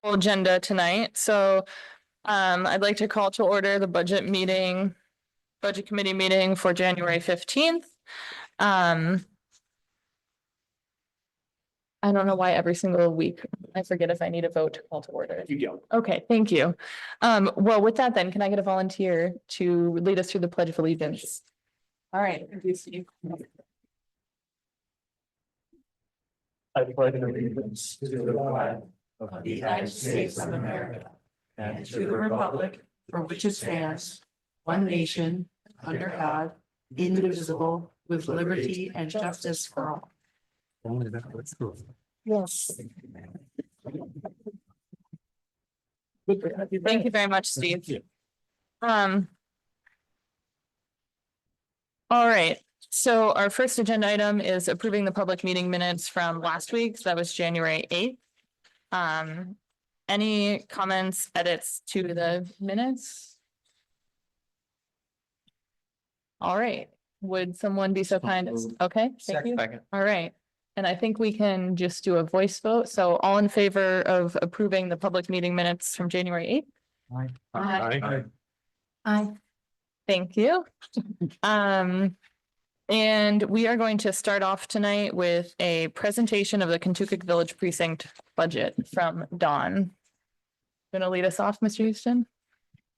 agenda tonight, so I'd like to call to order the budget committee meeting for January 15th. I don't know why every single week I forget if I need a vote to call to order. You don't. Okay, thank you. Well, with that then, can I get a volunteer to lead us through the Pledge of Allegiance? All right, thank you, Steve. I pledge allegiance to the flag of the United States of America and to the republic for which it stands, one nation, under God, indivisible, with liberty and justice for all. Yes. Thank you very much, Steve. All right, so our first agenda item is approving the public meeting minutes from last week. So that was January 8th. Any comments, edits to the minutes? All right, would someone be so kind as, okay, thank you. All right, and I think we can just do a voice vote. So all in favor of approving the public meeting minutes from January 8th? Aye. Aye. Thank you. And we are going to start off tonight with a presentation of the Kentucky Village Precinct budget from Don. Going to lead us off, Mr. Houston?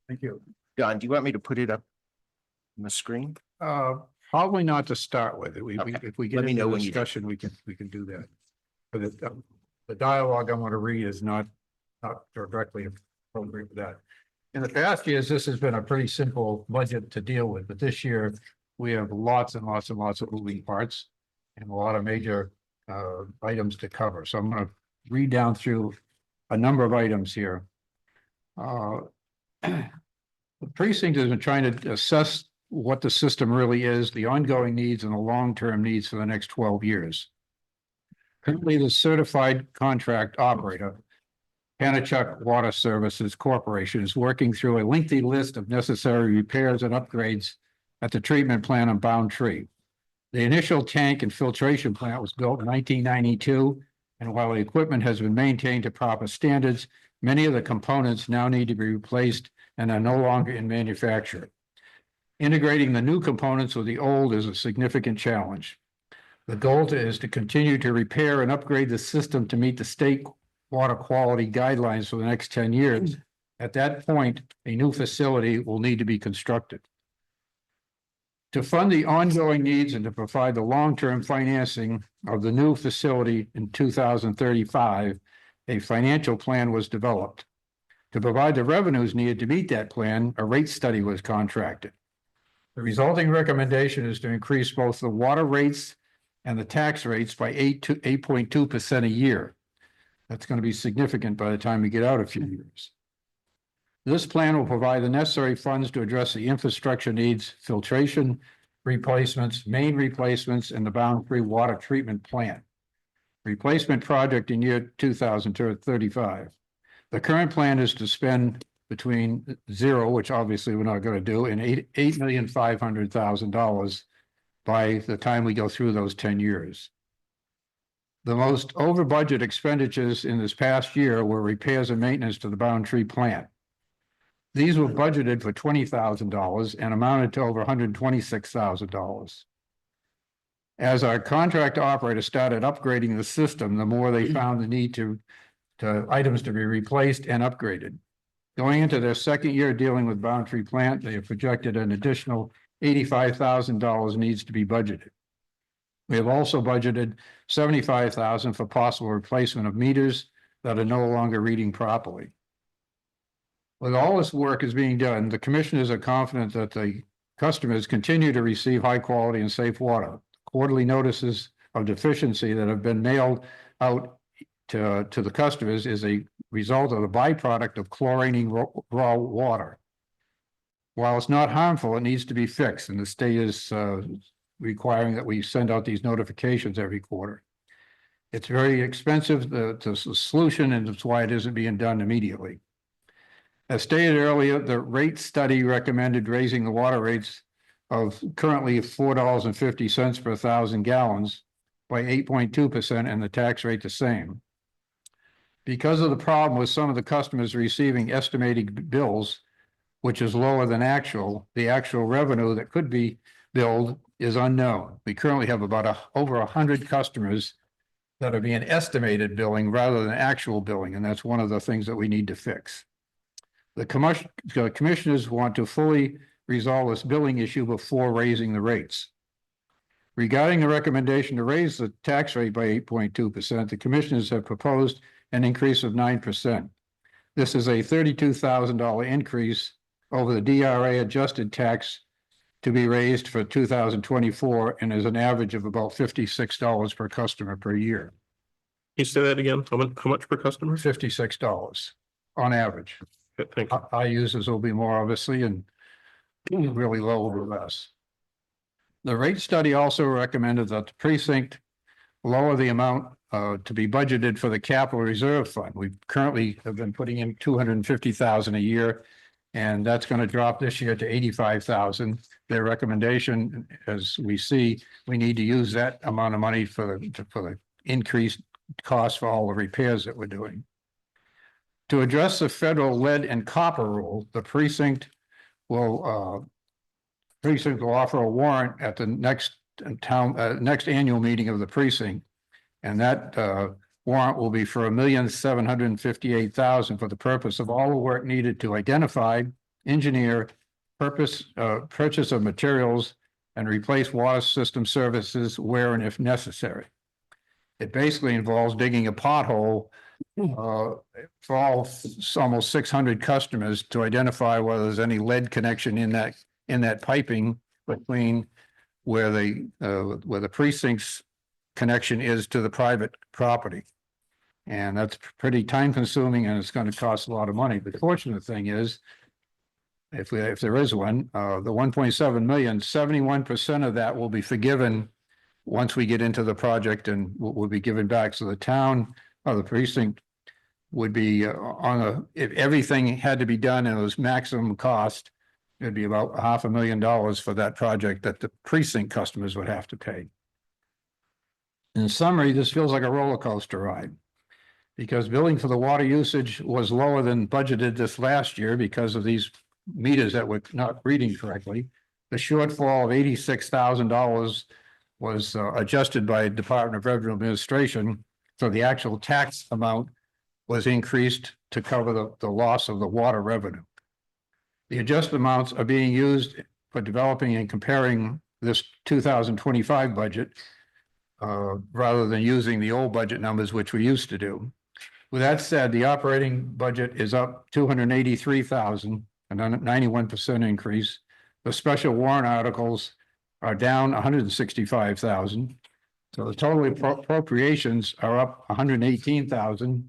Thank you. Don, do you want me to put it up on the screen? Probably not to start with. If we get Let me know into when you do. discussion, we can do that. But the dialogue I'm going to read is not directly appropriate for that. In the past years, this has been a pretty simple budget to deal with, but this year we have lots and lots and lots of moving parts and a lot of major items to cover. So I'm going to read down through a number of items here. The precinct has been trying to assess what the system really is, the ongoing needs and the long-term needs for the next 12 years. Currently, the certified contract operator, Panachuk Water Services Corporation, is working through a lengthy list of necessary repairs and upgrades at the treatment plant on Bound Tree. The initial tank and filtration plant was built in 1992, and while the equipment has been maintained to proper standards, many of the components now need to be replaced and are no longer in manufacture. Integrating the new components with the old is a significant challenge. The goal is to continue to repair and upgrade the system to meet the state water quality guidelines for the next 10 years. At that point, a new facility will need to be constructed. To fund the ongoing needs and to provide the long-term financing of the new facility in 2035, a financial plan was developed. To provide the revenues needed to meet that plan, a rate study was contracted. The resulting recommendation is to increase both the water rates and the tax rates by 8.2% a year. That's going to be significant by the time we get out a few years. This plan will provide the necessary funds to address the infrastructure needs, filtration replacements, main replacements, and the Bound Tree water treatment plant. Replacement project in year 2035. The current plan is to spend between zero, which obviously we're not going to do, and $8,500,000 by the time we go through those 10 years. The most over budget expenditures in this past year were repairs and maintenance to the Bound Tree plant. These were budgeted for $20,000 and amounted to over $126,000. As our contract operator started upgrading the system, the more they found the need to items to be replaced and upgraded. Going into their second year dealing with Bound Tree plant, they have projected an additional $85,000 needs to be budgeted. We have also budgeted $75,000 for possible replacement of meters that are no longer reading properly. With all this work is being done, the commissioners are confident that the customers continue to receive high quality and safe water. Quarterly notices of deficiency that have been mailed out to the customers is a result of the byproduct of chlorinating raw water. While it's not harmful, it needs to be fixed, and the state is requiring that we send out these notifications every quarter. It's very expensive, the solution, and that's why it isn't being done immediately. As stated earlier, the rate study recommended raising the water rates of currently $4.50 per 1,000 gallons by 8.2% and the tax rate the same. Because of the problem with some of the customers receiving estimated bills, which is lower than actual, the actual revenue that could be billed is unknown. We currently have about over 100 customers that are being estimated billing rather than actual billing, and that's one of the things that we need to fix. The commissioners want to fully resolve this billing issue before raising the rates. Regarding the recommendation to raise the tax rate by 8.2%, the commissioners have proposed an increase of 9%. This is a $32,000 increase over the DRA adjusted tax to be raised for 2024 and is an average of about $56 per customer per year. Can you say that again? How much per customer? $56 on average. Okay, thank you. High users will be more obviously, and really low will be less. The rate study also recommended that the precinct lower the amount to be budgeted for the capital reserve fund. We currently have been putting in $250,000 a year, and that's going to drop this year to $85,000. Their recommendation, as we see, we need to use that amount of money for the increased cost for all the repairs that we're doing. To address the federal lead and copper rule, the precinct will offer a warrant at the next annual meeting of the precinct. And that warrant will be for $1,758,000 for the purpose of all the work needed to identify, engineer, purchase of materials, and replace water system services where and if necessary. It basically involves digging a pothole for almost 600 customers to identify whether there's any lead connection in that piping between where the precinct's connection is to the private property. And that's pretty time consuming, and it's going to cost a lot of money. But the fortunate thing is, if there is one, the 1.7 million, 71% of that will be forgiven once we get into the project and will be given back. So the town or the precinct would be if everything had to be done and it was maximum cost, it'd be about $500,000 for that project that the precinct customers would have to pay. In summary, this feels like a roller coaster ride because billing for the water usage was lower than budgeted this last year because of these meters that were not reading correctly. The shortfall of $86,000 was adjusted by Department of Revenue Administration. So the actual tax amount was increased to cover the loss of the water revenue. The adjusted amounts are being used for developing and comparing this 2025 budget rather than using the old budget numbers, which we used to do. With that said, the operating budget is up $283,000, a 91% increase. The special warrant articles are down $165,000. So the total appropriations are up $118,000.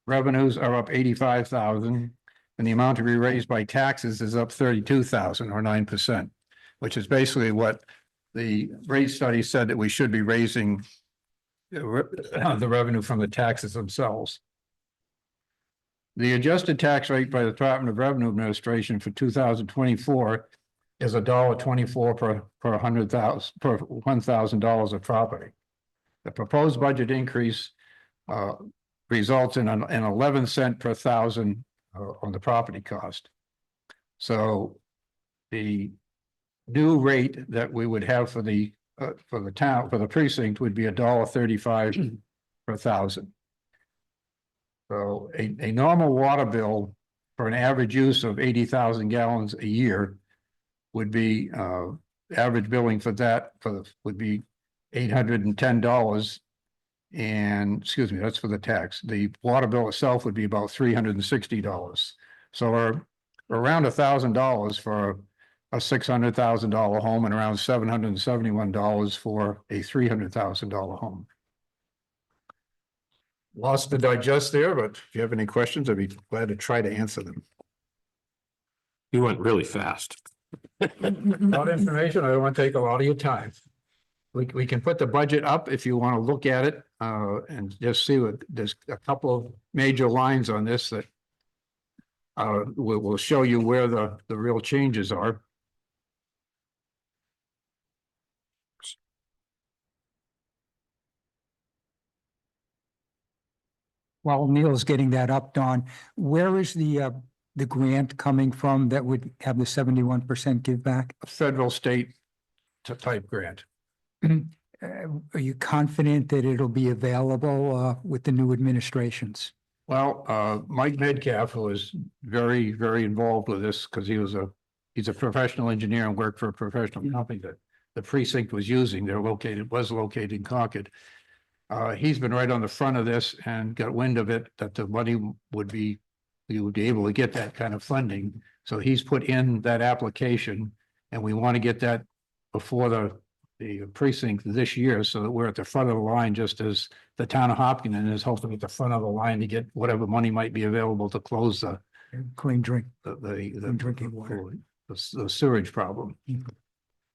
Revenues are up $85,000. And the amount to be raised by taxes is up $32,000 or 9%, which is basically what the rate study said that we should be raising the revenue from the taxes themselves. The adjusted tax rate by the Department of Revenue Administration for 2024 is $1.24 per $100,000 of property. The proposed budget increase results in an 11 cent per thousand on the property cost. So the new rate that we would have for the town, for the precinct, would be $1.35 per thousand. So a normal water bill for an average use of 80,000 gallons a year would be average billing for that would be $810. And excuse me, that's for the tax. The water bill itself would be about $360. So we're around $1,000 for a $600,000 home and around $771 for a $300,000 home. Lots to digest there, but if you have any questions, I'd be glad to try to answer them. You went really fast. A lot of information. I don't want to take a lot of your time. We can put the budget up if you want to look at it and just see what there's a couple of major lines on this that will show you where the real changes are. while Neil's getting that up, Don, where is the grant coming from that would have the 71% give back? A federal state type grant. Are you confident that it'll be available with the new administrations? Well, Mike Metcalf, who was very, very involved with this because he's a professional engineer and worked for a professional company that the precinct was using. Was located in Concord. He's been right on the front of this and got wind of it, that the money we would be able to get that kind of funding. So he's put in that application and we want to get that before the precinct this year so that we're at the front of the line, just as the town of Hopkinton is hoping at the front of the line to get whatever money might be available to close Clean drink. the drinking water. the sewage problem. Mhm.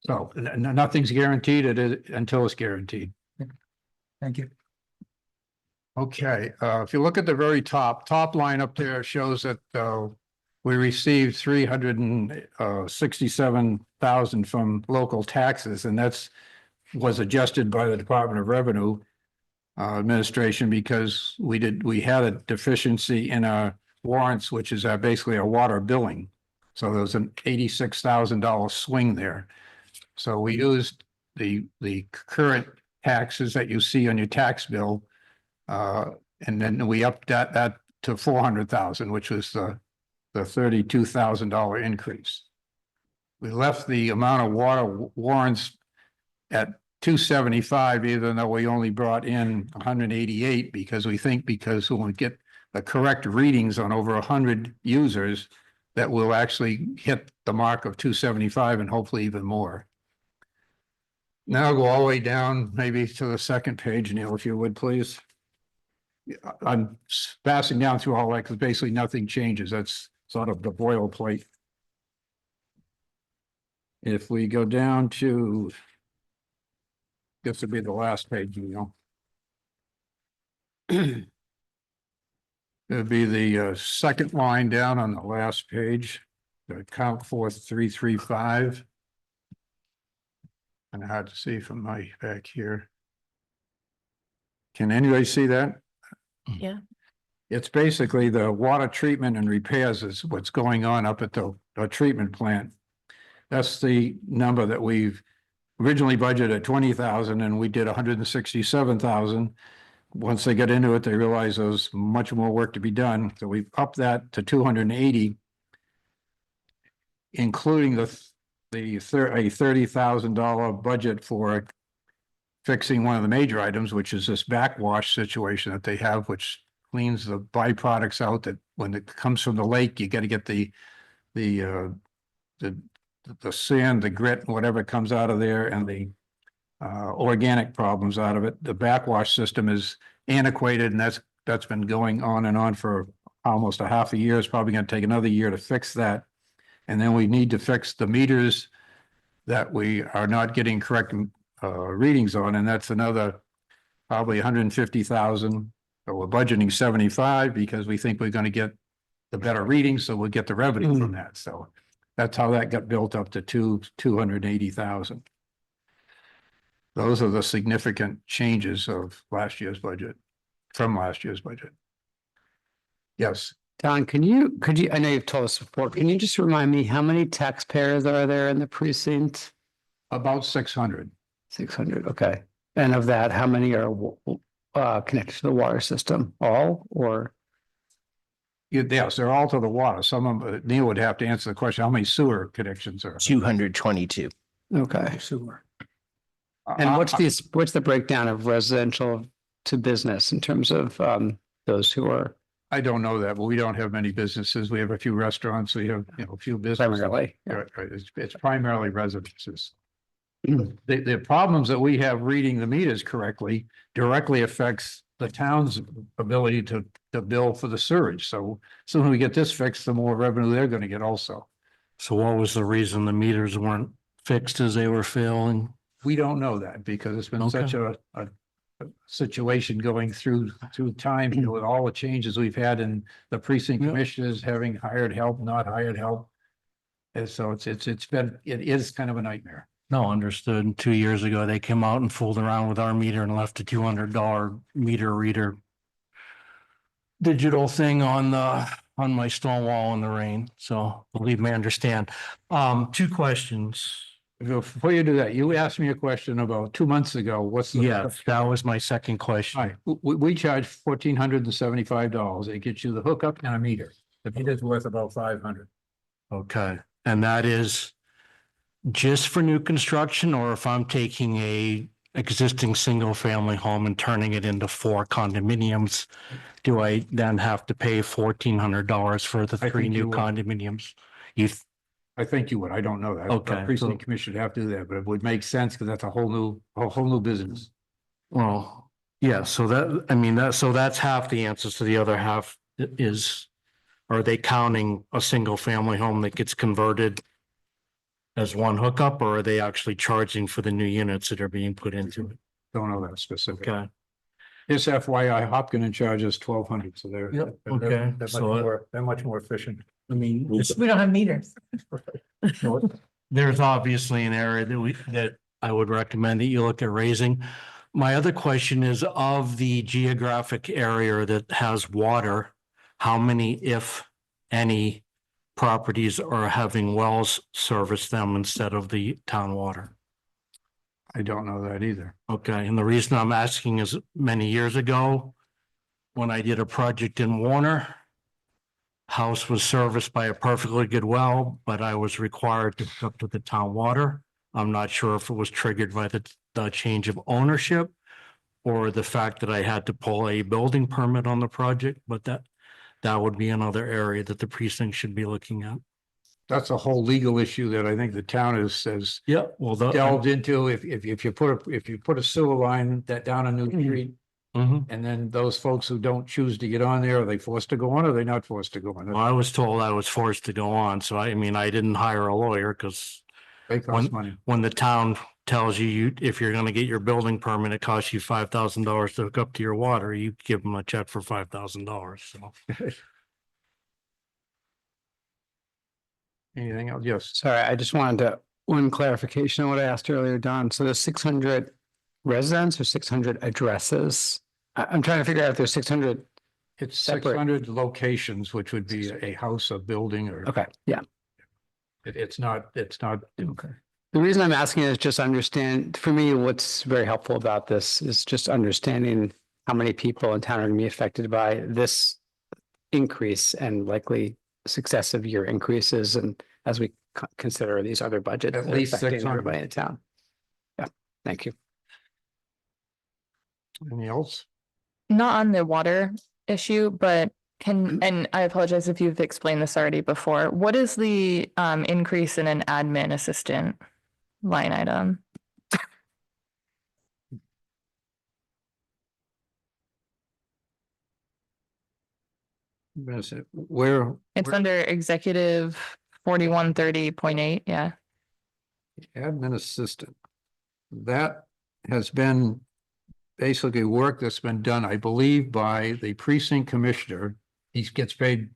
So nothing's guaranteed until it's guaranteed. Thank you. Okay, if you look at the very top line up there shows that we received 367,000 from local taxes, and was adjusted by the Department of Revenue Administration because we had a deficiency in our warrants, which is basically our water billing. So there was an $86,000 swing there. So we used the current taxes that you see on your tax bill. And then we upped that to 400,000, which was the $32,000 increase. We left the amount of water warrants at 275, even though we only brought in 188, because when we get the correct readings on over 100 users, that will actually hit the mark of 275 and hopefully even more. Now I'll go all the way down, maybe to the second page, Neil, if you would, please. I'm passing down through all that because basically nothing changes. That's sort of the boilerplate. If we go down to, this would be the last page, Neil. It would be the second line down on the last page, the account 4335. And hard to see from my back here. Can anybody see that? Yeah. It's basically the water treatment and repairs is what's going on up at the treatment plant. That's the number that we've originally budgeted at 20,000 and we did 167,000. Once they get into it, they realize there's much more work to be done. So we've upped that to 280, including a $30,000 budget for fixing one of the major items, which is this backwash situation that they have, which cleans the byproducts out that when it comes from the lake, you got to get the sand, the grit, whatever comes out of there, and the organic problems out of it. The backwash system is antiquated, and that's been going on and on for almost a half a year. It's probably going to take another year to fix that. And then we need to fix the meters that we are not getting correct readings on, and that's another probably 150,000. So we're budgeting 75 because we think we're going to get the better readings, so we'll get the revenue from that. So that's how that got built up to 280,000. Those are the significant changes of last year's budget, from last year's budget. Yes. Don, could you, I know you've told us before, can you just remind me how many taxpayers are there in the precinct? About 600. 600, okay. And of that, how many are connected to the water system? All or? Yes, they're all to the water. Some of them, Neil would have to answer the question, how many sewer connections are? 222. Okay. Sewer. And what's the breakdown of residential to business in terms of those who are I don't know that, but we don't have many businesses. We have a few restaurants. We have, a few businesses. primarily? Right. It's primarily residences. The problems that we have reading the meters correctly directly affects the town's ability to bill for the sewage. So soon as we get this fixed, the more revenue they're going to get also. So what was the reason the meters weren't fixed as they were failing? We don't know that because it's been Okay. such a situation going through time, with all the changes we've had in the precinct Yep. commissioners having hired help, not hired help. And so it is kind of a nightmare. No, understood. 2 years ago, they came out and fooled around with our meter and left a $200 meter reader digital thing on my stone wall in the rain, so believe me, I understand. Two questions. Before you do that, you asked me a question about 2 months ago. What's the? Yes, that was my second question. Hi, we charge $1,475. It gets you the hookup and a meter. The meter's worth about 500. Okay, and that is just for new construction, or if I'm taking a existing single family home and turning it into 4 condominiums, do I then have to pay $1,400 for the I 3 think you new would. condominiums? You, I think you would. I don't know that. Okay, The precinct so- commission would have to do that, but it would make sense because that's a whole new business. well, yeah, so that, I mean, so that's half the answer. So the other half is, are they counting a single family home that gets converted as one hookup, or are they actually charging for the new units that are being put into it? Don't know that specific. Okay, This FYI, Hopkinton charges 1,200, so they're. Yep, they're- okay, They're much so- more, they're much more efficient. I mean, We don't have meters. there's obviously an area that I would recommend that you look at raising. My other question is, of the geographic area that has water, how many, if any, properties are having wells service them instead of the town water? I don't know that either. Okay, and the reason I'm asking is many years ago, when I did a project in Warner, house was serviced by a perfectly good well, but I was required to hook up to the town water. I'm not sure if it was triggered by the change of ownership or the fact that I had to pull a building permit on the project, but that would be another area that the precinct should be looking at. That's a whole legal issue that I think the town has Yeah, well, delved into. If you put a sewer line that down a new street, Mhm. and then those folks who don't choose to get on there, are they forced to go on or are they not forced to go on? Well, I was told I was forced to go on, so I mean, I didn't hire a lawyer because They cost money. when the town tells you, if you're gonna get your building permit, it costs you $5,000 to hook up to your water, you give them a check for $5,000, so. Anything else? Yes. Sorry, I just wanted one clarification on what I asked earlier, Don. So there's 600 residents or 600 addresses? I'm trying to figure out if there's 600. It's Separate. 600 locations, which would be a house, a building, or Okay, yeah. it's not. Okay. The reason I'm asking is just understand, for me, what's very helpful about this is just understanding how many people in town are going to be affected by this increase and likely successive year increases. And as we consider these other budgets At that are least affecting 600. everybody in town. Yeah, thank you. Anything else? Not on the water issue, but and I apologize if you've explained this already before. What is the increase in an admin assistant line item? Where It's under executive 4130.8, yeah. admin assistant. That has been basically work that's been done, I believe, by the precinct commissioner. He gets paid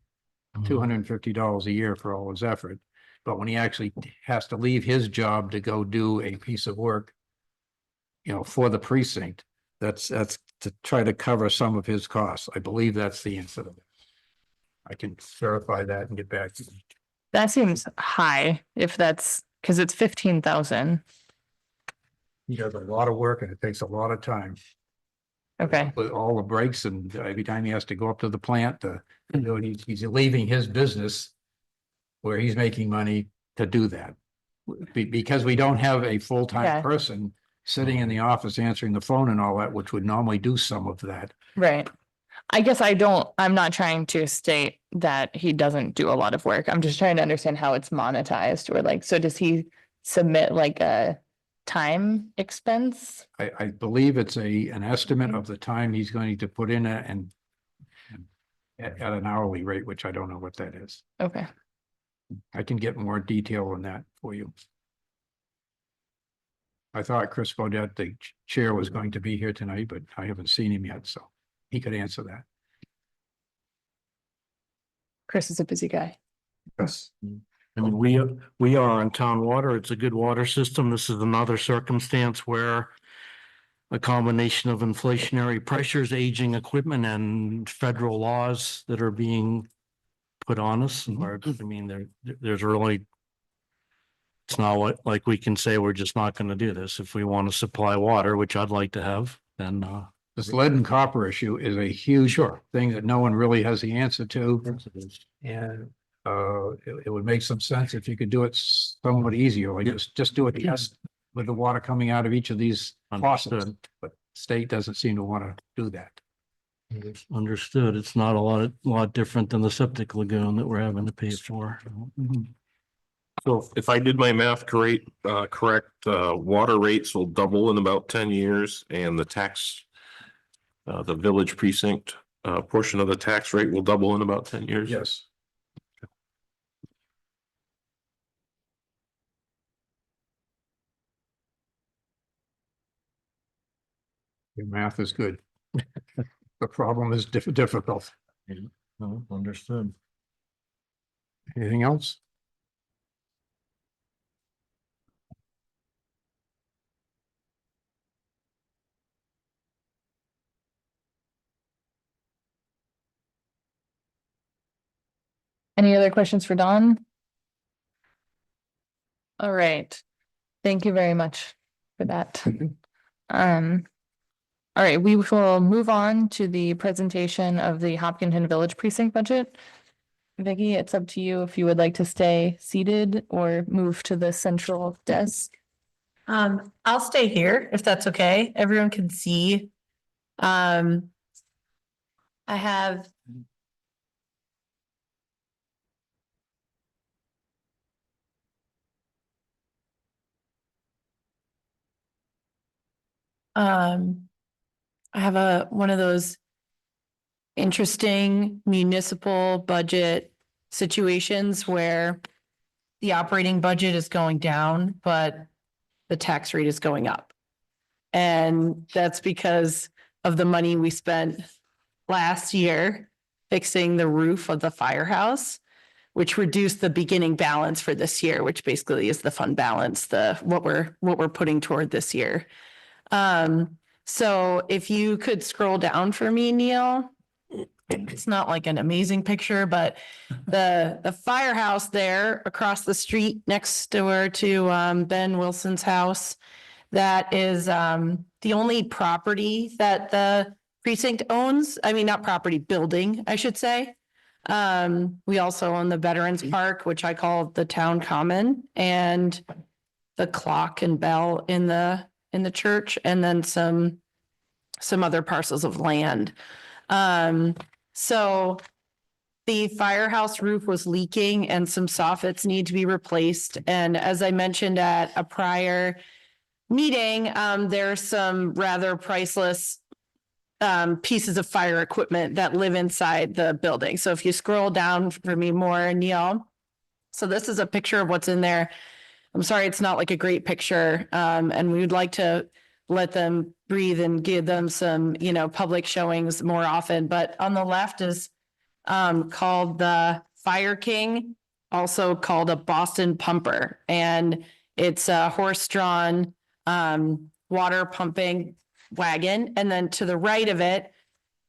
$250 a year for all his effort. But when he actually has to leave his job to go do a piece of work, for the precinct, that's to try to cover some of his costs. I believe that's the answer to that. I can verify that and get back to you. That seems high if that's because it's 15,000. He does a lot of work and it takes a lot of time. Okay, With all the breaks and every time he has to go up to the plant he's leaving his business where he's making money to do that. Because we don't have a Yeah. full-time person sitting in the office answering the phone and all that, which would normally do some of that. right. I guess I'm not trying to state that he doesn't do a lot of work. I'm just trying to understand how it's monetized or so does he submit like a time expense? I believe it's an estimate of the time he's going to put in and at an hourly rate, which I don't know what that is. Okay, I can get more detail on that for you. I thought Chris Bodett, the chair, was going to be here tonight, but I haven't seen him yet, so he could answer that. Chris is a busy guy. Yes. I mean, we are on town water. It's a good water system. This is another circumstance where a combination of inflationary pressures, aging equipment and federal laws that are being put on us. Or, I mean, there's really, it's not like we can say we're just not going to do this. If we want to supply water, which I'd like to have, then This lead and copper issue is a huge thing that no one really has the answer to. And it would make some sense if you could do it somewhat easier, like just do a test with the water coming out of each of these faucets. Understood. But state doesn't seem to want to do that. Understood. It's not a lot different than the septic lagoon that we're having to pay for. So if I did my math correct, water rates will double in about 10 years and the tax, the village precinct, portion of the tax rate will double in about 10 years. Yes. Your math is good. The problem is difficult. No, understood. Anything else? Any other questions for Dawn? All right. Thank you very much for that. All right, we will move on to the presentation of the Hopkinton Village Precinct budget. Vicky, it's up to you if you would like to stay seated or move to the central desk. I'll stay here if that's okay. Everyone can see. I have. I have one of those interesting municipal budget situations where the operating budget is going down, but the tax rate is going up. And that's because of the money we spent last year fixing the roof of the firehouse, which reduced the beginning balance for this year, which basically is the fund balance, what we're putting toward this year. So if you could scroll down for me, Neil. It's not like an amazing picture, but the firehouse there across the street next door to Ben Wilson's house, that is the only property that the precinct owns. I mean, not property, building, I should say. We also own the Veterans Park, which I call the town common, and the clock and bell in the church, and then some other parcels of land. So the firehouse roof was leaking and some soffits need to be replaced. And as I mentioned at a prior meeting, there's some rather priceless pieces of fire equipment that live inside the building. So if you scroll down for me more, Neil. So this is a picture of what's in there. I'm sorry, it's not like a great picture. And we would like to let them breathe and give them some, public showings more often. But on the left is called the Fire King, also called a Boston pumper. And it's a horse-drawn water pumping wagon. And then to the right of it,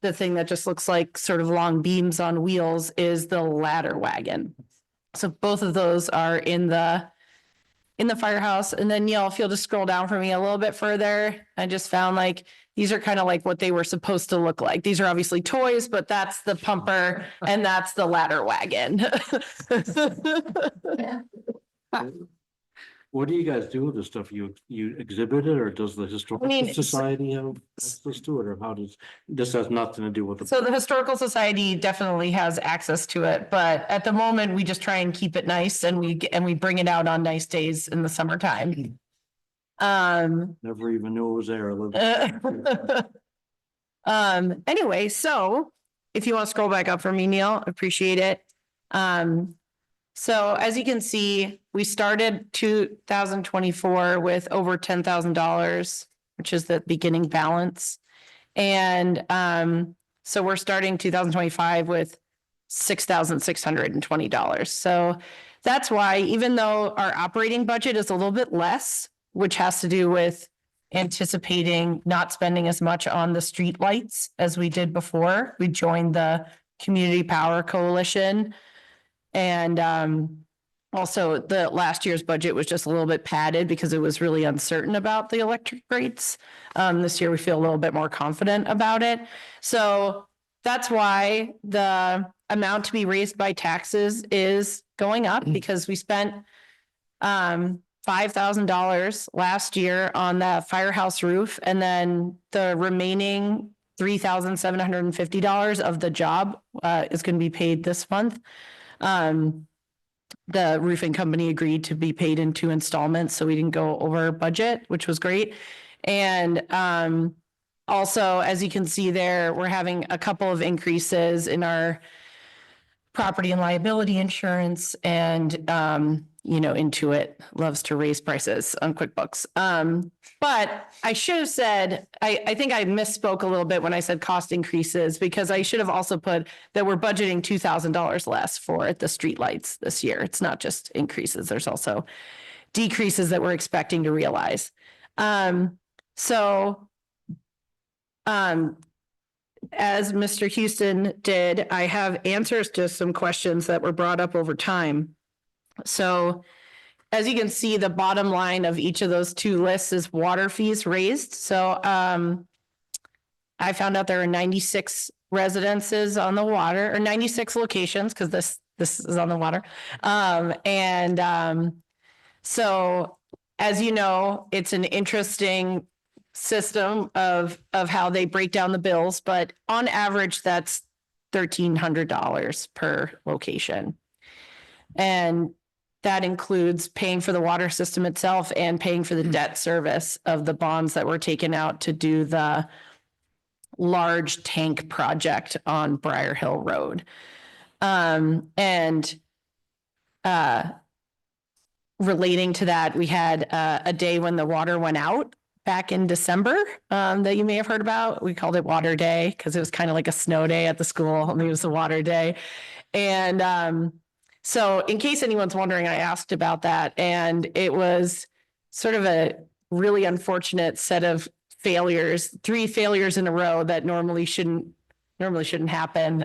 the thing that just looks like sort of long beams on wheels is the ladder wagon. So both of those are in the firehouse. And then, Neil, if you'll just scroll down for me a little bit further, I just found like, these are kind of like what they were supposed to look like. These are obviously toys, but that's the pumper and that's the ladder wagon. What do you guys do with this stuff? You exhibit it, or does the Historical Society have access to it, or how does, this has nothing to do with the. So the Historical Society definitely has access to it, but at the moment we just try and keep it nice, and we bring it out on nice days in the summertime. Never even knew it was there. Anyway, so if you want to scroll back up for me, Neil, appreciate it. So as you can see, we started 2024 with over $10,000, which is the beginning balance. And so we're starting 2025 with $6,620. So that's why, even though our operating budget is a little bit less, which has to do with anticipating not spending as much on the street lights as we did before. We joined the Community Power Coalition. And also the last year's budget was just a little bit padded because it was really uncertain about the electric rates. This year we feel a little bit more confident about it. So that's why the amount to be raised by taxes is going up because we spent $5,000 last year on the firehouse roof, and then the remaining $3,750 of the job is going to be paid this month. The roofing company agreed to be paid in 2 installments, so we didn't go over budget, which was great. And also, as you can see there, we're having a couple of increases in our property and liability insurance, and Intuit loves to raise prices on QuickBooks. But I should have said, I think I misspoke a little bit when I said cost increases, because I should have also put that we're budgeting $2,000 less for the streetlights this year. It's not just increases. There's also decreases that we're expecting to realize. As Mr. Houston did, I have answers to some questions that were brought up over time. So as you can see, the bottom line of each of those 2 lists is water fees raised. So I found out there are 96 residences on the water, or 96 locations, because this is on the water. So as you know, it's an interesting system of how they break down the bills, but on average, that's $1,300 per location. And that includes paying for the water system itself and paying for the debt service of the bonds that were taken out to do the large tank project on Briar Hill Road. Relating to that, we had a day when the water went out back in December that you may have heard about. We called it Water Day because it was kind of like a snow day at the school. And it was a water day. And so in case anyone's wondering, I asked about that, and it was sort of a really unfortunate set of failures, 3 failures in a row that normally shouldn't happen.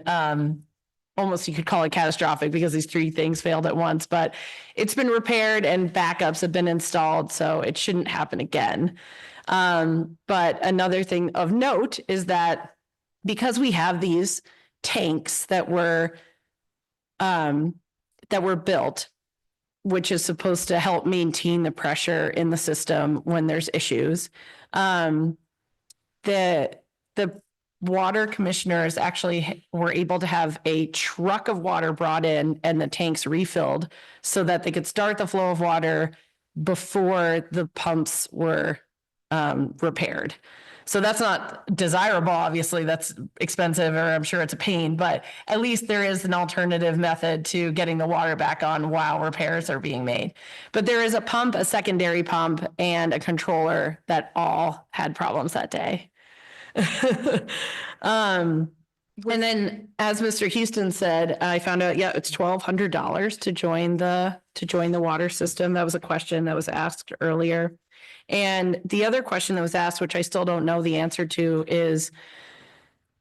Almost you could call it catastrophic because these 3 things failed at once, but it's been repaired and backups have been installed, so it shouldn't happen again. But another thing of note is that because we have these tanks that were built, which is supposed to help maintain the pressure in the system when there's issues. The water commissioners actually were able to have a truck of water brought in and the tanks refilled so that they could start the flow of water before the pumps were repaired. So that's not desirable. Obviously, that's expensive, or I'm sure it's a pain, but at least there is an alternative method to getting the water back on while repairs are being made. But there is a pump, a secondary pump, and a controller that all had problems that day. And then, as Mr. Houston said, I found out, it's $1,200 to join the water system. That was a question that was asked earlier. And the other question that was asked, which I still don't know the answer to, is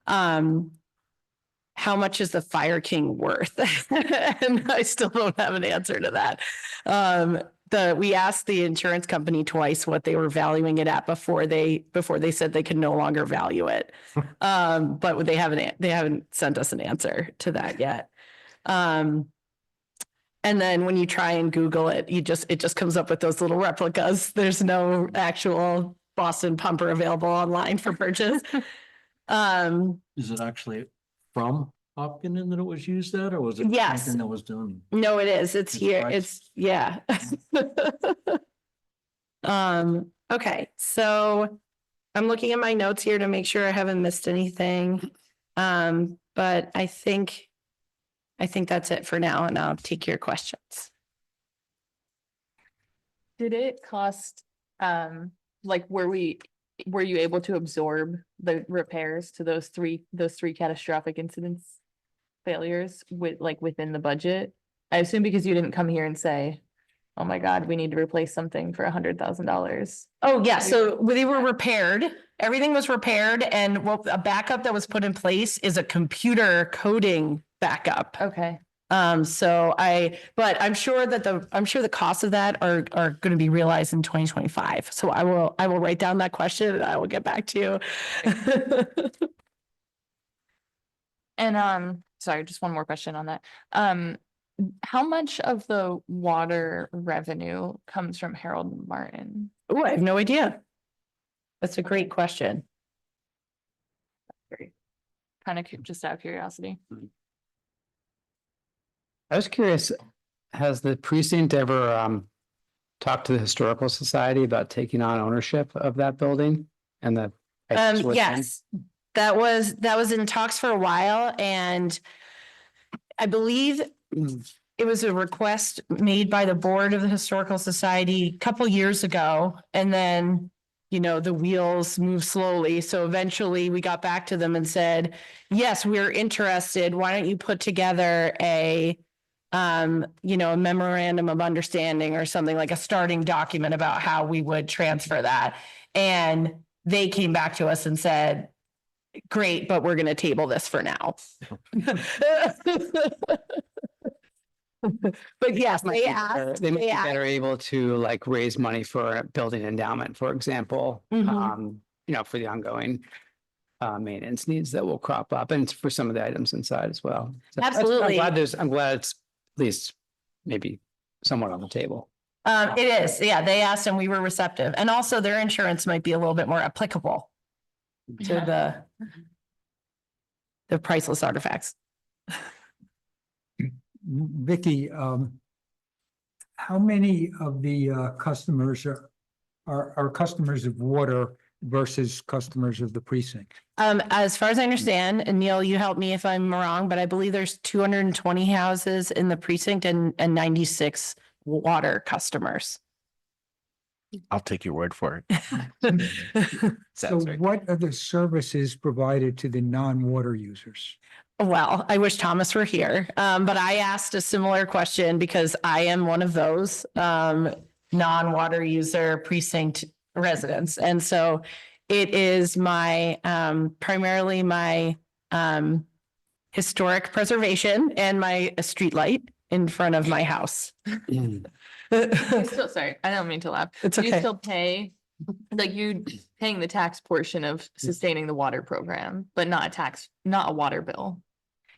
how much is the Fire King worth? And I still don't have an answer to that. We asked the insurance company twice what they were valuing it at before they said they could no longer value it. But they haven't sent us an answer to that yet. And then when you try and Google it, it just comes up with those little replicas. There's no actual Boston pumper available online for purchase. Is it actually from Hopkinton that it was used at, or was it Yes. something that was done? No, it is. It's here. price? Yeah. Okay, so I'm looking at my notes here to make sure I haven't missed anything. But I think that's it for now, and I'll take your questions. Did it cost, were you able to absorb the repairs to those three catastrophic failures within the budget? I assume because you didn't come here and say, oh my God, we need to replace something for $100,000. Oh, yeah, so they were repaired, everything was repaired, and what a backup that was put in place is a computer coding backup. Okay. But I'm sure that the costs of that are gonna be realized in 2025. So I will write down that question and I will get back to you. And sorry, just one more question on that. How much of the water revenue comes from Harold Martin? Oh, I have no idea. That's a great question. Kind of just out of curiosity. I was curious, has the precinct ever talked to the Historical Society about taking on ownership of that building and the? prices within? Yes, that was in talks for a while, and I believe it was a request made by the board of the Historical Society a couple years ago, and then, you know, the wheels move slowly. So eventually we got back to them and said, yes, we're interested. Why don't you put together a a memorandum of understanding or something, like a starting document about how we would transfer that. And they came back to us and said, great, but we're going to table this for now. But yes, Might they be asked. better- They might they be asked. better able to like raise money for a building endowment, for example. Mhm. For the ongoing maintenance needs that will crop up and for some of the items inside as well. So Absolutely. I'm glad it's at least maybe somewhat on the table. It is, yeah, they asked and we were receptive. And also their insurance might be a little bit more applicable to the priceless artifacts. Vicky, how many of the customers are customers of water versus customers of the precinct? As far as I understand, and Neil, you help me if I'm wrong, but I believe there's 220 houses in the precinct and 96 water customers. I'll take your word for it. So what are the services provided to the non-water users? Well, I wish Thomas were here, but I asked a similar question because I am one of those non-water user precinct residents. And so it is my primarily my historic preservation and my street light in front of my house. You still, sorry, I don't mean to laugh. It's Do you okay. still pay, like you paying the tax portion of sustaining the water program, but not a water bill?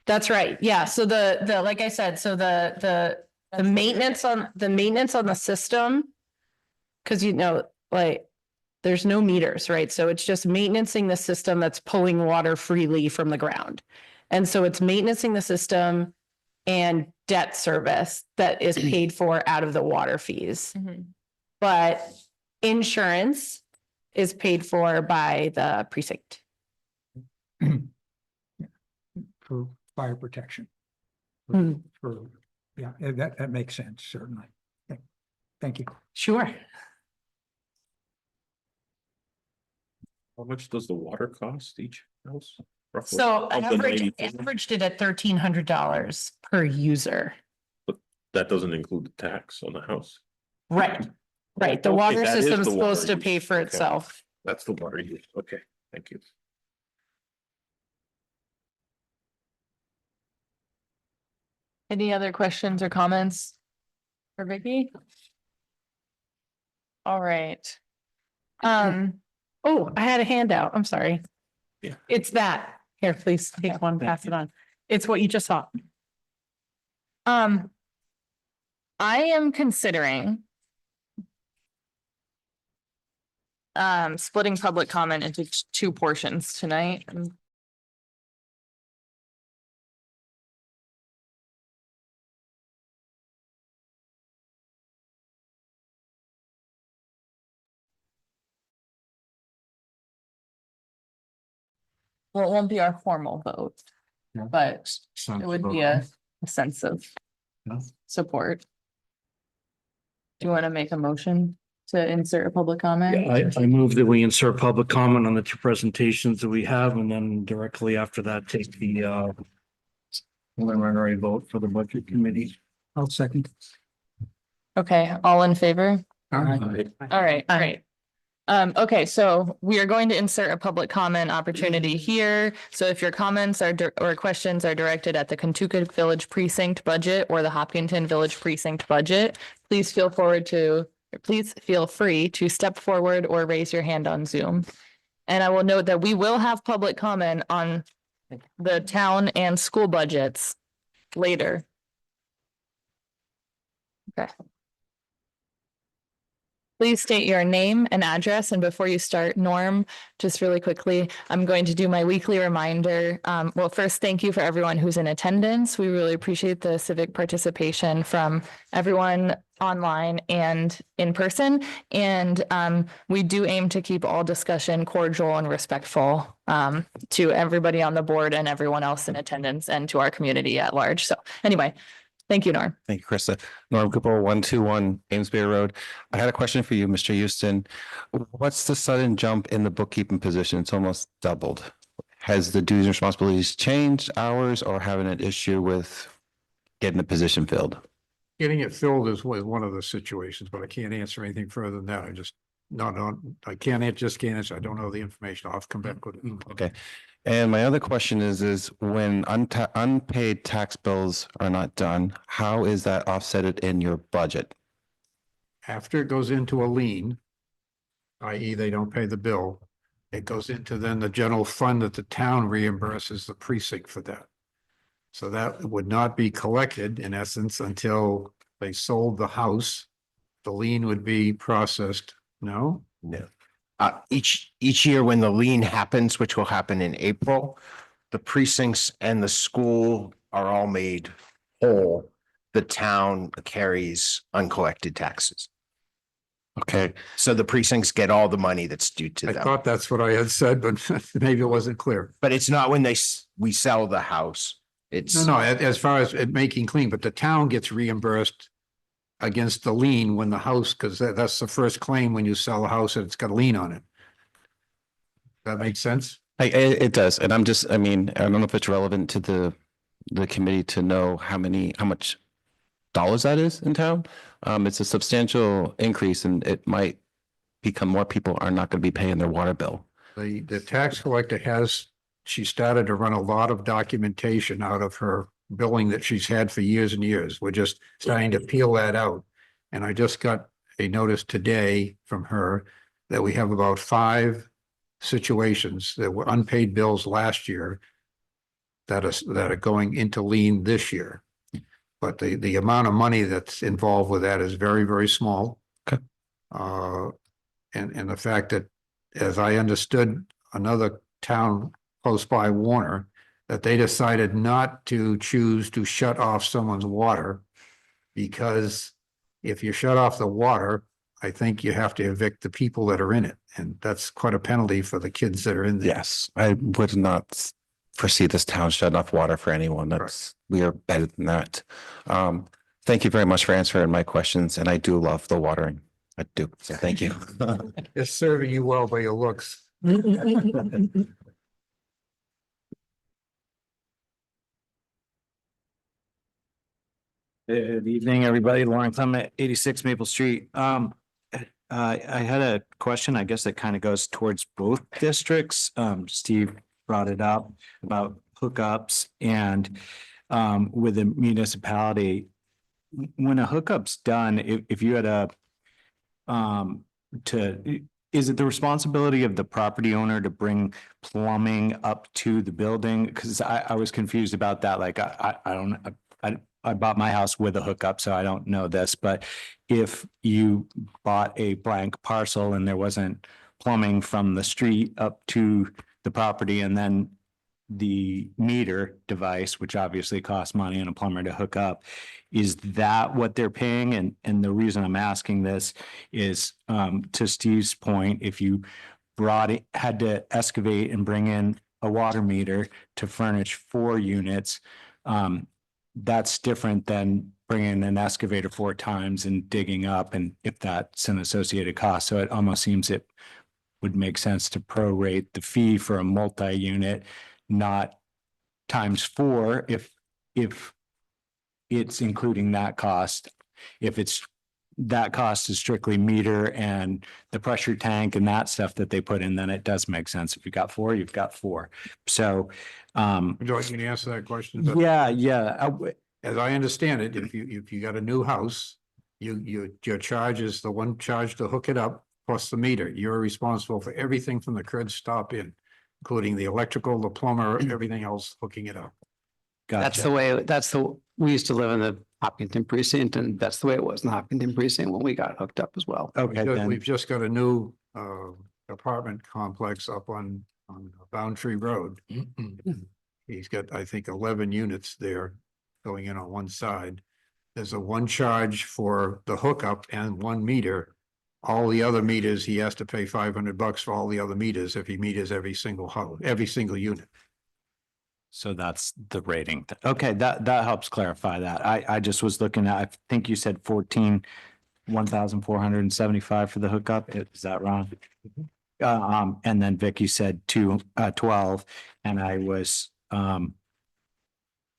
That's right. Yeah. So the like I said, so the maintenance on the system, because like there's no meters, right? So it's just maintaining the system that's pulling water freely from the ground. And so it's maintaining the system and debt service that is paid for out of the water fees. Mhm. But insurance is paid for by the precinct. For fire protection? Hmm. Yeah, that makes sense, certainly. Okay. Thank you. Sure. How much does the water cost each house? roughly? So Of the 92? averaged it at $1,300 per user. That doesn't include the tax on the house. Right, right. The Okay, water that is system is the water supposed to pay use. for Okay. itself. That's the water use. Okay, thank you. Any other questions or comments for Vicky? All right. Oh, I had a handout. I'm sorry. Yeah. It's that. Here, please take one, pass it on. It's what you just saw. I am considering splitting public comment into two portions tonight. Well, it won't be our formal vote, Yeah. but it would be a sense of Yeah. support. Do you want to make a motion to insert a public comment? Yeah, I move that we insert public comment on the two presentations that we have, and then directly after that, take the preliminary vote for the budget committee. I'll second. Okay, all in favor? All right, Aye. great. Okay, so we are going to insert a public comment opportunity here. So if your comments are or questions are directed at the Kentucky Village Precinct budget or the Hopkinton Village Precinct budget, please feel free to step forward or raise your hand on Zoom. And I will note that we will have public comment on the town and school budgets later. Okay. Please state your name and address. And before you start, Norm, just really quickly, I'm going to do my weekly reminder. Well, first, thank you for everyone who's in attendance. We really appreciate the civic participation from everyone online and in person. And we do aim to keep all discussion cordial and respectful to everybody on the board and everyone else in attendance and to our community at large. So anyway, thank you, Norm. Thank you, Krista. Norm Cooper, 121 Amesbury Road. I had a question for you, Mr. Houston. What's the sudden jump in the bookkeeping position? It's almost doubled. Has the duties and responsibilities changed, hours, or having an issue with getting the position filled? Getting it filled was one of the situations, but I can't answer anything further than that. I just, I can't answer. I don't know the information. I'll have to come back with it. Okay. And my other question is when unpaid tax bills are not done, how is that offsetted in your budget? After it goes into a lien, i.e. they don't pay the bill, it goes into then the general fund that the town reimburses the precinct for that. So that would not be collected in essence until they sold the house. The lien would be processed. No? No. Each year when the lien happens, which will happen in April, the precincts and the school are all made whole. The town carries uncollected taxes. Okay. So the precincts get all the money that's due to I them. thought that's what I had said, but maybe it wasn't clear. But it's not when we sell the house. It's No, as far as it making clean, but the town gets reimbursed against the lien when the house, because that's the first claim when you sell a house and it's got a lien on it. That makes sense? It does. And I don't know if it's relevant to the committee to know how much dollars that is in town. It's a substantial increase and it might become more people are not going to be paying their water bill. The tax collector she started to run a lot of documentation out of her billing that she's had for years and years. We're just starting to peel that out. And I just got a notice today from her that we have about 5 situations that were unpaid bills last year that are going into lien this year. But the amount of money that's involved with that is very, very small. Okay. And the fact that, as I understood, another town close by, Warner, that they decided not to choose to shut off someone's water because if you shut off the water, I think you have to evict the people that are in it. And that's quite a penalty for the kids that are in there. Yes, I would not foresee this town shutting off water for anyone. We are better than that. Thank you very much for answering my questions. And I do love the watering. I do. So thank you. It's serving you well by your looks. Good evening, everybody. Lauren Clement, 86 Maple Street. I had a question, I guess that kind of goes towards both districts. Steve brought it up about hookups and with the municipality. When a hookup's done, if you had is it the responsibility of the property owner to bring plumbing up to the building? Because I was confused about that. Like, I bought my house with a hookup, so I don't know this, but if you bought a blank parcel and there wasn't plumbing from the street up to the property and then the meter device, which obviously costs money and a plumber to hook up, is that what they're paying? And the reason I'm asking this is to Steve's point, if you had to excavate and bring in a water meter to furnish 4 units, that's different than bringing an excavator 4 times and digging up, and if that's an associated cost. So it almost seems it would make sense to prorate the fee for a multi-unit, not times 4 if it's including that cost. If it's that cost is strictly meter and the pressure tank and that stuff that they put in, then it does make sense. If you've got four, you've got four. So, Would you like me to answer that question? yeah. As I understand it, if you got a new house, your charge is the one charge to hook it up plus the meter. You're responsible for everything from the curb stop in, including the electrical, the plumber, everything else hooking it up. That's Gotcha. the way, we used to live in the Hopkinton precinct and that's the way it was in the Hopkinton precinct when we got hooked up as well. Okay, then. We've just got a new apartment complex up on Boundtree Road. He's got, I think, 11 units there going in on one side. There's a one charge for the hookup and one meter. All the other meters, he has to pay $500 for all the other meters if he meters every single house, every single unit. So that's the rating. Okay, that helps clarify that. I just was looking at, I think you said 1,475 for the hookup. Is that wrong? And then Vic, you said 12, and I was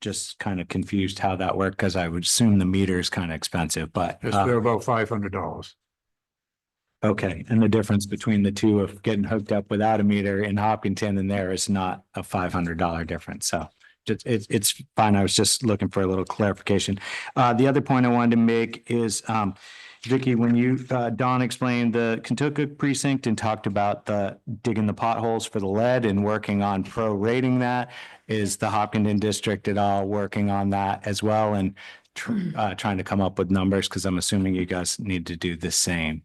just kind of confused how that worked because I would assume the meter is kind of expensive, but It's about $500. okay. And the difference between the two of getting hooked up without a meter in Hopkinton and there is not a $500 difference. So it's fine. I was just looking for a little clarification. The other point I wanted to make is, Vicky, when Don explained the Kentucky precinct and talked about the digging the potholes for the lead and working on prorating that, is the Hopkinton district at all working on that as well and trying to come up with numbers? Because I'm assuming you guys need to do the same.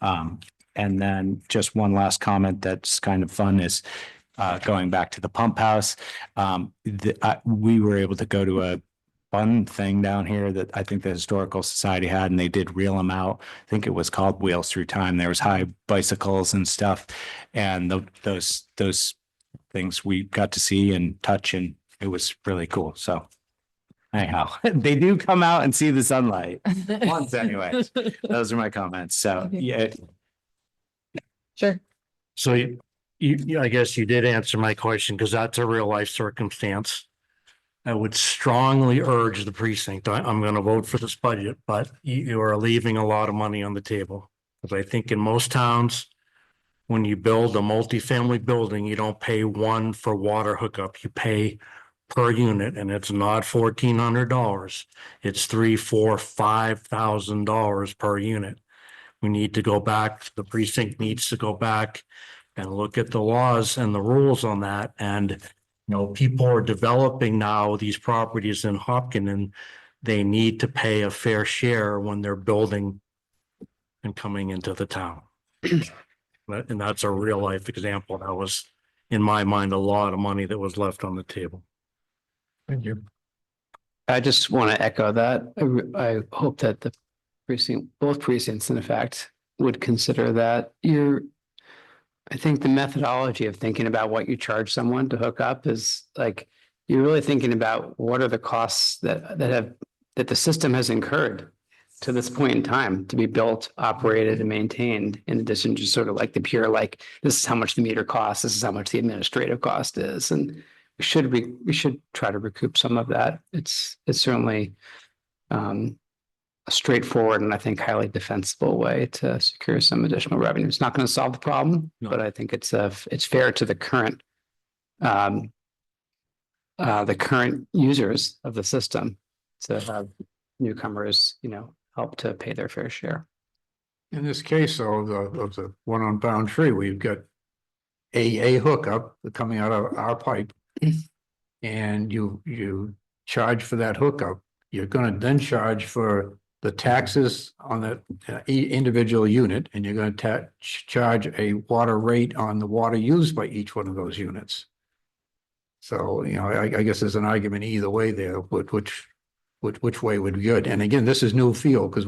And then just one last comment that's kind of fun is going back to the pump house. We were able to go to a fun thing down here that I think the Historical Society had, and they did reel them out. I think it was called Wheels Through Time. There was high bicycles and stuff, and those things we got to see and touch, and it was really cool. So anyhow, they do come out and see the sunlight once anyway. Those are my comments. So yeah. Sure. So I guess you did answer my question because that's a real life circumstance. I would strongly urge the precinct. I'm going to vote for this budget, but you are leaving a lot of money on the table. Because I think in most towns, when you build a multifamily building, you don't pay one for water hookup. You pay per unit, and it's not $1,400. It's $3,000, $4,000, $5,000 per unit. We need to go back. The precinct needs to go back and look at the laws and the rules on that. And people are developing now these properties in Hopkinton, and they need to pay a fair share when they're building and coming into the town. And that's a real life example. That was, in my mind, a lot of money that was left on the table. Thank you. I just want to echo that. I hope that the precinct, both precincts in effect, would consider that I think the methodology of thinking about what you charge someone to hook up is like, you're really thinking about what are the costs that the system has incurred to this point in time to be built, operated and maintained, in addition to sort of like the pure, like, this is how much the meter costs, this is how much the administrative cost is. And we should try to recoup some of that. It's certainly a straightforward and I think highly defensible way to secure some additional revenue. It's not going to solve the problem, but I think it's fair to the current users of the system to have newcomers, help to pay their fair share. In this case, though, of the one on Boundtree, we've got a hookup coming out of our pipe. And you charge for that hookup. You're gonna then charge for the taxes on that individual unit, and you're gonna charge a water rate on the water used by each one of those units. So, I guess there's an argument either way there, which way would be good. And again, this is new field because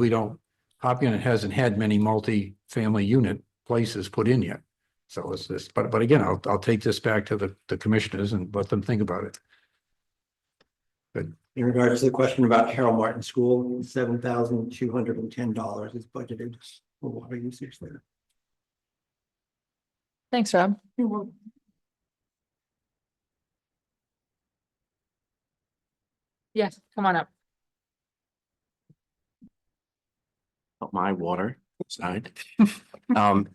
Hopkinton hasn't had many multi-family unit places put in yet. So it's this, but again, I'll take this back to the commissioners and let them think about it. In regards to the question about Harold Martin School, $7,210 is budgeted for water usage there. Thanks, Rob. Yes, come on up. my water side. Bob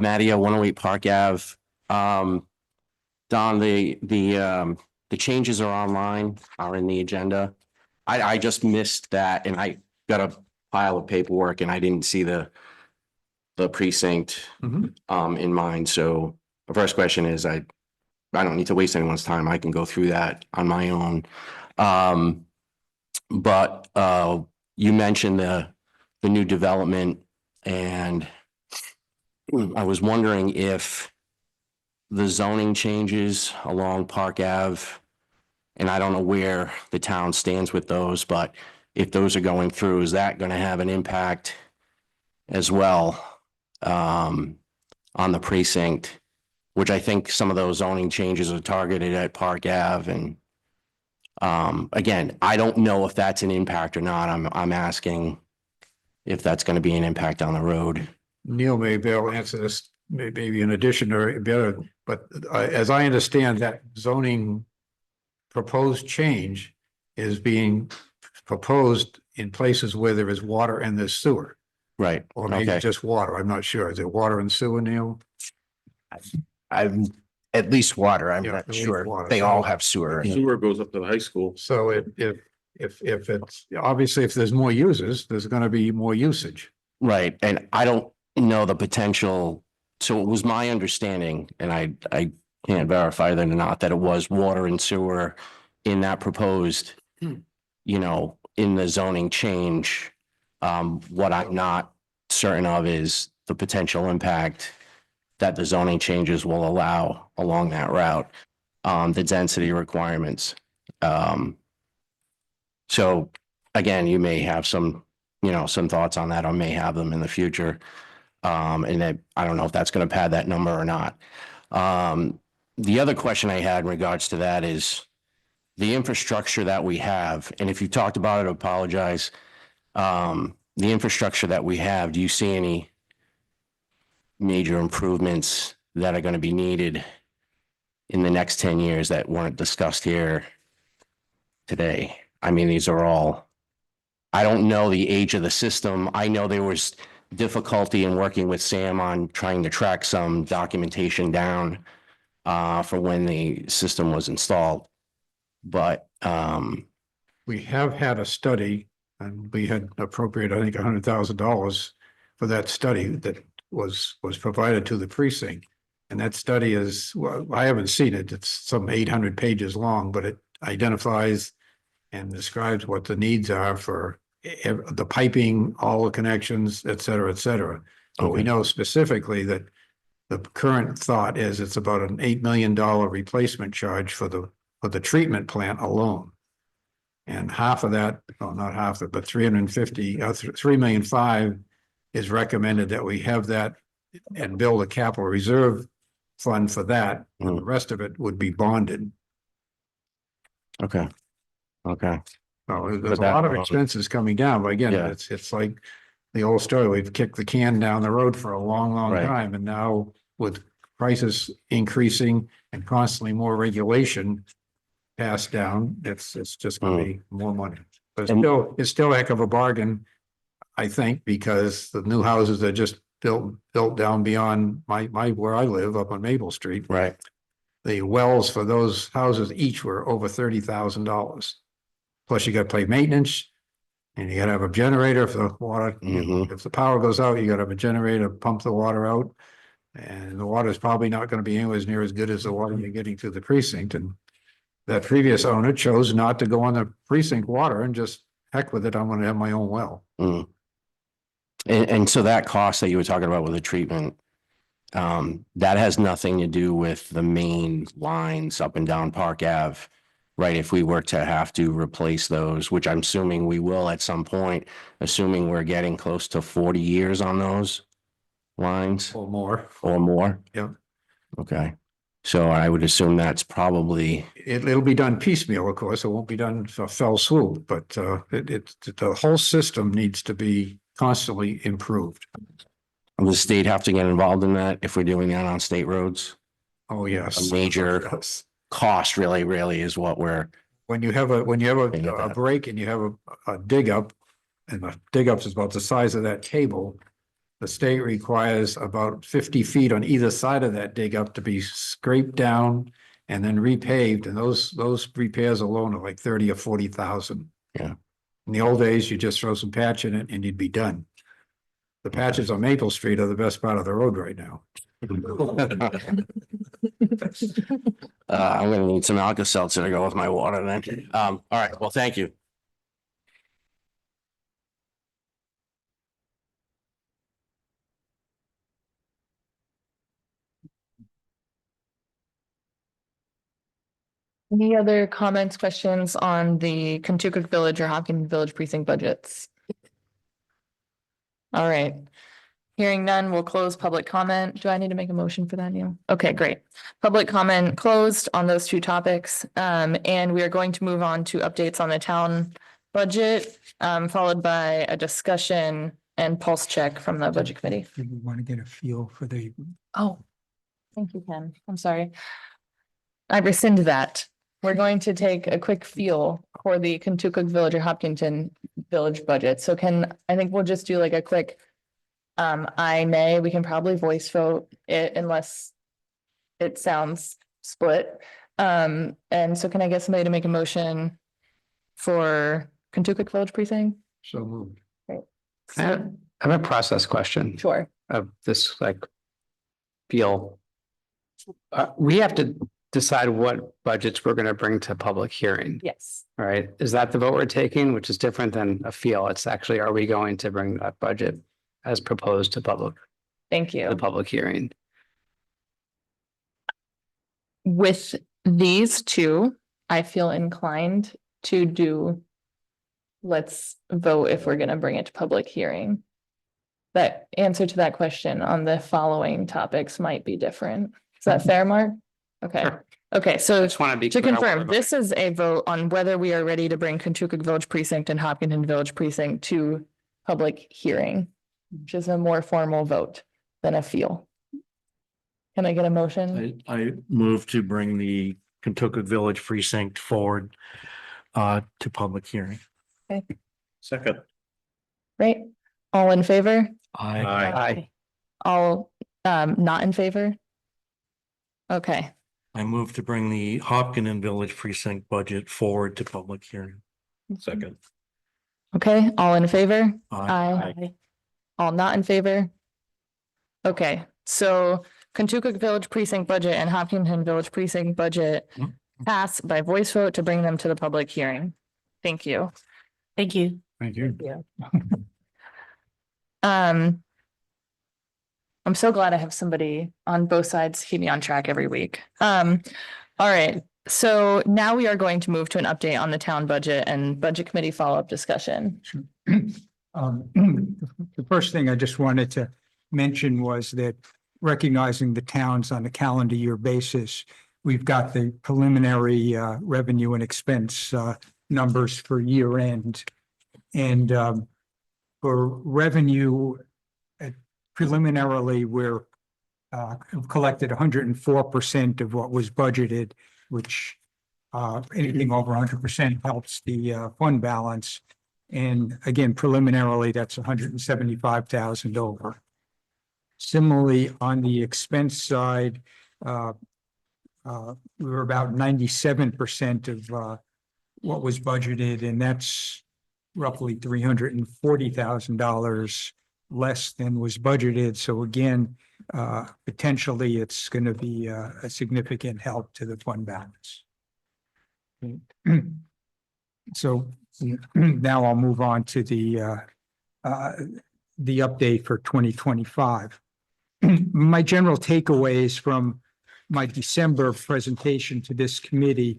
Mattio, 108 Park Ave. Don, the changes are online, are in the agenda. I just missed that and I got a pile of paperwork and I didn't see the precinct Mhm. in mind. So the first question is, I don't need to waste anyone's time. I can go through that on my own. But you mentioned the new development and I was wondering if the zoning changes along Park Ave, and I don't know where the town stands with those, but if those are going through, is that going to have an impact as well on the precinct? Which I think some of those zoning changes are targeted at Park Ave and again, I don't know if that's an impact or not. I'm asking if that's going to be an impact on the road. Neil may be able to answer this, maybe in addition or better, but as I understand that zoning proposed change is being proposed in places where there is water and there's sewer, Right. or maybe Okay. just water. I'm not sure. Is it water and sewer, Neil? I'm at least water. I'm Yeah, not at least sure. water. They So- all have sewer. Sewer goes up to the high school. So if it's, obviously, if there's more users, there's gonna be more usage. Right. And I don't know the potential. So it was my understanding, and I can't verify that or not, that it was water and sewer in that proposed, you know, in the zoning change. What I'm not certain of is the potential impact that the zoning changes will allow along that route, the density requirements. So again, you may have some, some thoughts on that or may have them in the future. And that, I don't know if that's going to pad that number or not. The other question I had in regards to that is the infrastructure that we have, and if you talked about it, I apologize. The infrastructure that we have, do you see any major improvements that are going to be needed in the next 10 years that weren't discussed here today? I mean, these are all, I don't know the age of the system. I know there was difficulty in working with Sam on trying to track some documentation down for when the system was installed. But We have had a study and we had appropriated, I think, $100,000 for that study that was provided to the precinct. And that study is, well, I haven't seen it. It's some 800 pages long, but it identifies and describes what the needs are for the piping, all the connections, et cetera, et cetera. But we Okay. know specifically that the current thought is it's about an $8 million replacement charge for the treatment plant alone. And half of that, well, not half of it, but 350, 3.5 million is recommended that we have that and build a capital reserve fund for that. And the rest of it would be bonded. okay. So there's But a lot of that- expenses coming down, but again, Yeah. it's like the old story. We've kicked the can down the road for a long, long Right. time. And now with prices increasing and constantly more regulation passed down, it's just gonna be more money. But And- it's still a heck of a bargain, I think, because the new houses are just built down beyond my where I live up on Maple Street. Right. The wells for those houses each were over $30,000. Plus you gotta pay maintenance and you gotta have a generator for the water. Mhm. If the power goes out, you gotta have a generator, pump the water out. And the water is probably not gonna be anywhere near as good as the water you're getting through the precinct. And that previous owner chose not to go on the precinct water and just heck with it, I'm gonna have my own well. Mm. And so that cost that you were talking about with the treatment, that has nothing to do with the main lines up and down Park Ave, right? If we were to have to replace those, which I'm assuming we will at some point, assuming we're getting close to 40 years on those lines Or more. or more. Yeah. Okay. So I would assume that's probably, It'll be done piecemeal, of course. It won't be done for fell swoop, but the whole system needs to be constantly improved. does the state have to get involved in that if we're doing that on state roads? Oh, yes. A major- Yes. Cost really is what we're, When you have Think a of that. break and you have a dig up, and the dig ups is about the size of that table, the state requires about 50 feet on either side of that dig up to be scraped down and then repaved, and those repairs alone are like 30 or 40,000. Yeah. In the old days, you just throw some patch in it and you'd be done. The patches on Maple Street are the best part of the road right now. I'm gonna need some Alka-Seltzer to go with my water then. All right, well, thank you. Any other comments, questions on the Kentucky Village or Hopkins Village precinct budgets? All right. Hearing none, we'll close public comment. Do I need to make a motion for that, Neil? Okay, great. Public comment closed on those two topics. And we are going to move on to updates on the town budget, followed by a discussion and pulse check from the budget committee. Do you want to get a feel for the, Oh, thank you, Ken. I'm sorry. I rescind that. We're going to take a quick feel for the Kentucky Village or Hopkinton Village budget. So I think we'll just do like a quick we can probably voice vote it unless it sounds split. And so can I get somebody to make a motion for Kentucky Village precinct? So moved. I have a process question Sure. of this, like, feel. We have to decide what budgets we're gonna bring to public hearing, Yes. all right? Is that the vote we're taking, which is different than a feel? It's actually, are we going to bring that budget as proposed to Thank you. the public hearing? With these two, I feel inclined to do. Let's vote if we're gonna bring it to public hearing. That answer to that question on the following topics might be different. Is that fair, Mark? Okay, Sure. okay, I so just want to be. to clear on what confirm, we're this is a vote on whether we are ready to bring Kentucky Village Precinct and Hopkinton Village Precinct to public hearing, which is a more formal vote than a feel. Can I get a motion? I move to bring the Kentucky Village precinct forward to public hearing. Second. Right? All in favor? I Aye. All not in favor? Okay, move to bring the Hopkinton Village precinct budget forward to public hearing. Second. okay, all in favor? Aye. Aye. All not in favor? Okay, so Kentucky Village precinct budget and Hopkinton Village precinct budget pass by voice vote to bring them to the public hearing. Thank you. Thank you. Thank you. I'm so glad I have somebody on both sides to keep me on track every week. All right, so now we are going to move to an update on the town budget and budget committee follow-up discussion. the first thing I just wanted to mention was that recognizing the towns on a calendar year basis, we've got the preliminary revenue and expense numbers for year end. And for revenue, preliminarily, we're collected 104% of what was budgeted, which anything over 100% helps the fund balance. And again, preliminarily, that's 175,000 over. Similarly, on the expense side, we were about 97% of what was budgeted, and that's roughly $340,000 less than was budgeted. So again, potentially it's going to be a significant help to the fund balance. So now I'll move on to the update for 2025. My general takeaways from my December presentation to this committee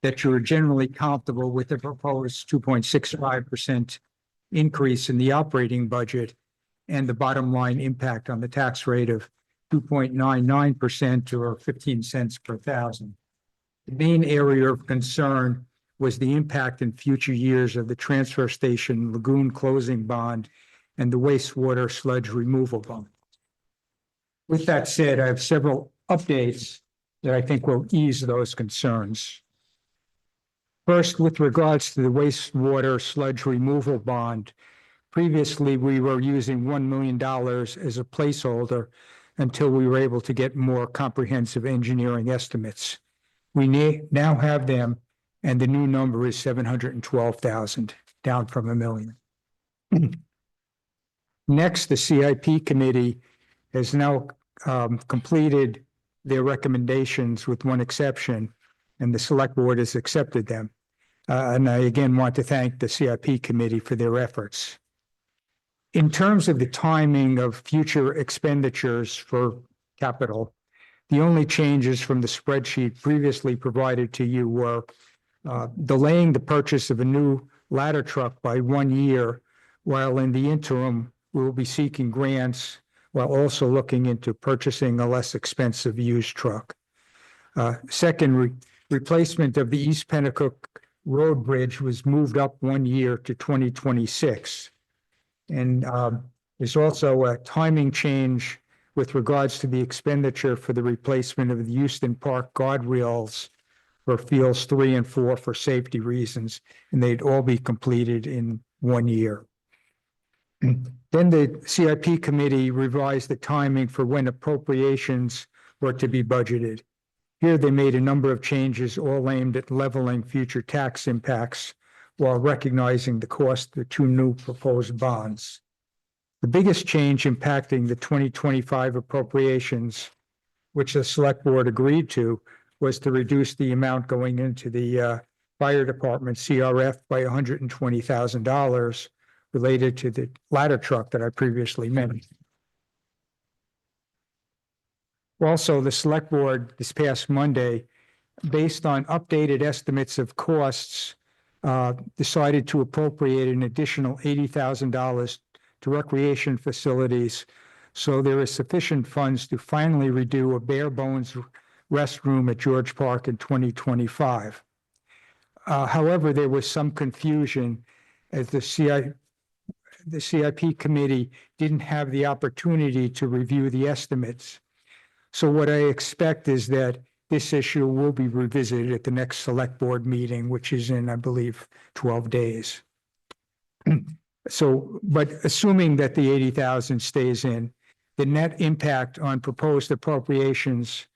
that you're generally comfortable with the proposed 2.65% increase in the operating budget and the bottom line impact on the tax rate of 2.99% or 15 cents per thousand. The main area of concern was the impact in future years of the transfer station lagoon closing bond and the wastewater sludge removal bond. With that said, I have several updates that I think will ease those concerns. First, with regards to the wastewater sludge removal bond, Previously, we were using $1 million as a placeholder until we were able to get more comprehensive engineering estimates. We now have them, and the new number is 712,000, down from $1 million. Next, the CIP committee has now completed their recommendations with one exception, and the select board has accepted them. And I again want to thank the CIP committee for their efforts. In terms of the timing of future expenditures for capital, the only changes from the spreadsheet previously provided to you were delaying the purchase of a new ladder truck by 1 year, while in the interim, we will be seeking grants while also looking into purchasing a less expensive used truck. Second, replacement of the East Pennacook Road Bridge was moved up 1 year to 2026. And there's also a timing change with regards to the expenditure for the replacement of the Houston Park guardrails for fields 3 and 4 for safety reasons, and they'd all be completed in 1 year. Then the CIP committee revised the timing for when appropriations were to be budgeted. Here, they made a number of changes, all aimed at leveling future tax impacts while recognizing the cost of the 2 new proposed bonds. The biggest change impacting the 2025 appropriations, which the select board agreed to, was to reduce the amount going into the fire department CRF by $120,000 related to the ladder truck that I previously mentioned. Also, the select board this past Monday, based on updated estimates of costs, decided to appropriate an additional $80,000 to recreation facilities. So there is sufficient funds to finally redo a bare bones restroom at George Park in 2025. However, there was some confusion as the CIP committee didn't have the opportunity to review the estimates. So what I expect is that this issue will be revisited at the next select board meeting, which is in, I believe, 12 days. So, but assuming that the 80,000 stays in, the net impact on proposed appropriations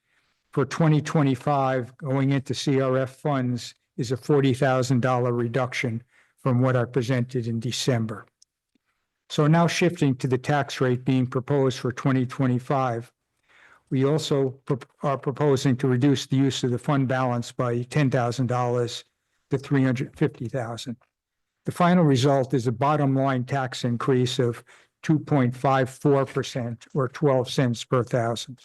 for 2025 going into CRF funds is a $40,000 reduction from what I presented in December. So now shifting to the tax rate being proposed for 2025, we also are proposing to reduce the use of the fund balance by $10,000 to $350,000. The final result is a bottom line tax increase of 2.54% or 12 cents per thousand.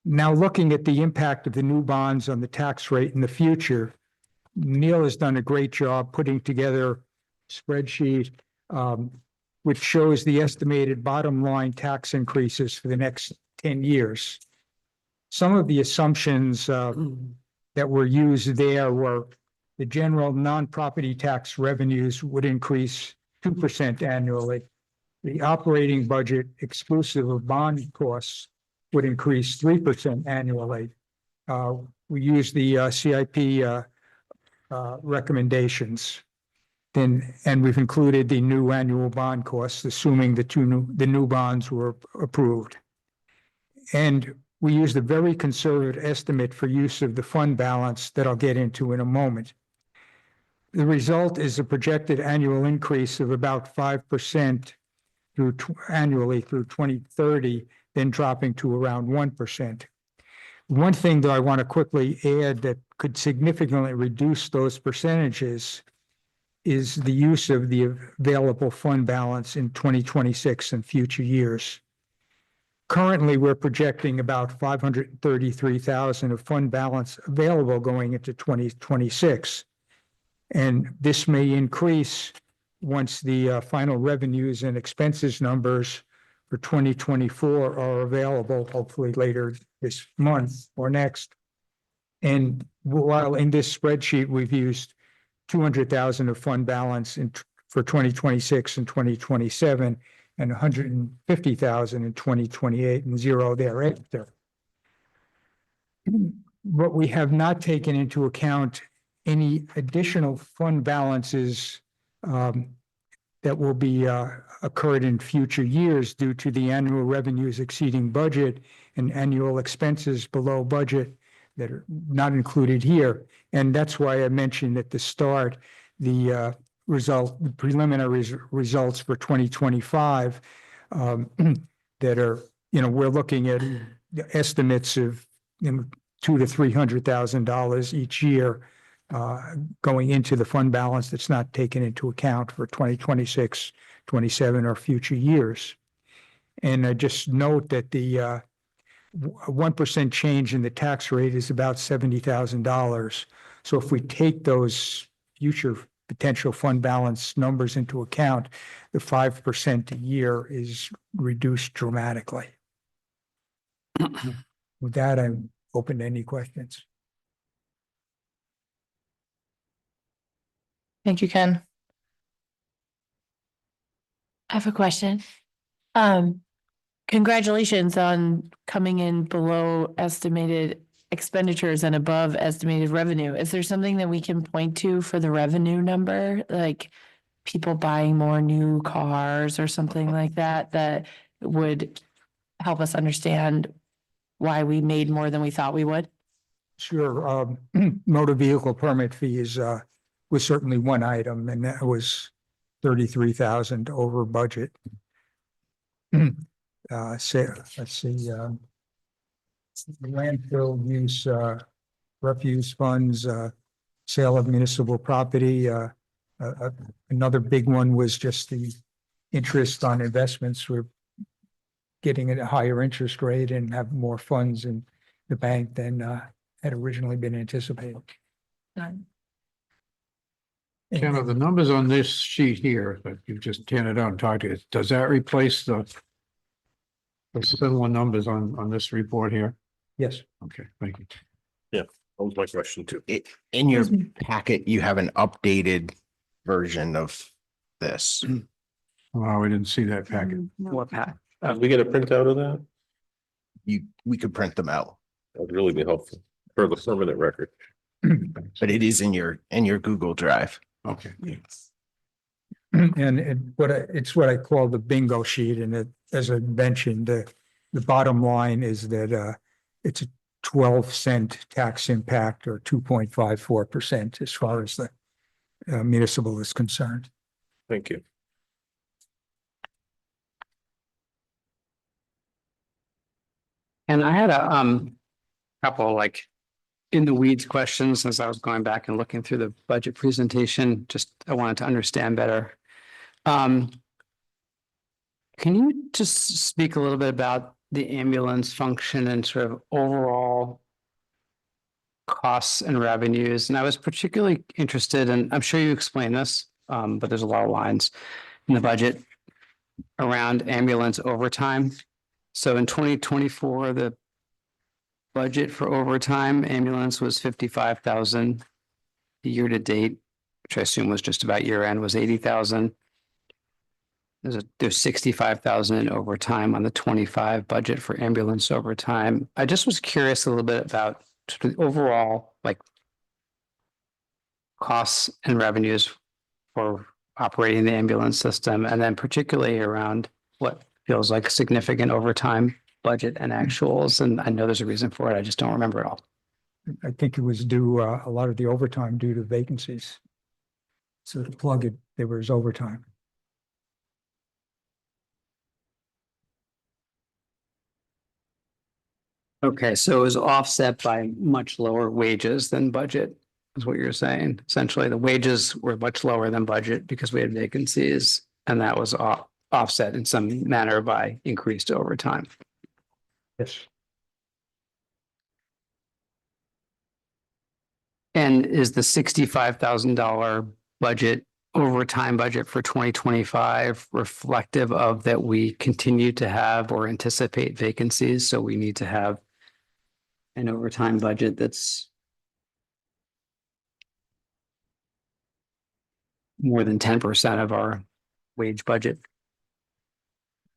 Now, looking at the impact of the new bonds on the tax rate in the future, Neil has done a great job putting together a spreadsheet which shows the estimated bottom line tax increases for the next 10 years. Some of the assumptions that were used there were the general non-property tax revenues would increase 2% annually. The operating budget exclusive of bond costs would increase 3% annually. We use the CIP recommendations. And we've included the new annual bond costs, assuming the new bonds were approved. And we used a very conservative estimate for use of the fund balance that I'll get into in a moment. The result is a projected annual increase of about 5% annually through 2030, then dropping to around 1%. One thing that I want to quickly add that could significantly reduce those percentages is the use of the available fund balance in 2026 and future years. Currently, we're projecting about 533,000 of fund balance available going into 2026. And this may increase once the final revenues and expenses numbers for 2024 are available, hopefully later this month or next. And while in this spreadsheet, we've used 200,000 of fund balance for 2026 and 2027, and 150,000 in 2028 and zero thereafter. But we have not taken into account any additional fund balances that will be occurred in future years due to the annual revenues exceeding budget and annual expenses below budget that are not included here. And that's why I mentioned at the start, the preliminary results for 2025 that are, we're looking at estimates of, $200,000 to $300,000 each year going into the fund balance that's not taken into account for 2026, 27, or future years. And I just note that the 1% change in the tax rate is about $70,000. So if we take those future potential fund balance numbers into account, the 5% a year is reduced dramatically. With that, I'm open to any questions. Thank you, Ken. I have a question. Congratulations on coming in below estimated expenditures and above estimated revenue. Is there something that we can point to for the revenue number? Like people buying more new cars or something like that, that would help us understand why we made more than we thought we would? Sure. Motor vehicle permit fees was certainly one item, and that was 33,000 over budget. Say, let's see, landfill use, refuse funds, sale of municipal property. Another big one was just the interest on investments. We're getting a higher interest rate and have more funds in the bank than had originally been anticipated. Ken, are the numbers on this sheet here that you've just handed out and talked to, does that replace the similar numbers on this report here? Yes. Okay, thank you. That was my question too. In your packet, you have an updated version of this. Oh, we didn't see that packet. What, Pat? Did we get a printout of that? We could print them out, That would really be helpful for the permanent record. but it is in your Google Drive. Okay. And it's what I call the bingo sheet. And as I mentioned, the bottom line is that it's a 12-cent tax impact or 2.54% as far as the municipal is concerned. Thank you. And I had a couple like in the weeds questions as I was going back and looking through the budget presentation. Just I wanted to understand better. Can you just speak a little bit about the ambulance function and sort of overall costs and revenues? And I was particularly interested, and I'm sure you explained this, but there's a lot of lines in the budget around ambulance overtime. So in 2024, the budget for overtime ambulance was 55,000. The year to date, which I assume was just about year end, was 80,000. There's 65,000 in overtime on the 25 budget for ambulance overtime. I just was curious a little bit about sort of the overall like costs and revenues for operating the ambulance system, and then particularly around what feels like significant overtime budget and actuals. And I know there's a reason for it. I just don't remember it all. I think it was due, a lot of the overtime due to vacancies. So to plug it, there was overtime. Okay, so it was offset by much lower wages than budget, is what you're saying. Essentially, the wages were much lower than budget because we had vacancies, and that was offset in some manner by increased overtime. Yes. And is the $65,000 budget, overtime budget for 2025 reflective of that we continue to have or anticipate vacancies? So we need to have an overtime budget that's more than 10% of our wage budget.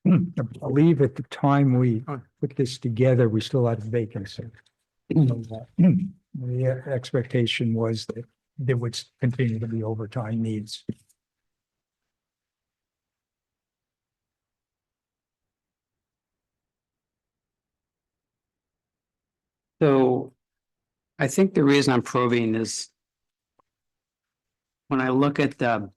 I believe at the time we put this together, we still had a vacancy. The expectation was that there would continue to be overtime needs. So I think the reason I'm probing is when I look at the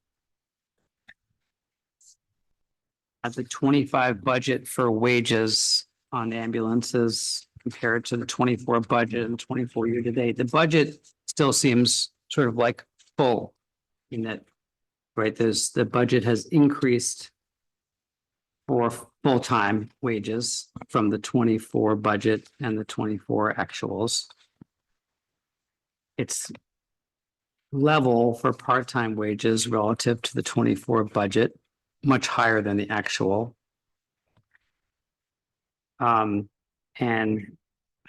25 budget for wages on ambulances compared to the 24 budget and 24 year to date, the budget still seems sort of like full in that, right? The budget has increased for full-time wages from the 24 budget and the 24 actuals. It's level for part-time wages relative to the 24 budget, much higher than the actual. And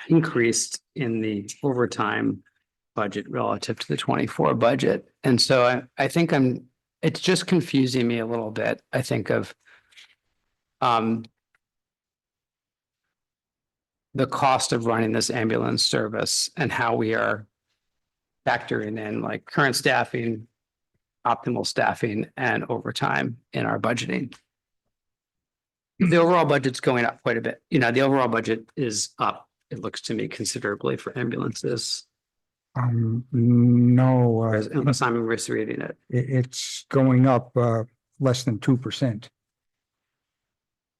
increased in the overtime budget relative to the 24 budget. And so I think it's just confusing me a little bit. I think of the cost of running this ambulance service and how we are factoring in like current staffing, optimal staffing, and overtime in our budgeting. The overall budget's going up quite a bit. You know, the overall budget is up, it looks to me, considerably for ambulances, No, unless I'm misreading it. it's going up, less than 2%.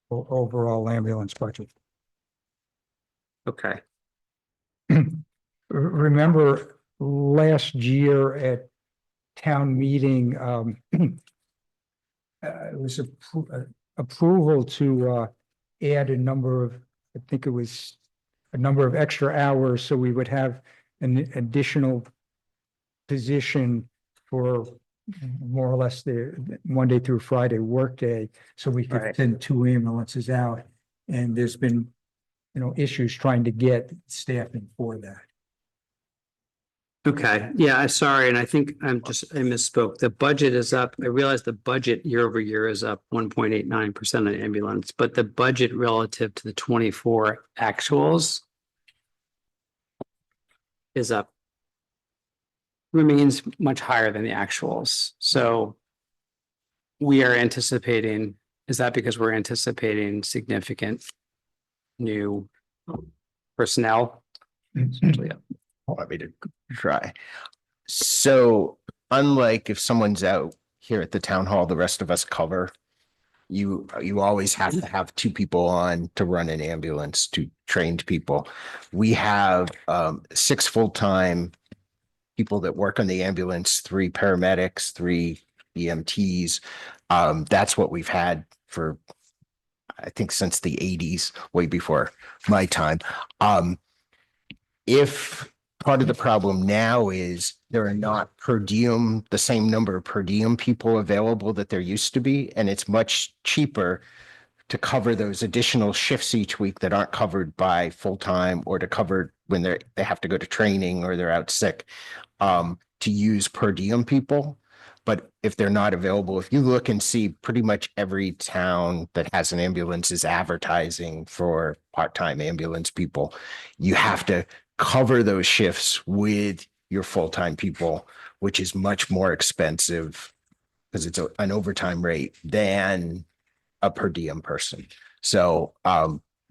Overall ambulance budget. Okay. Remember last year at town meeting, it was approval to add a number of, I think it was a number of extra hours, so we would have an additional position for more or less the Monday through Friday workday, so we could Right. send 2 ambulances out. And there's been, issues trying to get staffing for that. Okay, yeah, sorry, and I think I misspoke. The budget is up. I realize the budget year over year is up 1.89% on ambulance, but the budget relative to the 24 actuals is up, remains much higher than the actuals. So we are anticipating, is that because we're anticipating significant new personnel? Essentially, Want me to try? So unlike if someone's out here at the town hall, the rest of us cover. You always have to have 2 people on to run an ambulance, 2 trained people. We have 6 full-time people that work on the ambulance, 3 paramedics, 3 EMTs. That's what we've had for, I think, since the 80s, way before my time. If part of the problem now is there are not the same number of per diem people available that there used to be, and it's much cheaper to cover those additional shifts each week that aren't covered by full-time, or to cover when they have to go to training or they're out sick, to use per diem people. But if they're not available, if you look and see, pretty much every town that has an ambulance is advertising for part-time ambulance people. You have to cover those shifts with your full-time people, which is much more expensive because it's an overtime rate than a per diem person. So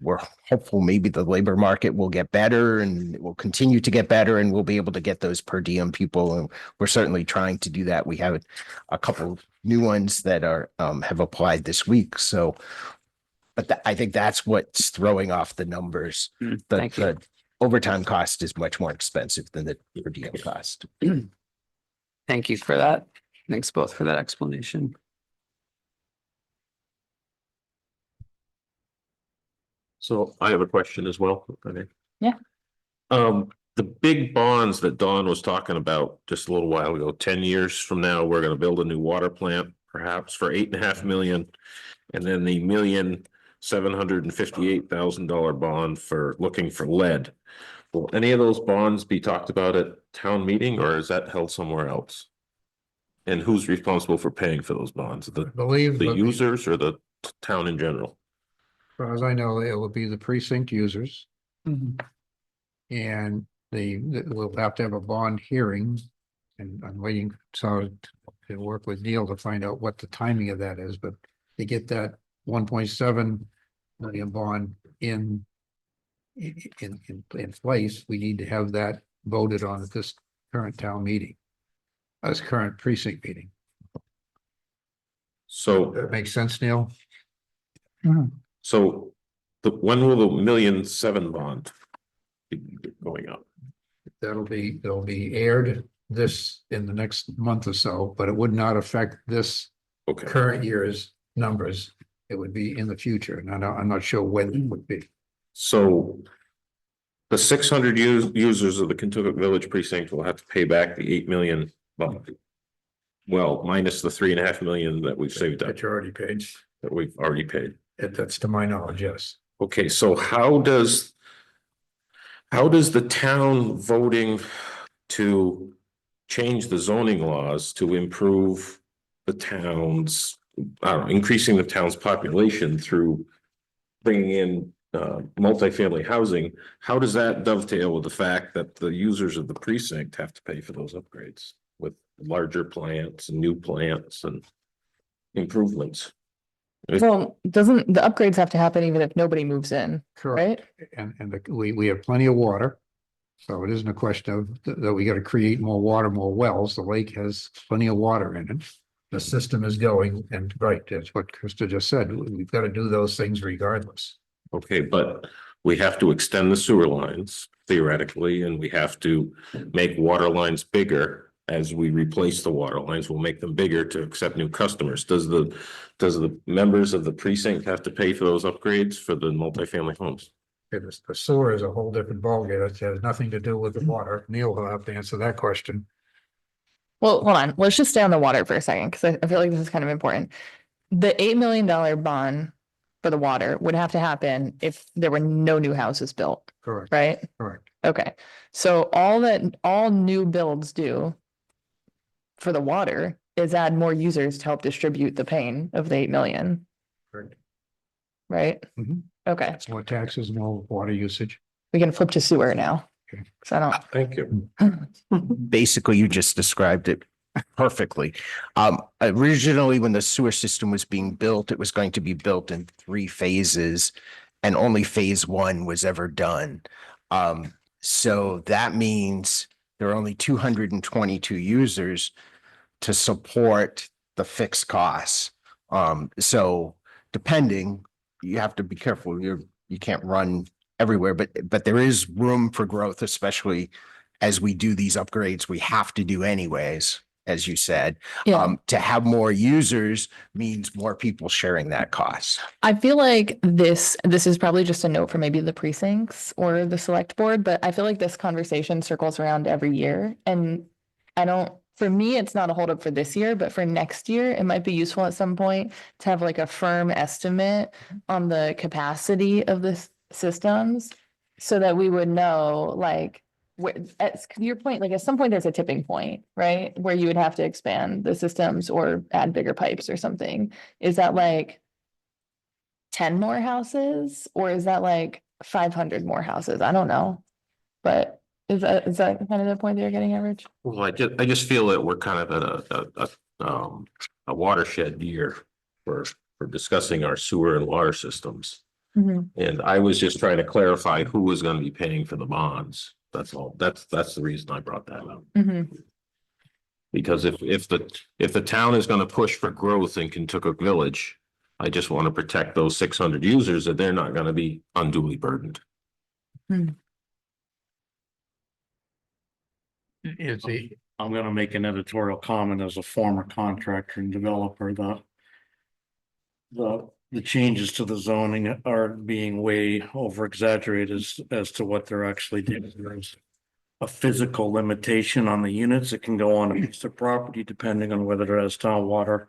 we're hopeful maybe the labor market will get better, and it will continue to get better, and we'll be able to get those per diem people. And we're certainly trying to do that. We have a couple of new ones that are have applied this week. So, but I think that's what's throwing off the numbers. Thank you. The overtime cost is much more expensive than the per diem cost. Thank you for that. Thanks both for that explanation. So I have a question as well. if I may. Yeah. The big bonds that Dawn was talking about just a little while ago, 10 years from now, we're gonna build a new water plant, perhaps for 8.5 million. And then the $1,758,000 bond for looking for lead. Will any of those bonds be talked about at town meeting, or is that held somewhere else? And who's responsible for paying for those bonds? I The believe. users or the town in general? As far as I know, it will be the precinct users. And we'll have to have a bond hearing. And I'm waiting to work with Neil to find out what the timing of that is, but to get that 1.7 million bond in in place, we need to have that voted on at this current town meeting. This current precinct meeting. So, That makes sense, Neil? so when will the 1,000,007 bond be going up? It'll be aired this in the next month or so, but it would not affect this Okay, current year's numbers. It would be in the future, and I'm not sure when it would be. so the 600 users of the Kentucky Village precinct will have to pay back the 8 million bond. Well, minus the 3.5 million that we've saved up, That you already paid. that we've already paid. That's to my knowledge, yes. Okay, so how does the town voting to change the zoning laws to improve the town's, I don't know, increasing the town's population through bringing in multifamily housing, how does that dovetail with the fact that the users of the precinct have to pay for those upgrades with larger plants and new plants and improvements? Well, doesn't the upgrades have to happen even if nobody moves in, right? And we have plenty of water. So it isn't a question of that we got to create more water, more wells. The lake has plenty of water in it. The system is going, and right, that's what Krista just said. We've got to do those things regardless. Okay, but we have to extend the sewer lines theoretically, and we have to make water lines bigger. As we replace the water lines, we'll make them bigger to accept new customers. Does the members of the precinct have to pay for those upgrades for the multifamily homes? The sewer is a whole different ballgame. It has nothing to do with the water. Neil will have to answer that question. Well, hold on, let's just stay on the water for a second, because I feel like this is kind of important. The $8 million bond for the water would have to happen if there were no new houses built, Correct, right? correct. Okay, so all new builds do for the water is add more users to help distribute the pain of the 8 million, Correct. right? Mhm. Okay, More taxes, more water usage. we can flip to sewer now. Okay. So I don't. Thank you. Basically, you just described it perfectly. Originally, when the sewer system was being built, it was going to be built in 3 phases, and only phase 1 was ever done. So that means there are only 222 users to support the fixed costs. So depending, you have to be careful. You can't run everywhere, but there is room for growth, especially as we do these upgrades we have to do anyways, as you said. Yeah. To have more users means more people sharing that cost. I feel like this is probably just a note for maybe the precincts or the select board, but I feel like this conversation circles around every year. And for me, it's not a holdup for this year, but for next year, it might be useful at some point to have like a firm estimate on the capacity of the systems so that we would know like at your point, like at some point there's a tipping point, right? Where you would have to expand the systems or add bigger pipes or something. Is that like 10 more houses or is that like 500 more houses? I don't know. But is that kind of the point that you're getting at, Rich? Well, I just feel that we're kind of at a watershed year for discussing our sewer and water systems. And I was just trying to clarify who was going to be paying for the bonds. That's all. That's the reason I brought that up. Because if the town is going to push for growth in Kentucky Village, I just want to protect those 600 users that they're not going to be unduly burdened. I'm gonna make an editorial comment as a former contractor and developer. The changes to the zoning are being way over exaggerated as to what they're actually doing. There's a physical limitation on the units that can go on a piece of property depending on whether it has town water,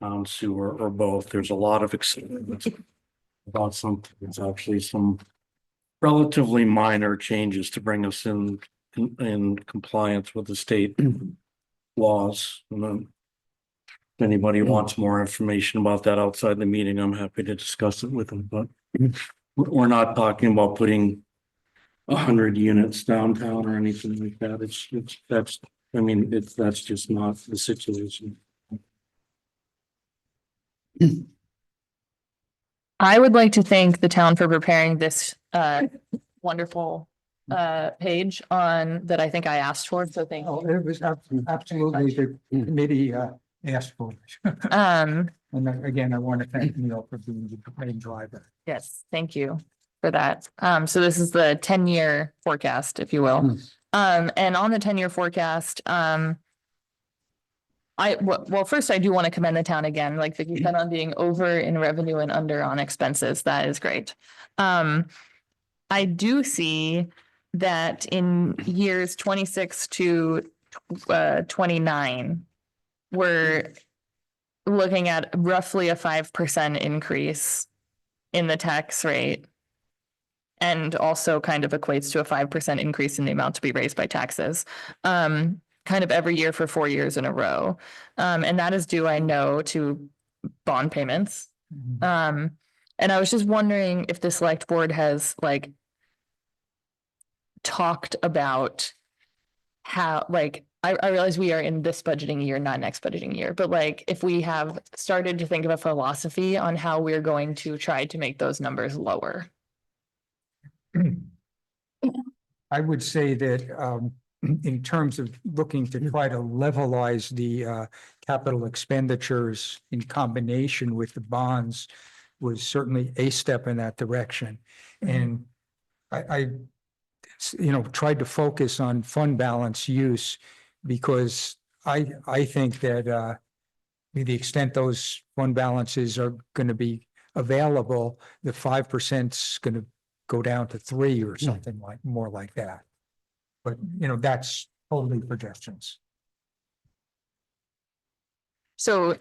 town sewer, or both. There's a lot of excitement about something. It's actually some relatively minor changes to bring us in compliance with the state laws. And then if anybody wants more information about that outside the meeting, I'm happy to discuss it with them, but we're not talking about putting 100 units downtown or anything like that. That's just not the situation. I would like to thank the town for preparing this wonderful page on that I think I asked for, so thank Oh, you. it was absolutely the committee asked for it. Um, And again, I want to thank Neil for being the main driver. yes, thank you for that. So this is the 10-year forecast, if you will. And on the 10-year forecast, well, first I do want to commend the town again, like Vicky said, on being over in revenue and under on expenses. That is great. I do see that in years 26 to 29, we're looking at roughly a 5% increase in the tax rate. And also kind of equates to a 5% increase in the amount to be raised by taxes. Kind of every year for 4 years in a row. And that is due, I know, to bond payments. And I was just wondering if the select board has like talked about how, like, I realize we are in this budgeting year, not next budgeting year, but like if we have started to think of a philosophy on how we're going to try to make those numbers lower. I would say that in terms of looking to try to levelize the capital expenditures in combination with the bonds was certainly a step in that direction. And I tried to focus on fund balance use because I think that to the extent those fund balances are going to be available, the 5% is going to go down to 3 or something like more like that. But that's totally projections. So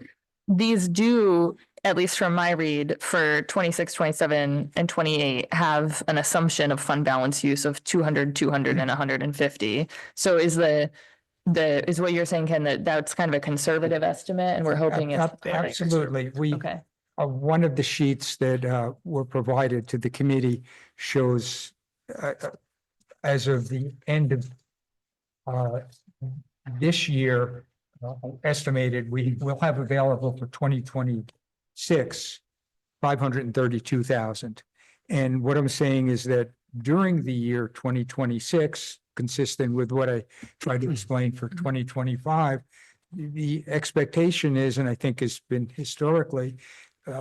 these do, at least from my read, for 26, 27, and 28, have an assumption of fund balance use of 200, 200, and 150. So is is what you're saying, Ken, that's kind of a conservative estimate and we're hoping it's very Absolutely. okay. One of the sheets that were provided to the committee shows as of the end of this year, estimated, we will have available for 2026, 532,000. And what I'm saying is that during the year 2026, consistent with what I tried to explain for 2025, the expectation is, and I think has been historically,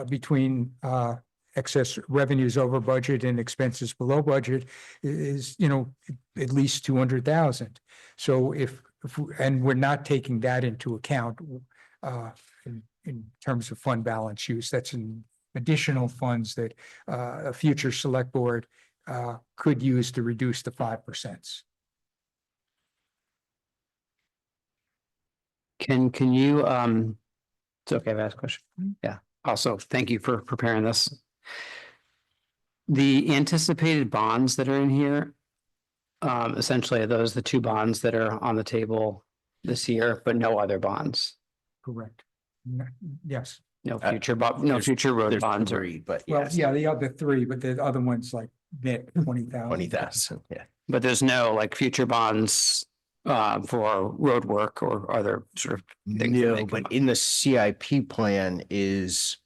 between excess revenues over budget and expenses below budget is, at least 200,000. So and we're not taking that into account in terms of fund balance use. That's an additional funds that a future select board could use to reduce the 5%. Can you, it's okay if I ask a question? Yeah. Also, thank you for preparing this. The anticipated bonds that are in here, essentially, are those the two bonds that are on the table this year, but no other bonds? Correct. Yes. No future, no future road There's bonds or, 3, but Well, yes, yeah, the other 3, but the other one's like net 20,000. 20,000, yeah. but there's no like future bonds for road work or other sort of things that No, they can- but in the CIP plan is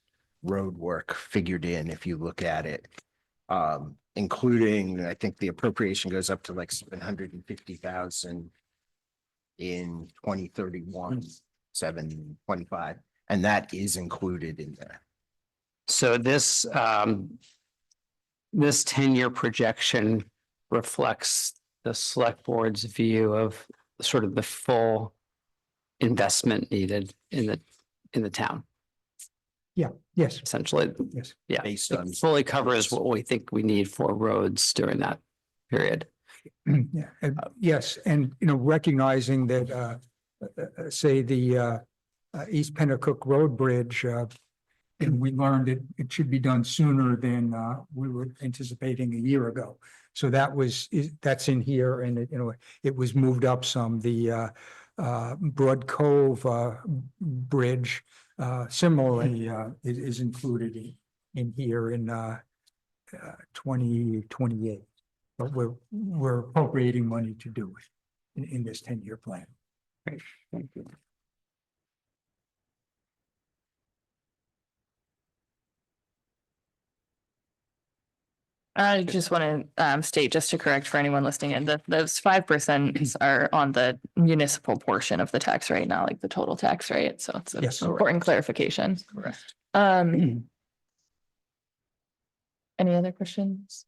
road work figured in, if you look at it. Including, I think the appropriation goes up to like 750,000 in 2031, 725, and that is included in there. So this 10-year projection reflects the select board's view of sort of the full investment needed in the town, Yeah, yes, essentially. yes. Yeah, Based it on- fully covers what we think we need for roads during that period. Yeah, yes, and recognizing that say the East Pennacook Road Bridge, and we learned it should be done sooner than we were anticipating a year ago. So that's in here, and it was moved up some. The Broad Cove Bridge similarly is included in here in 2028. But we're appropriating money to do it in this 10-year plan. Great, thank you. I just want to state, just to correct for anyone listening in, that those 5% are on the municipal portion of the tax rate, not like the total tax rate. So it's an Yes. important clarification. Correct. Any other questions?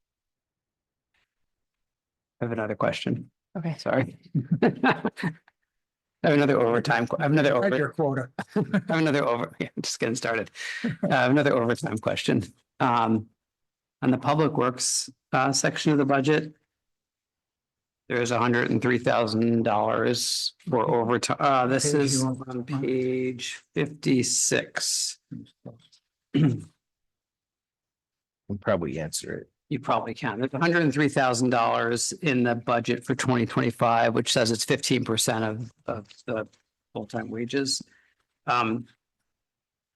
I have another question. Okay. Sorry. I have another overtime. I have another Read over. your quota. I have another yeah, I'm just getting started. I have another overtime question. On the public works section of the budget. There's $103,000 for overtime. This Page is you want? on page 56. We'll probably answer it. You probably can. There's $103,000 in the budget for 2025, which says it's 15% of the full-time wages.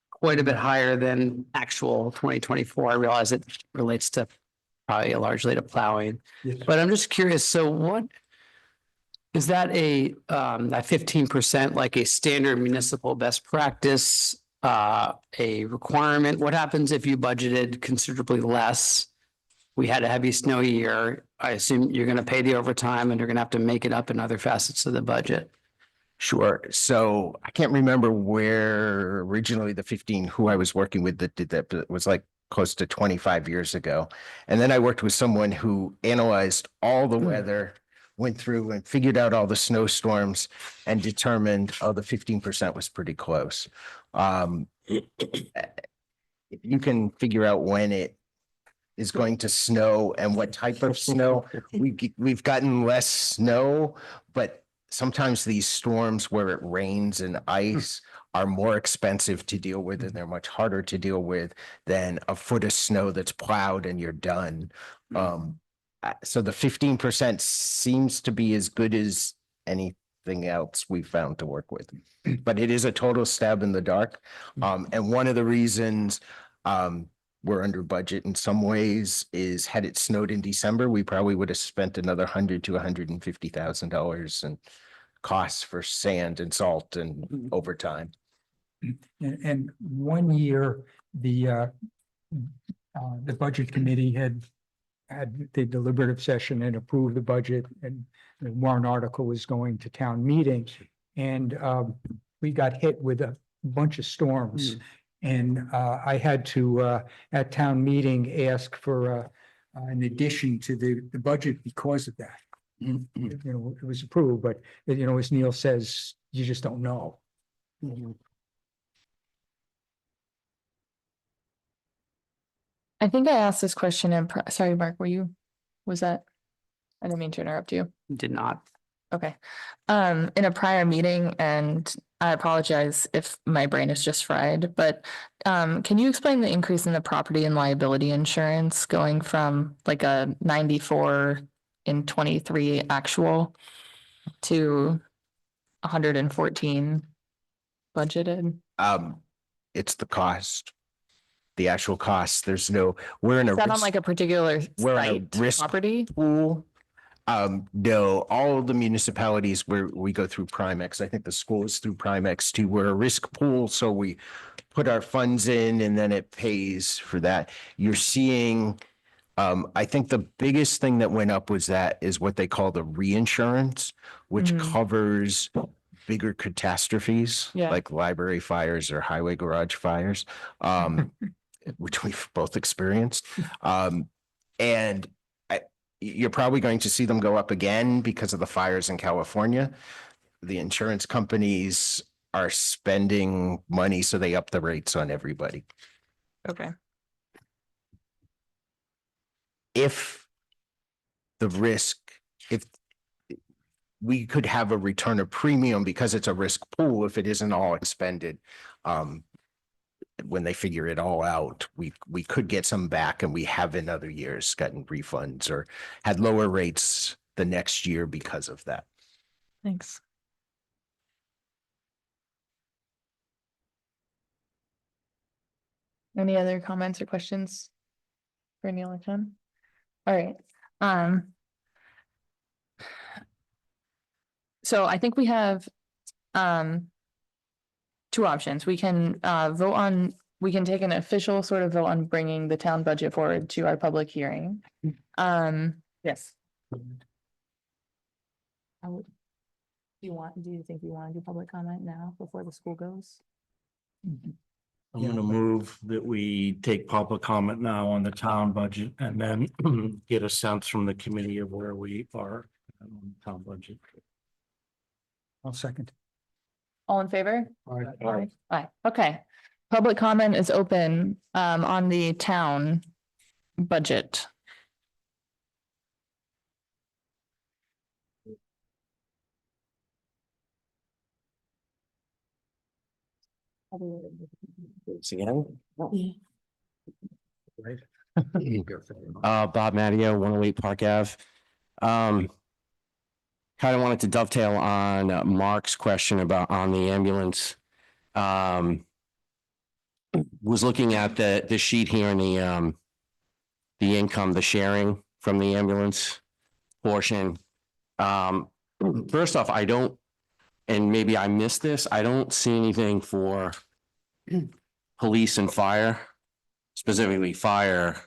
Quite a bit higher than actual 2024. I realize it relates to probably largely to plowing, Yes. but I'm just curious. So what is that that 15% like a standard municipal best practice, a requirement? What happens if you budgeted considerably less? We had a heavy snowy year. I assume you're going to pay the overtime and you're going to have to make it up in other facets of the budget. Sure. So I can't remember where originally who I was working with that did that, but it was like close to 25 years ago. And then I worked with someone who analyzed all the weather, went through and figured out all the snowstorms and determined, oh, the 15% was pretty close. If you can figure out when it is going to snow and what type of snow, we've gotten less snow, but sometimes these storms where it rains and ice are more expensive to deal with, and they're much harder to deal with than a foot of snow that's plowed and you're done. So the 15% seems to be as good as anything else we've found to work with, but it is a total stab in the dark. And one of the reasons we're under budget in some ways is had it snowed in December, we probably would have spent another $100,000 to $150,000 in costs for sand and salt and overtime. And 1 year, the budget committee had the deliberative session and approved the budget, and the warrant article was going to town meeting. And we got hit with a bunch of storms. And I had to, at town meeting, ask for an addition to the budget because of that. You know, it was approved, but, you know, as Neil says, you just don't know. I think I asked this question in, sorry, Mark, was that? I didn't mean to interrupt you. Did not. Okay. In a prior meeting, and I apologize if my brain is just fried, but can you explain the increase in the property and liability insurance going from like a 94 in 23 actual to 114 budgeted? It's the cost, the actual cost. We're in a Is that on risk like a particular we're in a site risk property? pool. No, all of the municipalities where we go through Primex, I think the school is through Primex too. We're a risk pool, so we put our funds in and then it pays for that. You're seeing, I think the biggest thing that went up is what they call the reinsurance, which covers bigger catastrophes like library fires or highway garage fires, which we've both experienced. And you're probably going to see them go up again because of the fires in California. The insurance companies are spending money, so they up the rates on everybody. Okay. If we could have a return of premium because it's a risk pool, if it isn't all expended, when they figure it all out, we could get some back, and we have in other years gotten refunds or had lower rates the next year because of that. Thanks. Any other comments or questions for Neil or John? All right. So I think we have two options. We can vote on we can take an official sort of vote on bringing the town budget forward to our public hearing. Yes. Do you think you want to do public comment now before the school goes? I'm gonna move that we take public comment now on the town budget and then get a sense from the committee of where we are on the town budget. I'll second. All in favor? Aye. Okay. Public comment is open on the town budget. Bob Mattio, 108 Park Ave. Kind of wanted to dovetail on Mark's question about on the ambulance. Was looking at the sheet here in the income, the sharing from the ambulance portion. First off, I don't, and maybe I missed this, I don't see anything for police and fire, specifically fire.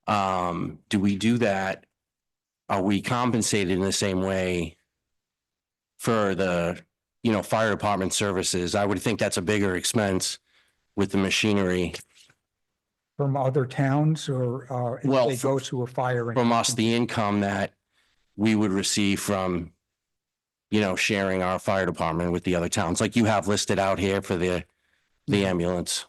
Do we do that? Are we compensated in the same way for the, fire department services? I would think that's a bigger expense with the machinery. From other towns or if Well, they go to a fire. From us, the income that we would receive from, sharing our fire department with the other towns, like you have listed out here for the ambulance.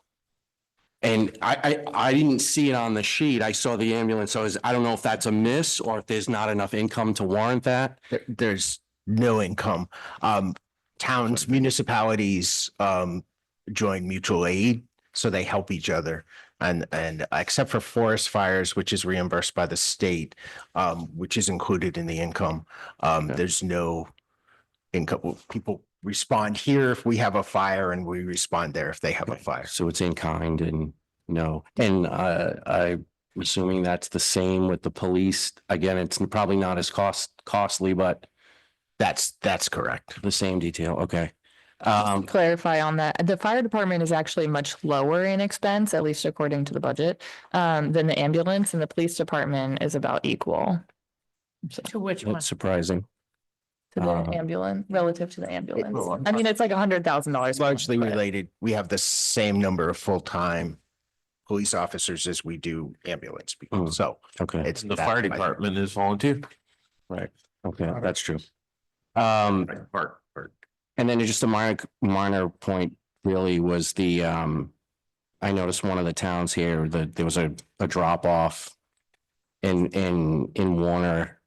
And I didn't see it on the sheet. I saw the ambulance. So I don't know if that's a miss or if there's not enough income to warrant that. There's no income. Towns, municipalities, join mutual aid, so they help each other. And except for forest fires, which is reimbursed by the state, which is included in the income, there's no income. People respond here if we have a fire and we respond there if they have a fire. So it's in kind and and I'm assuming that's the same with the police. Again, it's probably not as costly, but That's correct. the same detail. Okay. Clarify on that. The fire department is actually much lower in expense, at least according to the budget, than the ambulance, and the police department is about equal To which one? That's surprising. to the ambulance, relative to the ambulance. I mean, it's like $100,000. Largely related. We have the same number of full-time police officers as we do ambulance people. Mm. So Okay. it's The that fire much. department is volunteer. Right. Okay. That's true. Part. And then just a minor point really was the, I noticed one of the towns here that there was a drop off in Warner,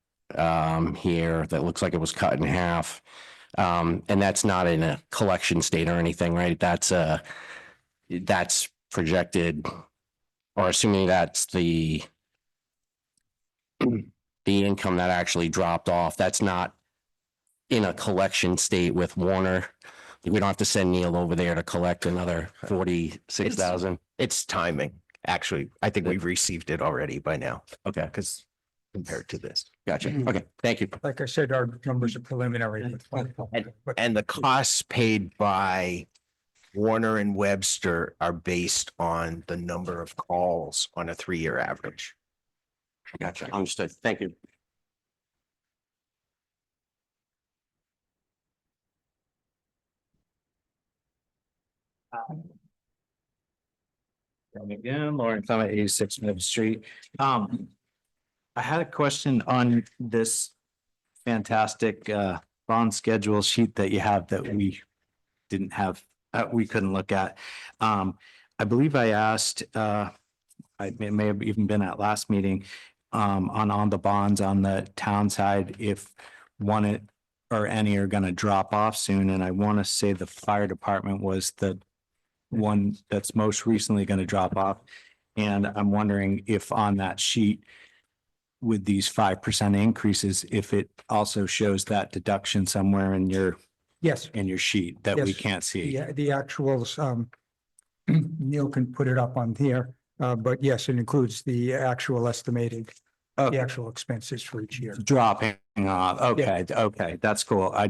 here that looks like it was cut in half. And that's not in a collection state or anything, right? That's projected, or assuming that's the income that actually dropped off. That's not in a collection state with Warner. We don't have to send Neil over there to collect another 46,000. It's timing, actually. I think we've received it already by now. Okay. Because compared to this. Gotcha. Okay. Thank you. Like I said, our numbers are preliminary. but- And the costs paid by Warner and Webster are based on the number of calls on a 3-year average. Gotcha. Understood. Thank you. Again, Lawrence, I'm at 86 Middle Street. I had a question on this fantastic bond schedule sheet that you have that we didn't have, we couldn't look at. I believe I asked, it may have even been at last meeting, on the bonds on the town side, if one or any are gonna drop off soon, and I want to say the fire department was the one that's most recently going to drop off. And I'm wondering if on that sheet with these 5% increases, if it also shows that deduction somewhere in your Yes, sheet that we Yes. can't see. the actuals, Neil can put it up on here, but yes, it includes the actual estimated, the Okay. actual expenses for each year. Dropping off. Okay, okay, that's cool. I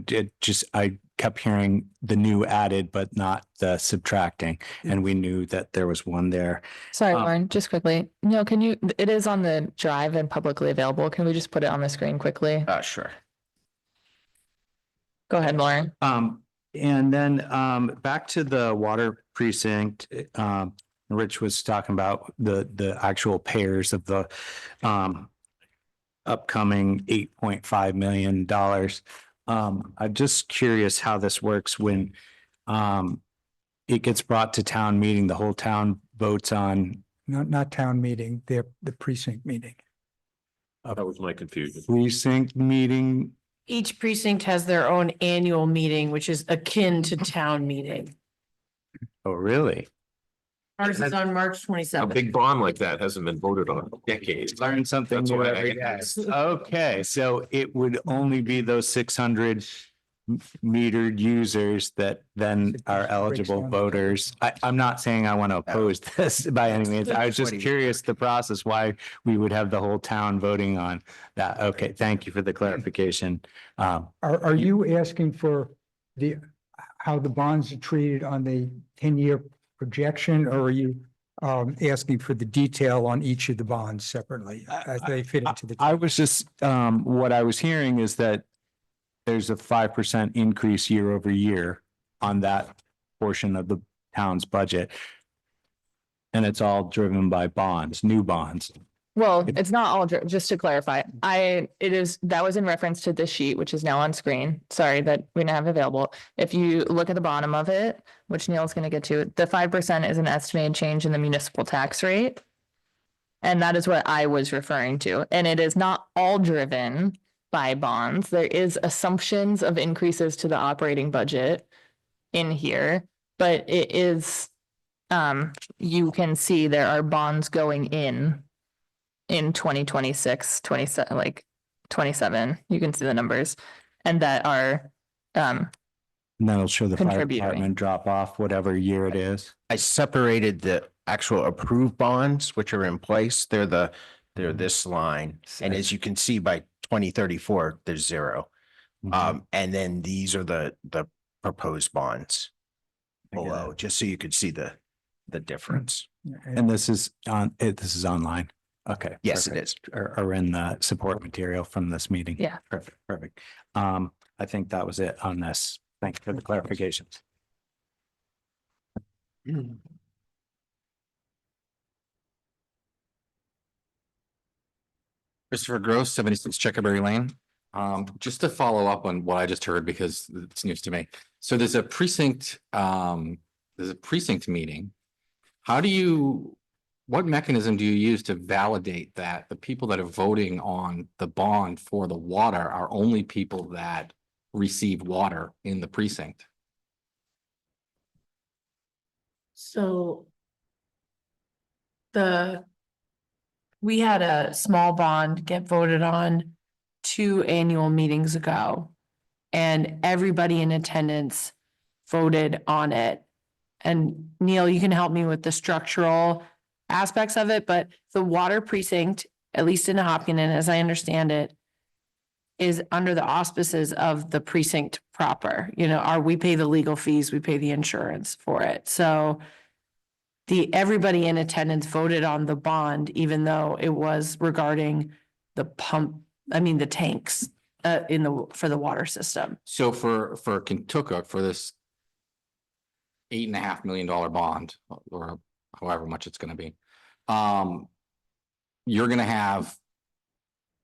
kept hearing the new added, but not the subtracting. And we knew that there was one there. Sorry, Um, Lauren, just quickly. No, can you, it is on the drive and publicly available. Can we just put it on the screen quickly? Sure. Go ahead, Lauren. And then back to the water precinct, Rich was talking about the actual payers of the upcoming $8.5 million. I'm just curious how this works when it gets brought to town meeting, the whole town votes on Not town meeting, the precinct meeting. That was my confusion. precinct meeting. Each precinct has their own annual meeting, which is akin to town meeting. Oh, really? Ours is on March A 27th. big bond like that hasn't been voted on in decades. Learn something That's new why I every day. asked. Okay, so it would only be those 600 metered users that then are eligible voters. I'm not saying I want to oppose this by any means. I was just curious the process, why we would have the whole town voting on that. Okay, thank you for the clarification. Are you asking for how the bonds are treated on the 10-year projection, or are you asking for the detail on each of the bonds separately as they fit into the? I was just, what I was hearing is that there's a 5% increase year over year on that portion of the town's budget. And it's all driven by bonds, new bonds. Well, it's not all, just to clarify, that was in reference to this sheet, which is now on screen. Sorry that we didn't have available. If you look at the bottom of it, which Neil's going to get to, the 5% is an estimated change in the municipal tax rate. And that is what I was referring to. And it is not all driven by bonds. There is assumptions of increases to the operating budget in here, but it is, you can see there are bonds going in 2026, 27, like 27, you can see the numbers, and that are, And that'll show the fire Contributing. department drop off whatever year it is. I separated the actual approved bonds, which are in place. They're this line. And as you can see, by 2034, there's zero. And then these are the proposed bonds below, just so you could see the difference. And this is online. Okay. Yes, it perfect. is. Or in the support material from this meeting. Yeah. Perfect. I think that was it on this. Thank you for the clarifications. Christopher Gross, 76 Checkerberry Lane. Just to follow up on what I just heard, because it's news to me. So there's a precinct meeting. What mechanism do you use to validate that the people that are voting on the bond for the water are only people that receive water in the precinct? So we had a small bond get voted on 2 annual meetings ago. And everybody in attendance voted on it. And Neil, you can help me with the structural aspects of it, but the water precinct, at least in Hopkinton, as I understand it, is under the auspices of the precinct proper. We pay the legal fees, we pay the insurance for it. So everybody in attendance voted on the bond, even though it was regarding the tanks for the water system. So for Kentucky, for this $8.5 million bond, or however much it's going to be, you're going to have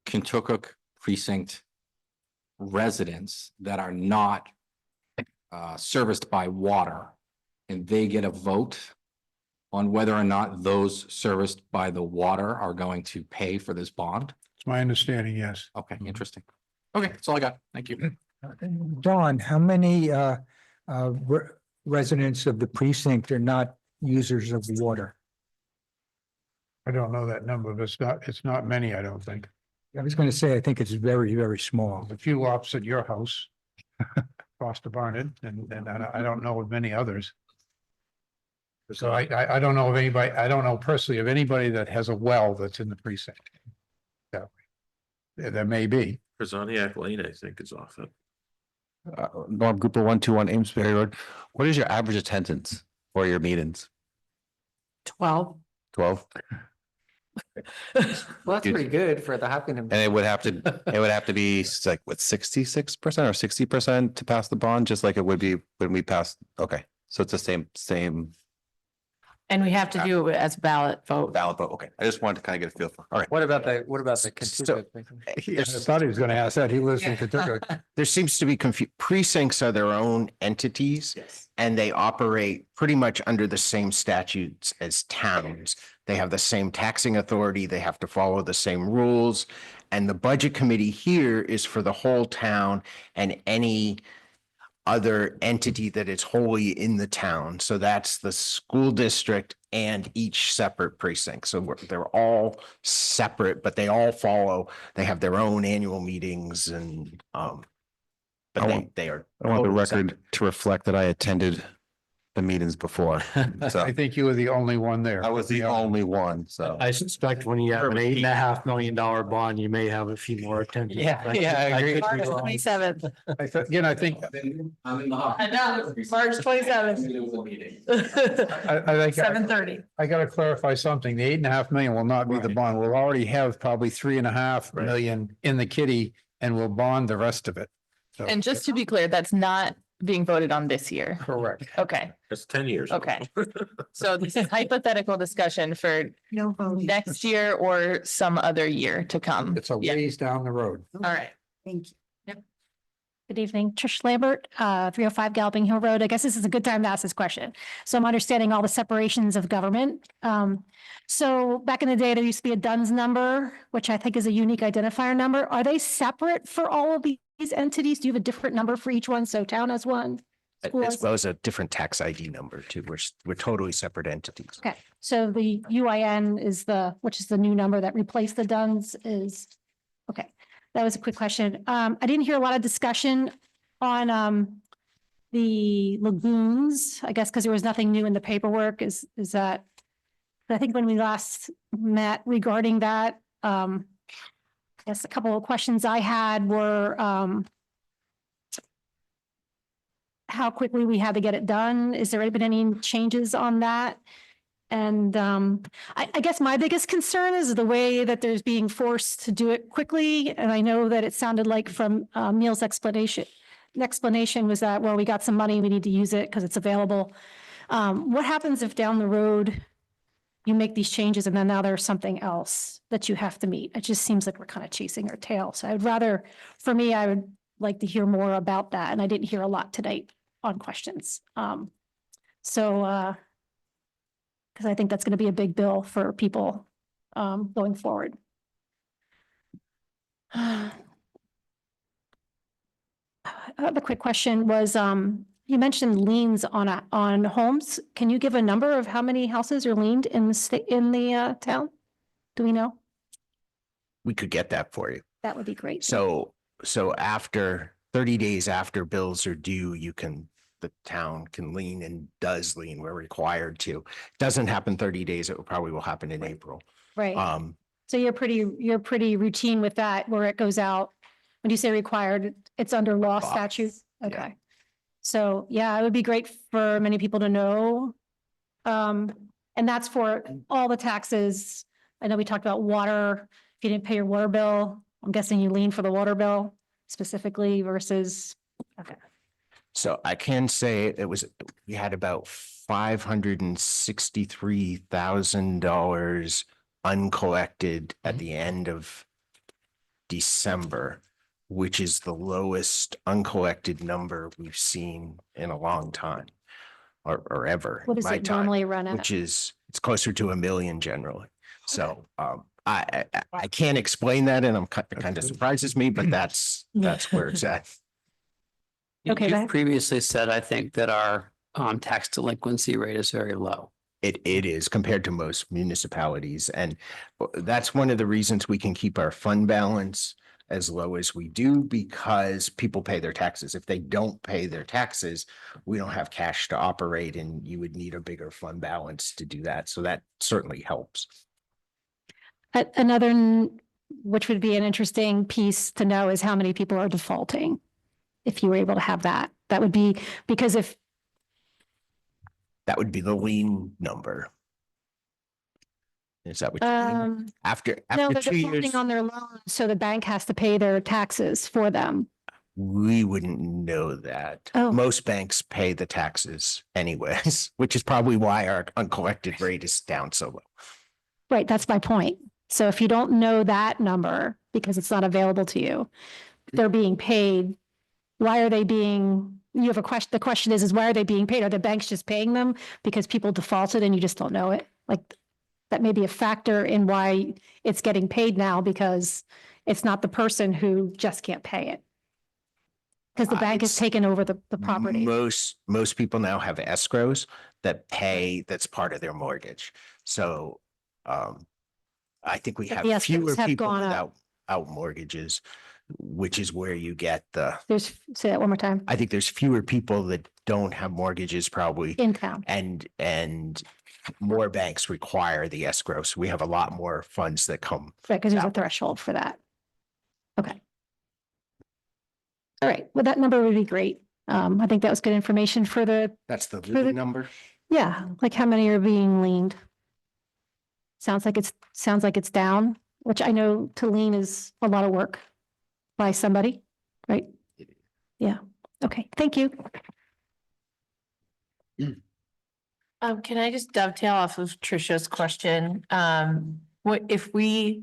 Kentucky precinct residents that are not serviced by water, and they get a vote on whether or not those serviced by the water are going to pay for this bond. It's my understanding, yes. Okay, interesting. Okay, that's all I got. Thank you. Don, how many residents of the precinct are not users of water? I don't know that number, but it's not many, I don't think. I was going to say, I think it's very, very small. A few opposite your house, Foster Barnett, and I don't know of many others. So I don't know of anybody, I don't know personally of anybody that has a well that's in the precinct. So there may be. Kazaniak Lane, I think, is off it. Norm Group 121 Amesbury Road. What is your average attendance for your meetings? 12. 12? Well, that's pretty good for the Hopkinton. And it would have to be like what, 66% or 60% to pass the bond, just like it would be when we passed. Okay, so it's the same And we have to do it as ballot vote. ballot, but okay. I just wanted to kind of get a feel for. All right. What about the So- I thought he was gonna ask that. He lives in Kentucky. There seems to be precincts are their own entities. Yes. And they operate pretty much under the same statutes as towns. They have the same taxing authority. They have to follow the same rules. And the budget committee here is for the whole town and any other entity that is wholly in the town. So that's the school district and each separate precinct. So they're all separate, but they all follow, they have their own annual meetings and but they are. I want the totally record separate. to reflect that I attended the meetings before. So I think you were the only one there. I was the only one, so. I suspect when you have an $8.5 million bond, you may have a few more attendants. Yeah, I agree. could be March wrong. 27th. Again, I think, I'm in the hot. I know, March 27th. I think. 7:30. I gotta clarify something. The 8.5 million will not be the bond. We'll already have probably 3.5 million in the kitty and we'll bond the rest of it. So- And just to be clear, that's not being voted on this year. Correct. Okay, It's 10 years. okay. So this is hypothetical discussion for No voting. next year or some other year to come. It's a Yeah, ways down the road. all right. Thank you. Good evening, Trish Lambert, 305 Galloping Hill Road. I guess this is a good time to ask this question. So I'm understanding all the separations of government. So back in the day, there used to be a DUNS number, which I think is a unique identifier number. Are they separate for all of these entities? Do you have a different number for each one? So town has one? school As has- well as a different tax ID number too. We're totally separate entities. Okay, so the UIN is which is the new number that replaced the DUNS is, okay. That was a quick question. I didn't hear a lot of discussion on the lagoons, I guess, because there was nothing new in the paperwork. Is that, I think when we last met regarding that, I guess a couple of questions I had were how quickly we had to get it done. Is there been any changes on that? And I guess my biggest concern is the way that there's being forced to do it quickly. And I know that it sounded like from Neil's explanation was that, well, we got some money, we need to use it because it's available. What happens if down the road you make these changes and then now there's something else that you have to meet? It just seems like we're kind of chasing our tail. So I'd rather, for me, I would like to hear more about that. And I didn't hear a lot tonight on questions. Because I think that's going to be a big bill for people going forward. The quick question was, you mentioned liens on homes. Can you give a number of how many houses are liened in the state, in the town? Do we know? We could get that for you. That would be great. So after 30 days after bills are due, the town can lien and does lien. We're required to. Doesn't happen 30 days. It probably will happen in April. Right. Um, So you're pretty routine with that, where it goes out. When you say required, it's under law Law. statute? Yeah. Okay. So, yeah, it would be great for many people to know. And that's for all the taxes. I know we talked about water. If you didn't pay your water bill, I'm guessing you lien for the water bill specifically versus, okay. So I can say we had about $563,000 uncollected at the end of December, which is the lowest uncollected number we've seen in a long time or ever. What in does my it time, normally run at? which is, it's closer to 1 million generally. So I can't explain that and it kind of surprises me, but that's where it's at. Okay, You've that- previously said, I think, that our tax delinquency rate is very low. It is compared to most municipalities. And that's one of the reasons we can keep our fund balance as low as we do, because people pay their taxes. If they don't pay their taxes, we don't have cash to operate and you would need a bigger fund balance to do that. So that certainly helps. Another, which would be an interesting piece to know, is how many people are defaulting. if you were able to have that. That would be, because if, That would be the lien number. Is that what you mean? After no, they're 2 defaulting years, on their loan, so the bank has to pay their taxes for them. we wouldn't know that. Oh. Most banks pay the taxes anyways, which is probably why our uncollected rate is down so low. Right, that's my point. So if you don't know that number, because it's not available to you, they're being paid. Why are they being, you have a question, the question is why are they being paid? Are the banks just paying them because people defaulted and you just don't know it? Like, that may be a factor in why it's getting paid now, because it's not the person who just can't pay it. Because the bank has It's- taken over the property. Most people now have escrows that pay, that's part of their mortgage. So I think we But have the escrows fewer have people gone up. without out mortgages, which is where you get the, Say that one more time. I think there's fewer people that don't have mortgages probably. In town. And more banks require the escrow. So we have a lot more funds that come. Right, because there's a out. threshold for that. Okay. All right, well, that number would be great. I think that was good information for the, That's the the- lien number. yeah, like how many are being leaned? Sounds like it's down, which I know to lean is a lot of work by somebody, right? Yeah, okay, thank you. Can I just dovetail off of Tricia's question? What if we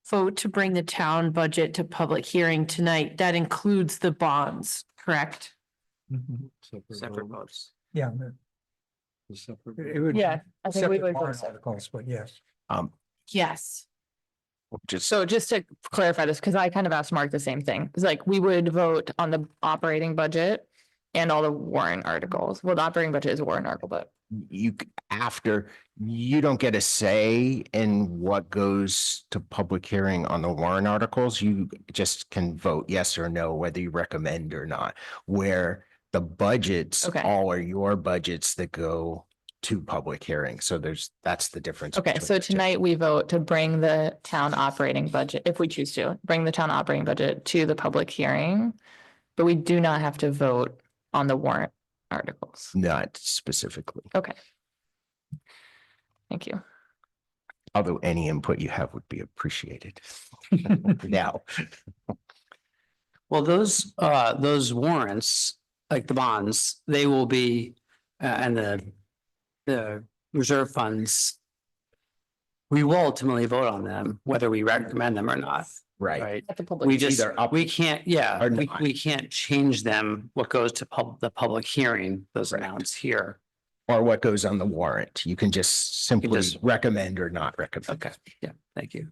vote to bring the town budget to public hearing tonight, that includes the bonds, correct? Separate votes. Yeah. It would. Yeah, I think we separate would vote warrant separate. articles, but yes. Yes. Just So just to clarify this, because I kind of asked Mark the same thing, it's like we would vote on the operating budget and all the warrant articles. Well, the operating budget is a warrant article, but after, you don't get a say in what goes to public hearing on the warrant articles. You just can vote yes or no, whether you recommend or not, where the budgets Okay. all are your budgets that go to public hearing. So that's the difference. okay, between so the two. tonight we vote to bring the town operating budget, if we choose to, bring the town operating budget to the public hearing. But we do not have to vote on the warrant articles. Not specifically, Okay. Thank you. although any input you have would be appreciated. Now, Well, those warrants, like the bonds, they will be, and the reserve funds. We will ultimately vote on them, whether we recommend them or not, right. right? At the public. We just, Either up we can't, yeah, or we, not. we can't change them, what goes to the public hearing, those Correct. amounts here. Or what goes on the warrant. You can just simply just- recommend or not recommend. Okay, yeah, thank you.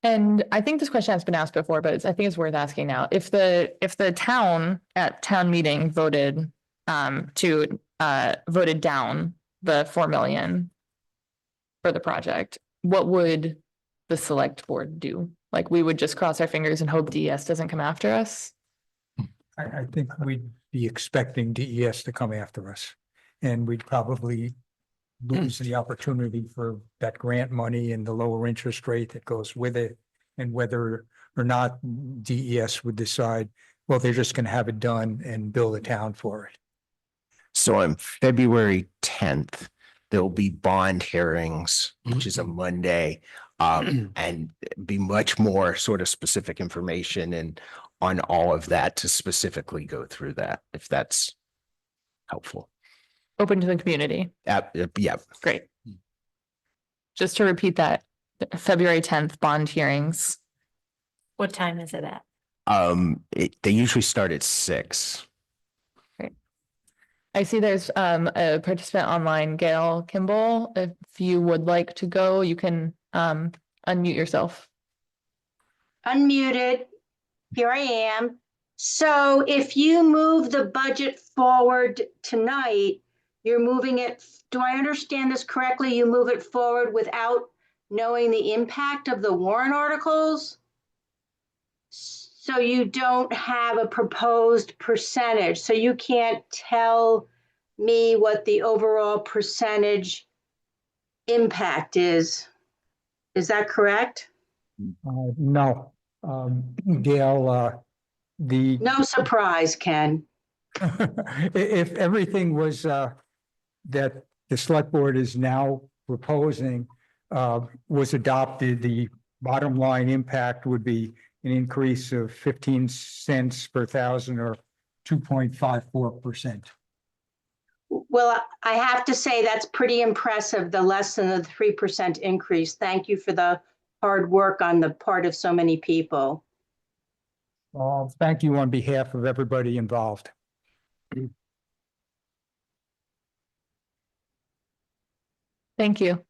And I think this question has been asked before, but I think it's worth asking now. If the town at town meeting voted voted down the 4 million for the project, what would the select board do? Like, we would just cross our fingers and hope DES doesn't come after us? I think we'd be expecting DES to come after us. And we'd probably lose the opportunity for that grant money and the lower interest rate that goes with it. And whether or not DES would decide, well, they're just gonna have it done and bill the town for it. So on February 10th, there'll be bond hearings, which is a Monday, and be much more sort of specific information and on all of that to specifically go through that, if that's helpful. Open to the community. Yeah, Great. Just to repeat that, February 10th bond hearings. What time is it at? they usually start at 6. I see there's a participant online, Gail Kimball. If you would like to go, you can unmute yourself. Unmuted. Here I am. So if you move the budget forward tonight, you're moving it, do I understand this correctly? You move it forward without knowing the impact of the warrant articles? So you don't have a proposed percentage, so you can't tell me what the overall percentage impact is. Is that correct? No, Gail, the, No surprise, Ken. if everything was, that the select board is now proposing, was adopted, the bottom line impact would be an increase of 15 cents per thousand or 2.54%. Well, I have to say that's pretty impressive, the less than the 3% increase. Thank you for the hard work on the part of so many people. Thank you on behalf of everybody involved. Thank you.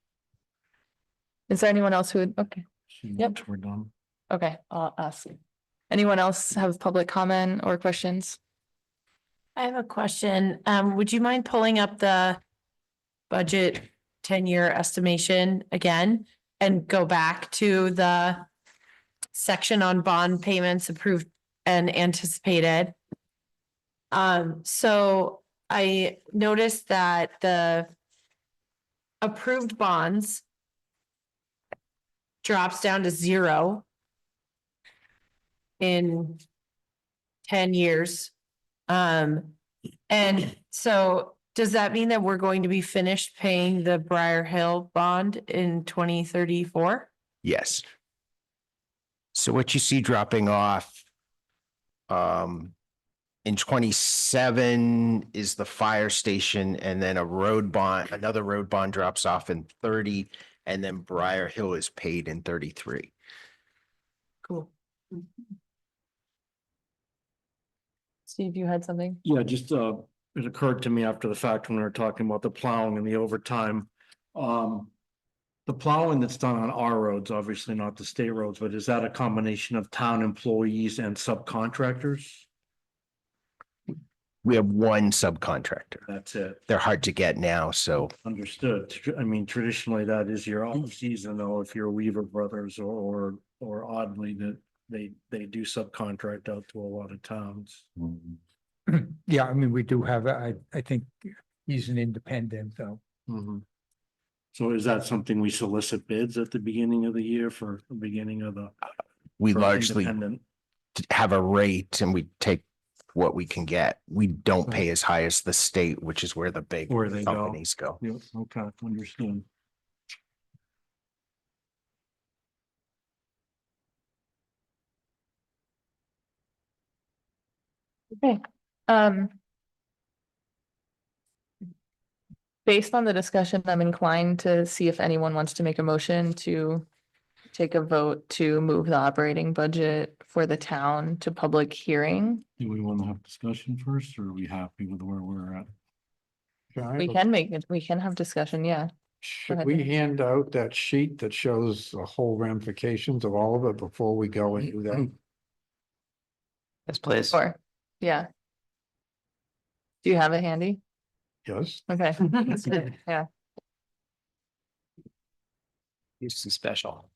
Is there anyone else who would, okay, Yep. We're done. okay, I'll ask. Anyone else have public comment or questions? I have a question. Would you mind pulling up the budget 10-year estimation again and go back to the section on bond payments approved and anticipated? So I noticed that the approved bonds drops down to 0 in 10 years. And so does that mean that we're going to be finished paying the Briar Hill bond in 2034? Yes. So what you see dropping off in 27 is the fire station, and then another road bond drops off in 30, and then Briar Hill is paid in 33. Cool. Steve, you had something? Yeah, just, it occurred to me after the fact when we were talking about the plowing and the overtime. The plowing that's done on our roads, obviously not the state roads, but is that a combination of town employees and subcontractors? We have one subcontractor. That's it. They're hard to get now, so Understood. I mean, traditionally that is your off season, though, if you're Weaver Brothers or oddly that they do subcontract out to a lot of towns. Yeah, I mean, we do have, I think he's an independent though. Mhm. So is that something we solicit bids at the beginning of the year for the beginning of the? we for largely independent? have a rate and we take what we can get. We don't pay as high as the state, which is where the big Where they go. companies go. Yeah, okay, understand. Okay, based on the discussion, I'm inclined to see if anyone wants to make a motion to take a vote to move the operating budget for the town to public hearing. Do we want to have discussion first, or are we happy with where we're at? We can make it, we can have discussion, yeah. Should ahead, we Dan. hand out that sheet that shows the whole ramifications of all of it before we go and do that? Yes, please. Or, yeah. Do you have it handy? Yes. Okay, yeah. Houston special.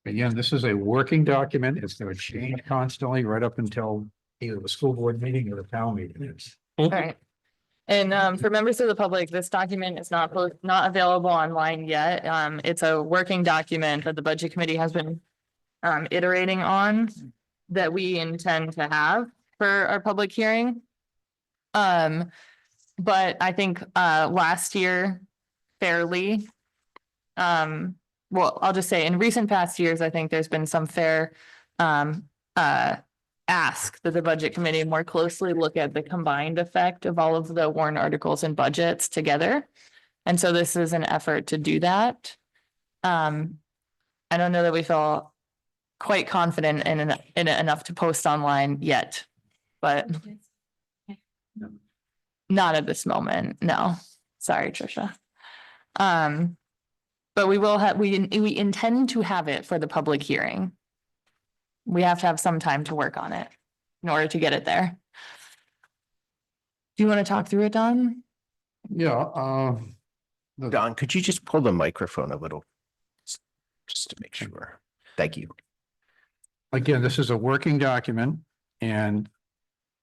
Again, this is a working document. It's going to change constantly right up until either the school board meeting or the town meeting is. All right. And for members of the public, this document is not available online yet. It's a working document that the budget committee has been iterating on that we intend to have for our public hearing. But I think last year fairly, well, I'll just say in recent past years, I think there's been some fair ask that the budget committee more closely look at the combined effect of all of the warrant articles and budgets together. And so this is an effort to do that. I don't know that we feel quite confident in it enough to post online yet, but not at this moment. No, sorry, Trisha. But we will have, we intend to have it for the public hearing. We have to have some time to work on it in order to get it there. Do you want to talk through it, Don? Yeah, Don, could you just pull the microphone a little? Just to make sure. Thank you. again, this is a working document and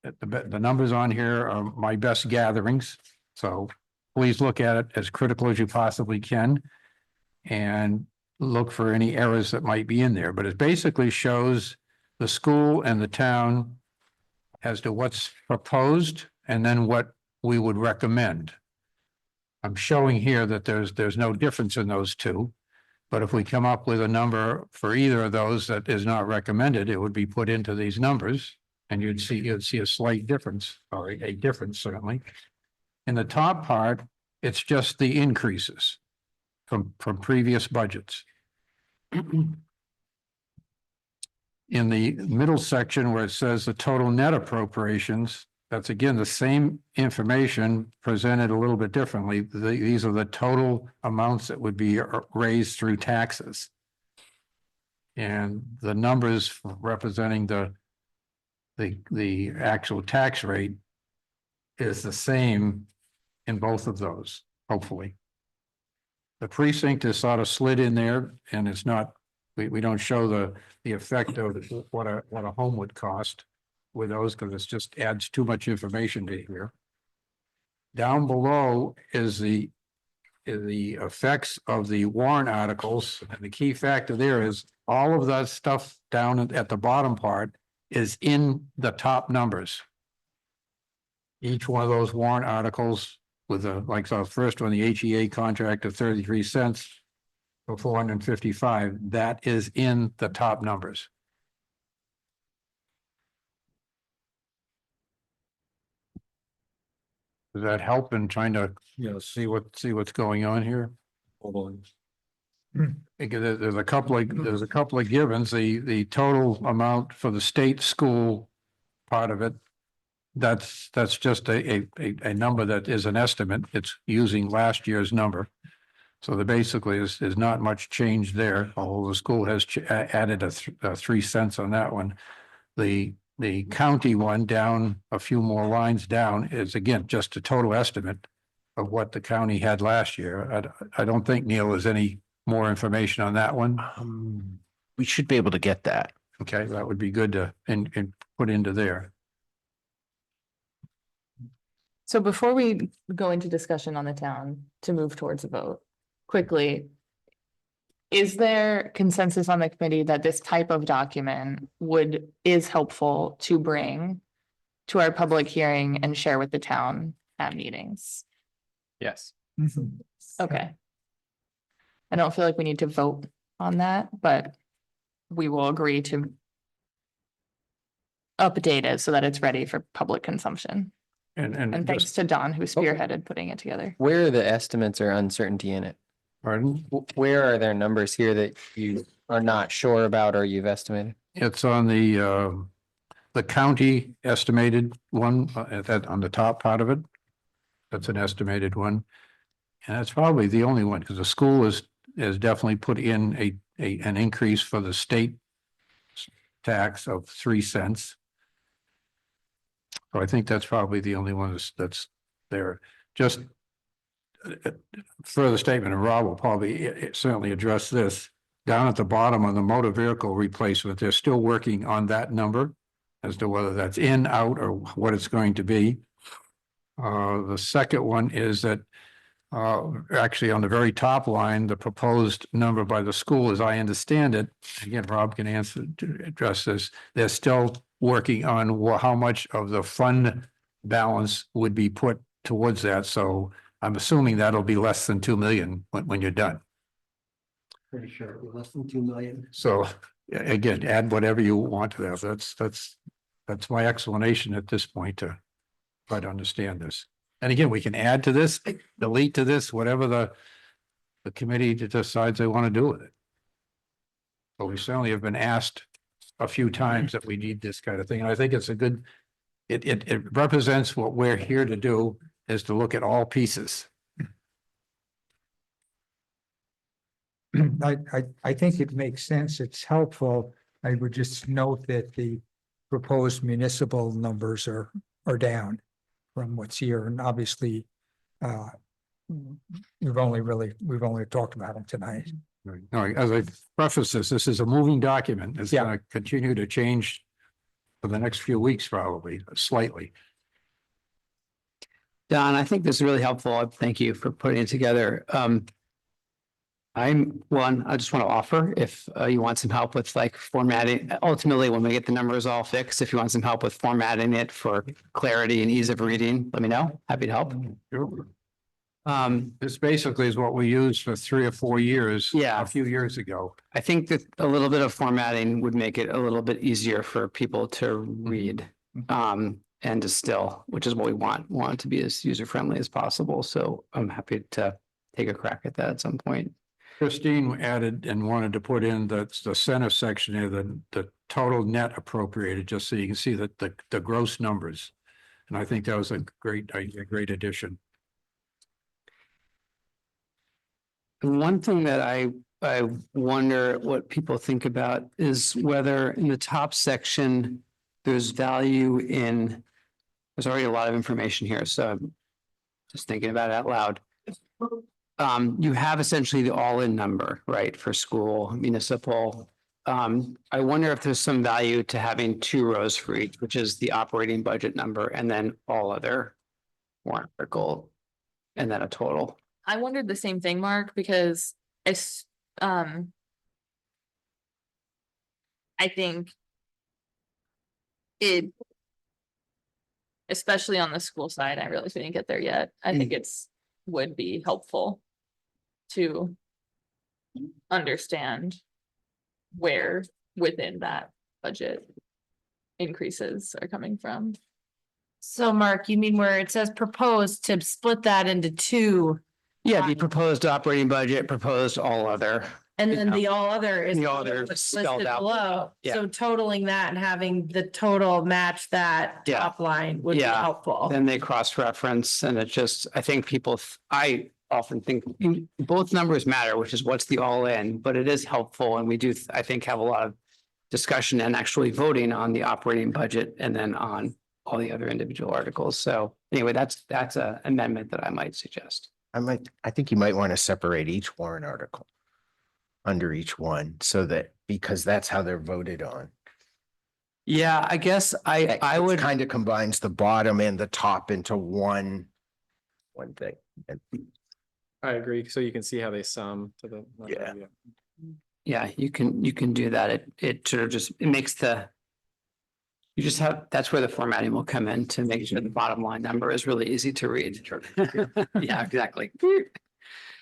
the numbers on here are my best gatherings. So please look at it as critical as you possibly can. And look for any errors that might be in there, but it basically shows the school and the town as to what's proposed and then what we would recommend. I'm showing here that there's no difference in those two. But if we come up with a number for either of those that is not recommended, it would be put into these numbers. And you'd see a slight difference, or a difference certainly. In the top part, it's just the increases from previous budgets. In the middle section where it says the total net appropriations, that's again the same information presented a little bit differently. These are the total amounts that would be raised through taxes. And the numbers representing the actual tax rate is the same in both of those, hopefully. The precinct is sort of slid in there, and it's not, we don't show the effect of what a home would cost with those, because it just adds too much information to here. Down below is the effects of the warrant articles, and the key factor there is all of that stuff down at the bottom part is in the top numbers. Each one of those warrant articles with like the first one, the HEA contract of 33 cents for 455, that is in the top numbers. Does that help in trying to, see what's going on here? Because there's a couple of givens, the total amount for the state school part of it. That's just a number that is an estimate. It's using last year's number. So there basically is not much change there, although the school has added a 3 cents on that one. The county one down a few more lines down is again just a total estimate of what the county had last year. I don't think, Neil, there's any more information on that one. We should be able to get that. Okay, that would be good to and put into there. So before we go into discussion on the town to move towards a vote, quickly, is there consensus on the committee that this type of document is helpful to bring to our public hearing and share with the town at meetings? Yes. Okay. I don't feel like we need to vote on that, but we will agree to update it so that it's ready for public consumption. And thanks to Don, who spearheaded putting it together. Where are the estimates or uncertainty in it? Pardon? Where are there numbers here that you are not sure about or you've estimated? It's on the county estimated one on the top part of it. That's an estimated one. And that's probably the only one, because the school has definitely put in an increase for the state tax of 3 cents. So I think that's probably the only one that's there. Just further statement, and Rob will probably certainly address this. Down at the bottom on the motor vehicle replacement, they're still working on that number as to whether that's in, out, or what it's going to be. The second one is that actually on the very top line, the proposed number by the school, as I understand it, again, Rob can address this, they're still working on how much of the fund balance would be put towards that. So I'm assuming that'll be less than 2 million when you're done. Pretty sure it'll be less than 2 million. So again, add whatever you want to that. That's my explanation at this point to try to understand this. And again, we can add to this, delete to this, whatever the committee decides they want to do with it. But we certainly have been asked a few times that we need this kind of thing. And I think it's a good, it represents what we're here to do, is to look at all pieces. I think it makes sense. It's helpful. I would just note that the proposed municipal numbers are down from what's here, and obviously we've only talked about them tonight. No, as I preface this is a moving document. It's going to continue to change for the next few weeks, probably slightly. Don, I think this is really helpful. Thank you for putting it together. I just want to offer if you want some help with like formatting, ultimately, when we get the numbers all fixed, if you want some help with formatting it for clarity and ease of reading, let me know. Happy to help. This basically is what we used for 3 or 4 years. Yeah. A few years ago. I think that a little bit of formatting would make it a little bit easier for people to read. And distill, which is what we want it to be as user friendly as possible. So I'm happy to take a crack at that at some point. Christine added and wanted to put in the center section here, the total net appropriated, just so you can see that the gross numbers. And I think that was a great addition. And one thing that I wonder what people think about is whether in the top section, there's value in, there's already a lot of information here, so I'm just thinking about it out loud. You have essentially the all-in number, right, for school, municipal. I wonder if there's some value to having 2 rows for each, which is the operating budget number and then all other warrant article, and then a total. I wondered the same thing, Mark, because it's, I think it, especially on the school side, I realize we didn't get there yet. I think would be helpful to understand where within that budget increases are coming from. So Mark, you mean where it says proposed to split that into 2? Yeah, the proposed operating budget, proposed all other. And then Yeah. the all other is The all other listed spelled out. below. Yeah. So totaling that and having the total match that Yeah. top line would be Yeah. helpful. Then they cross-reference and it just, I think people, I often think both numbers matter, which is what's the all-in, but it is helpful and we do, I think, have a lot of discussion and actually voting on the operating budget and then on all the other individual articles. So anyway, that's an amendment that I might suggest. I think you might want to separate each warrant article under each one so that, because that's how they're voted on. Yeah, I guess I would. Kind of combines the bottom and the top into one thing. And I agree. So you can see how they sum to the. Yeah. Yeah, you can do that. It sort of just, it makes you just have, that's where the formatting will come in to make sure the bottom line number is really easy to read. Yeah, exactly.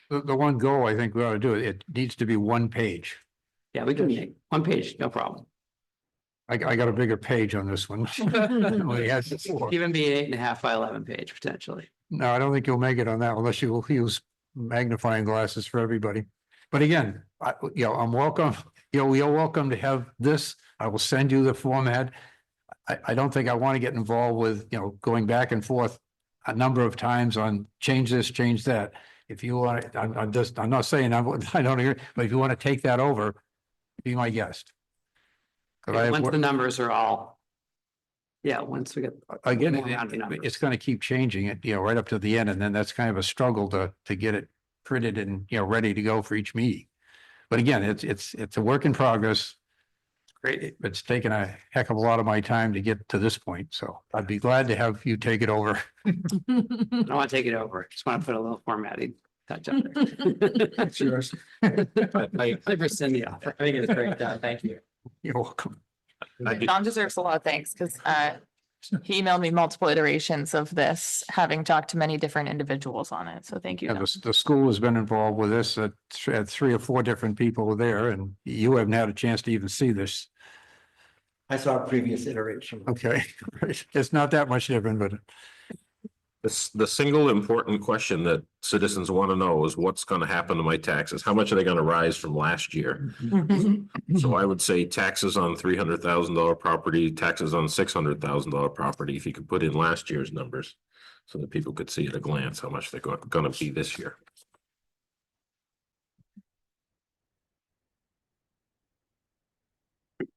The one goal I think we ought to do, it needs to be 1 page. Yeah, we can make 1 page, no problem. I got a bigger page on this one. We had before. Even be 8.5 by 11 page potentially. No, I don't think you'll make it on that unless you will use magnifying glasses for everybody. But again, I'm welcome, we are welcome to have this. I will send you the format. I don't think I want to get involved with, going back and forth a number of times on change this, change that. If you want, I'm not saying I don't agree, but if you want to take that over, be my guest. 'Cause I have Once work- the numbers are all. Yeah, once we get. Again, more rounded numbers. it's going to keep changing it, right up to the end, and then that's kind of a struggle to get it printed and, ready to go for each meeting. But again, it's a work in progress. Great. It's taken a heck of a lot of my time to get to this point, so I'd be glad to have you take it over. I don't want to take it over. Just want to put a little formatting touch on there. That's yours. I rescind the offer. I think it's great. Thank you. You're welcome. John deserves a lot of thanks because he emailed me multiple iterations of this, having talked to many different individuals on it. So thank you. Yeah, Don. the school has been involved with this, had 3 or 4 different people there, and you haven't had a chance to even see this. I saw a previous iteration. Okay, it's not that much different, but The single important question that citizens want to know is what's going to happen to my taxes? How much are they going to rise from last year? So I would say taxes on $300,000 property, taxes on $600,000 property, if you could put in last year's numbers so that people could see at a glance how much they're going to be this year.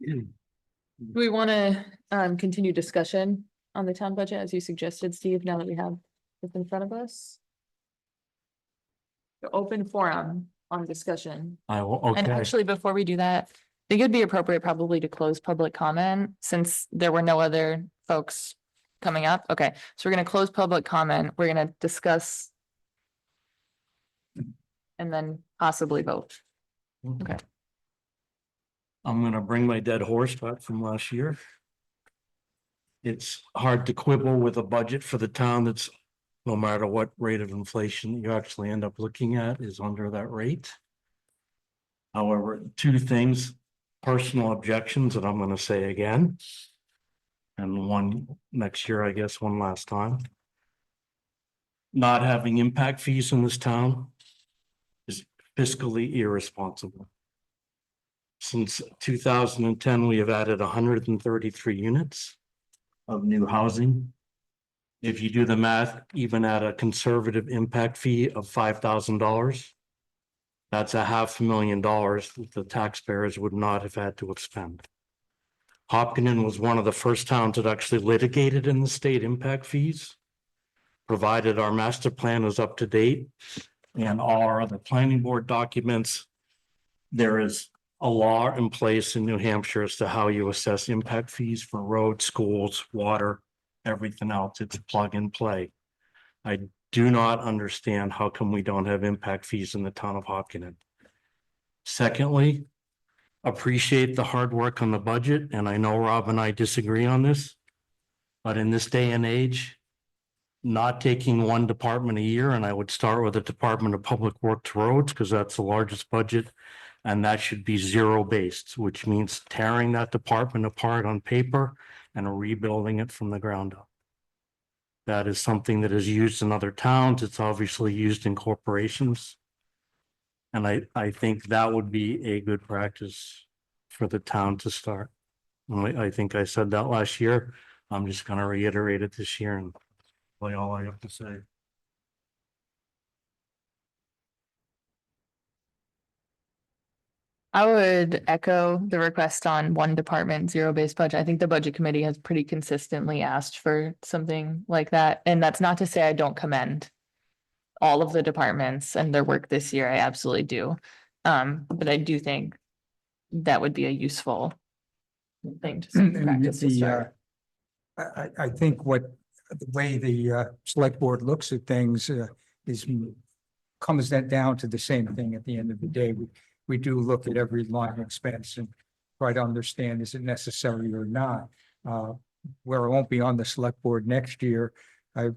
Do we want to continue discussion on the town budget as you suggested, Steve, now that we have this in front of us? The open forum on discussion. And actually, before we do that, I think it'd be appropriate probably to close public comment since there were no other folks coming up. Okay, so we're gonna close public comment. We're gonna discuss. And and then possibly vote. Okay. I'm gonna bring my dead horse back from last year. It's hard to quibble with a budget for the town that's, no matter what rate of inflation you actually end up looking at, is under that rate. However, two things, personal objections that I'm gonna say again. And one next year, I guess, one last time. Not having impact fees in this town is fiscally irresponsible. Since 2010, we have added 133 units of new housing. If you do the math, even at a conservative impact fee of $5,000, that's $500,000 that the taxpayers would not have had to expend. Hopkinton was one of the first towns that actually litigated in the state impact fees, provided our master plan is up to date and all our other planning board documents. There is a law in place in New Hampshire as to how you assess impact fees for roads, schools, water, everything else. It's plug and play. I do not understand how come we don't have impact fees in the town of Hopkinton. Secondly, appreciate the hard work on the budget, and I know Rob and I disagree on this, but in this day and age, not taking one department a year, and I would start with the Department of Public Works Roads, because that's the largest budget. And that should be zero based, which means tearing that department apart on paper and rebuilding it from the ground up. That is something that is used in other towns. It's obviously used in corporations. And I think that would be a good practice for the town to start. And I think I said that last year. I'm just going to reiterate it this year and play all I have to say. I would echo the request on one department, zero-based budget. I think the budget committee has pretty consistently asked for something like that. And that's not to say I don't commend all of the departments and their work this year. I absolutely do. But I do think that would be a useful thing to practice to start. I think the way the select board looks at things comes that down to the same thing at the end of the day. We do look at every line expense and try to understand, is it necessary or not? Where I won't be on the select board next year, I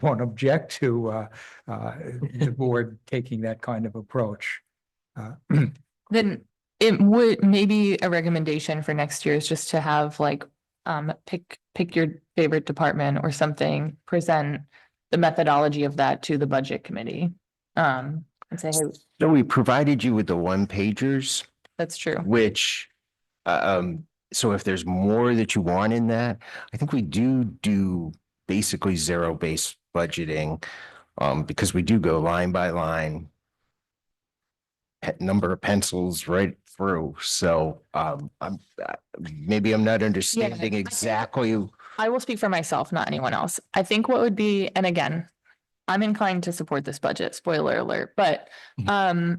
won't object to the board taking that kind of approach. Then it would, maybe a recommendation for next year is just to have like, pick your favorite department or something, present the methodology of that to the budget committee. And say, hey, So we provided you with the one pagers, that's true. which, so if there's more that you want in that, I think we do basically zero-based budgeting, because we do go line by line, number of pencils right through. So, maybe I'm not understanding exactly. I will speak for myself, not anyone else. I think what would be, and again, I'm inclined to support this budget, spoiler alert, but I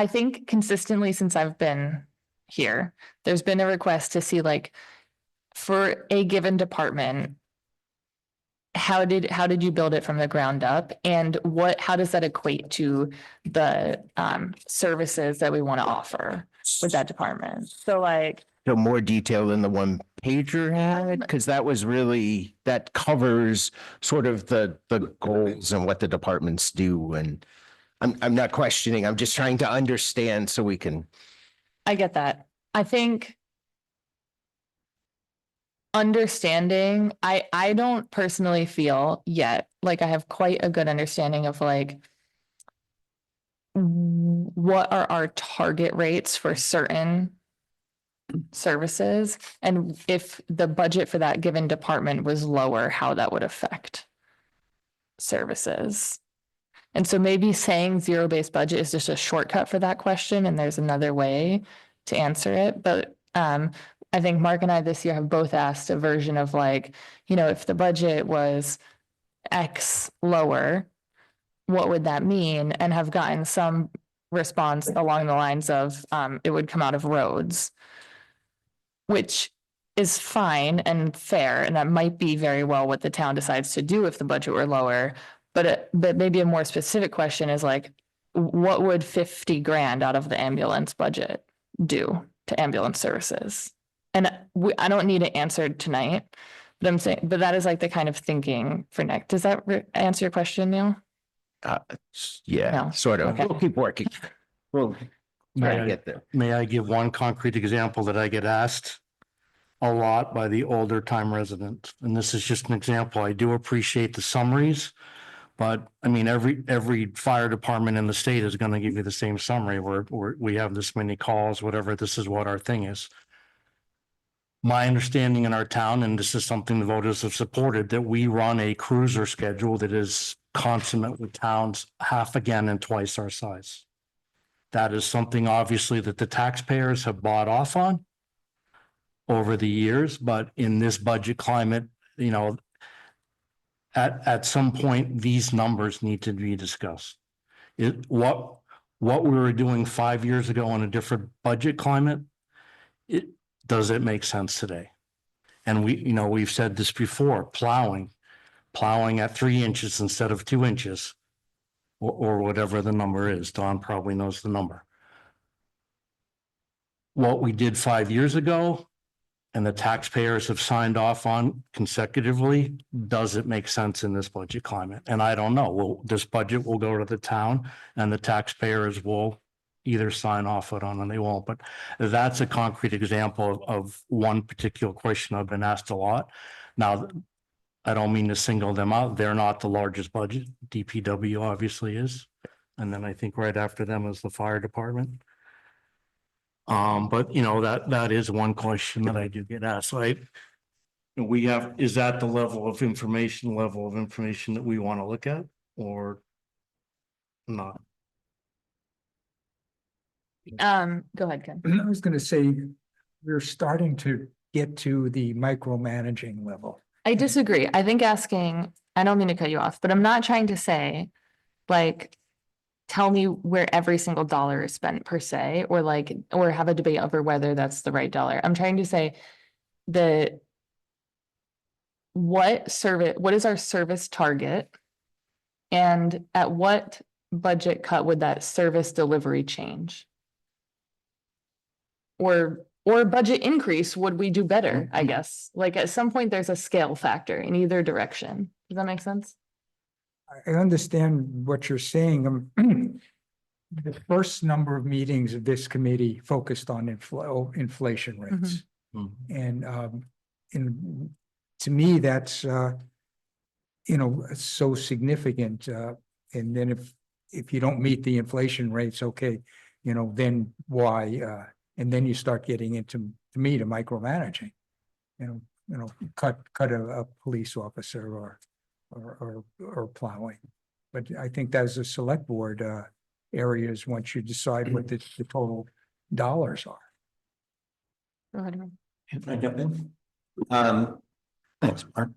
think consistently since I've been here, there's been a request to see like for a given department, how did you build it from the ground up? And how does that equate to the services that we want to offer with that department? So like, So more detail than the one pager had, because that covers sort of the goals and what the departments do. And I'm not questioning, I'm just trying to understand so we can. I get that. I think understanding, I don't personally feel yet like I have quite a good understanding of like what are our target rates for certain services, and if the budget for that given department was lower, how that would affect services. And so maybe saying zero-based budget is just a shortcut for that question, and there's another way to answer it. But I think Mark and I this year have both asked a version of like, if the budget was X lower, what would that mean? And have gotten some response along the lines of it would come out of roads, which is fine and fair. And that might be very well what the town decides to do if the budget were lower. But maybe a more specific question is like, what would 50 grand out of the ambulance budget do to ambulance services? And I don't need it answered tonight, but I'm saying, but that is like the kind of thinking for next. Does that answer your question, Neil? Yeah, No. sort of. Okay. We'll keep working. We'll try to get there. May I give one concrete example that I get asked a lot by the older time residents? And this is just an example. I do appreciate the summaries. But I mean, every fire department in the state is going to give you the same summary where we have this many calls, whatever, this is what our thing is. My understanding in our town, and this is something the voters have supported, that we run a cruiser schedule that is consummate with towns half again and twice our size. That is something obviously that the taxpayers have bought off on over the years, but in this budget climate, you know, at some point, these numbers need to be discussed. What we were doing 5 years ago in a different budget climate, does it make sense today? And we've said this before, plowing at 3 inches instead of 2 inches, or whatever the number is. Don probably knows the number. What we did 5 years ago, and the taxpayers have signed off on consecutively, does it make sense in this budget climate? And I don't know. Well, this budget will go to the town and the taxpayers will either sign off it on and they won't. But that's a concrete example of one particular question I've been asked a lot. Now, I don't mean to single them out. They're not the largest budget. DPW obviously is. And then I think right after them is the fire department. But that is one question that I do get asked. So is that the level of information that we want to look at or not? Go ahead, Ken. I was gonna say, we're starting to get to the micromanaging level. I disagree. I think I don't mean to cut you off, but I'm not trying to say like, tell me where every single dollar is spent per se, or have a debate over whether that's the right dollar. I'm trying to say what is our service target? And at what budget cut would that service delivery change? Or budget increase, would we do better, I guess? Like at some point, there's a scale factor in either direction. Does that make sense? I understand what you're saying. The first number of meetings of this committee focused on inflation rates. And to me, that's so significant. And then if you don't meet the inflation rates, okay, then why? And then you start getting into, to me, to micromanaging. Cut a police officer or plowing. But I think that's a select board areas once you decide what the total dollars are. Go ahead. Can I jump in? Thanks, Mark.